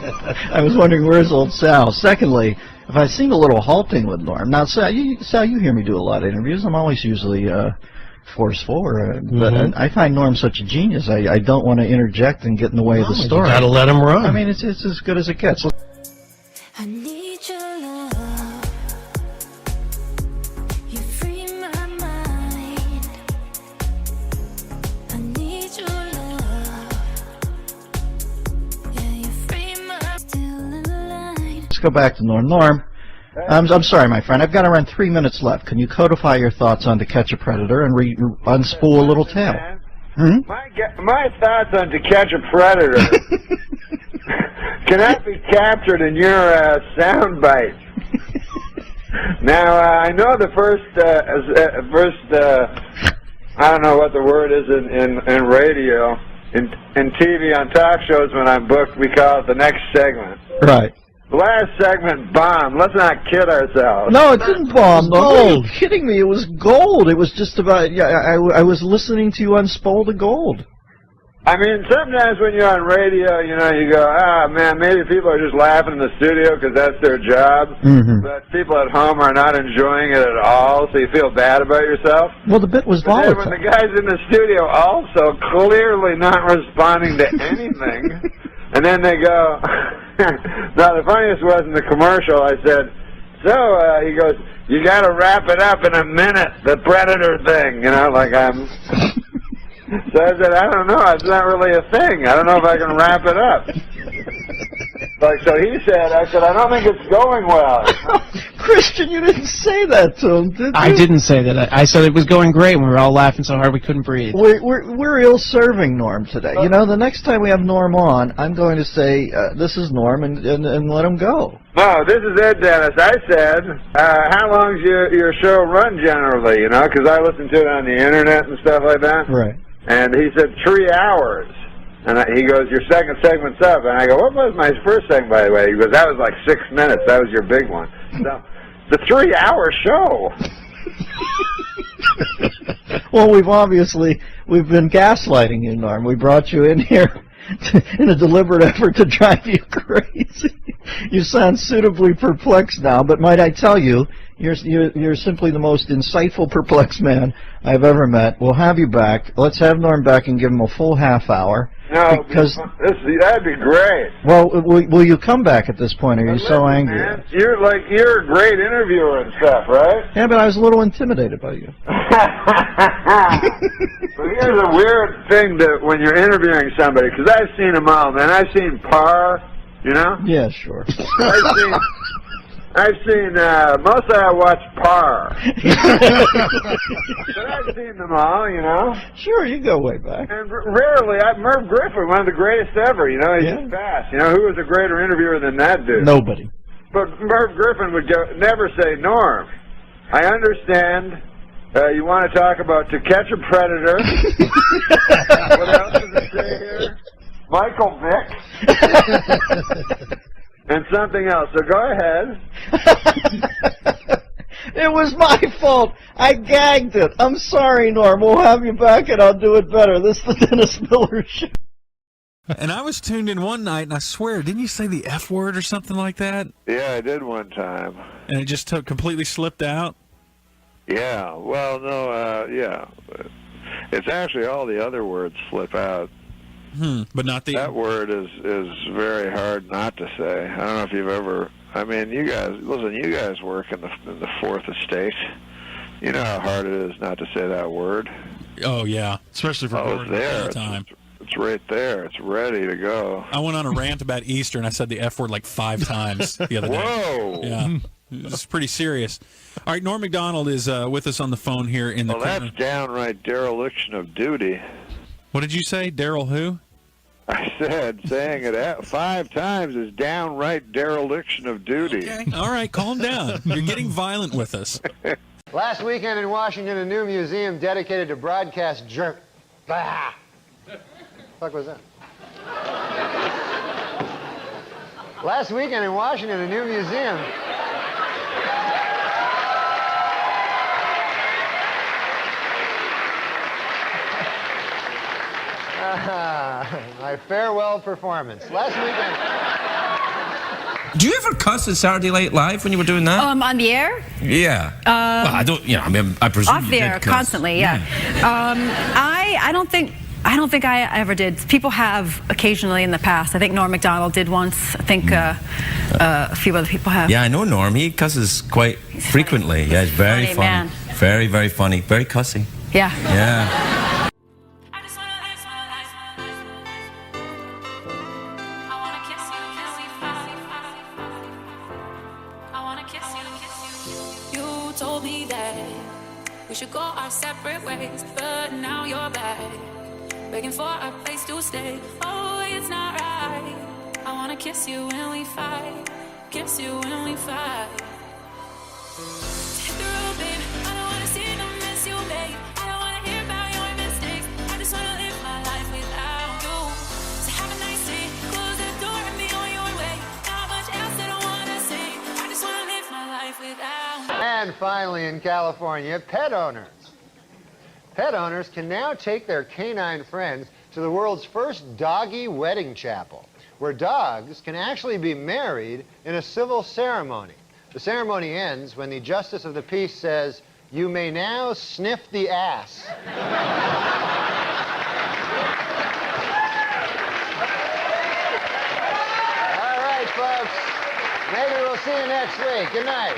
I was wondering, where's old Sal? Secondly, if I seem a little halting with Norm. Now, Sal, you hear me do a lot of interviews. I'm always usually forceful, but I find Norm such a genius. I don't want to interject and get in the way of the story. You gotta let him run. I mean, it's as good as it gets. I need your love. You free my mind. I need your love. Yeah, you free my still in line. Let's go back to Norm. Norm, I'm sorry, my friend. I've got around 3 minutes left. Can you codify your thoughts on To Catch a Predator and unspool a little tale? My thoughts on To Catch a Predator cannot be captured in your sound bite. Now, I know the first I don't know what the word is in radio. In TV, on talk shows, when I'm booked, we call it the next segment. Right. The last segment bombed. Let's not kid ourselves. No, it didn't bomb. Are you kidding me? It was gold. It was just about, I was listening to you unspool the gold. I mean, sometimes when you're on radio, you know, you go, man, maybe people are just laughing in the studio because that's their job. But people at home are not enjoying it at all, so you feel bad about yourself. Well, the bit was volatile. Then when the guys in the studio also clearly not responding to anything, and then they go, now the funniest was in the commercial, I said, so, he goes, you got to wrap it up in a minute, the Predator thing, you know, like I'm... So I said, I don't know, it's not really a thing. I don't know if I can wrap it up. Like, so he said, I said, I don't think it's going well. Christian, you didn't say that to him, did you? I didn't say that. I said it was going great. We were all laughing so hard we couldn't breathe. We're ill-serving Norm today. You know, the next time we have Norm on, I'm going to say, this is Norm, and let him go. No, this is Ed Dennis. I said, how long's your show run generally, you know, because I listen to it on the internet and stuff like that. Right. And he said 3 hours. And he goes, your second segment's up. And I go, what was my first segment, by the way? He goes, that was like 6 minutes. That was your big one. So, it's a 3-hour show. Well, we've been gaslighting you, Norm. We brought you in here in a deliberate effort to drive you crazy. You sound suitably perplexed now, but might I tell you, you're simply the most insightful, perplexed man I've ever met. We'll have you back. Let's have Norm back and give him a full half hour. No, because that'd be great. Well, will you come back at this point? Or are you so angry? Man, you're a great interviewer and stuff, right? Yeah, but I was a little intimidated by you. But here's a weird thing that when you're interviewing somebody, because I've seen them all, man. I've seen Parr, you know? Yeah, sure. I've seen mostly I watch Parr. But I've seen them all, you know? Sure, you go way back. And rarely, Merv Griffin, one of the greatest ever, you know? He's just fast. You know, who was a greater interviewer than that dude? Nobody. But Merv Griffin would never say, Norm, I understand you want to talk about To Catch a Predator. What else does it say here? Michael Vick. And something else. So go ahead. It was my fault. I gagged it. I'm sorry, Norm. We'll have you back and I'll do it better. This is the Dennis Miller Show. And I was tuned in one night, and I swear, didn't you say the F word or something like that? Yeah, I did one time. And it just completely slipped out? Yeah. Well, no, yeah. It's actually all the other words slip out. But not the... That word is very hard not to say. I don't know if you've ever... I mean, you guys work in the Fourth Estate. You know how hard it is not to say that word. Oh, yeah. Especially for it's there. time. It's right there. It's ready to go. I went on a rant about Easter, and I said the F word like 5 times the other day. Whoa! Yeah. It's pretty serious. All right, Norm MacDonald is with us on the phone here in the corner. That's downright dereliction of duty. What did you say? Daryl who? I said saying it 5 times is downright dereliction of duty. Okay. All right, calm down. You're getting violent with us. Last weekend in Washington, a new museum dedicated to broadcast jerk. What the fuck was that? Last weekend in Washington, a new museum. My farewell performance. Last weekend. Do you ever cuss at Saturday Night Live when you were doing that? On the air? Yeah. Well, I don't. You know, I mean, I presume Off you the did air, cuss. constantly. Yeah. I don't think I ever did. People have occasionally in the past. I think Norm MacDonald did once. I think a few other people have. Yeah, I know Norm. He cusses quite frequently. Yeah, he's very funny funny. man. Very, very funny. Very cussy. Yeah. Yeah. You told me that we should go our separate ways, but now you're back, begging for a place to stay. Oh, it's not right. I wanna kiss you when we fight, kiss you when we fight. Hit the road, babe. I don't wanna see no miss you, babe. I don't wanna hear about your mistakes. I just wanna live my life without you. So have a nice day. Close the door and be on your way. Not much else that I wanna say. I just wanna live my life without you. And finally in California, pet owners. Pet owners can now take their canine friends to the world's first doggy wedding chapel, where dogs can actually be married in a civil ceremony. The ceremony ends when the Justice of the Peace says, "You may now sniff the ass." All right, folks. Maybe we'll see you next week. Good night.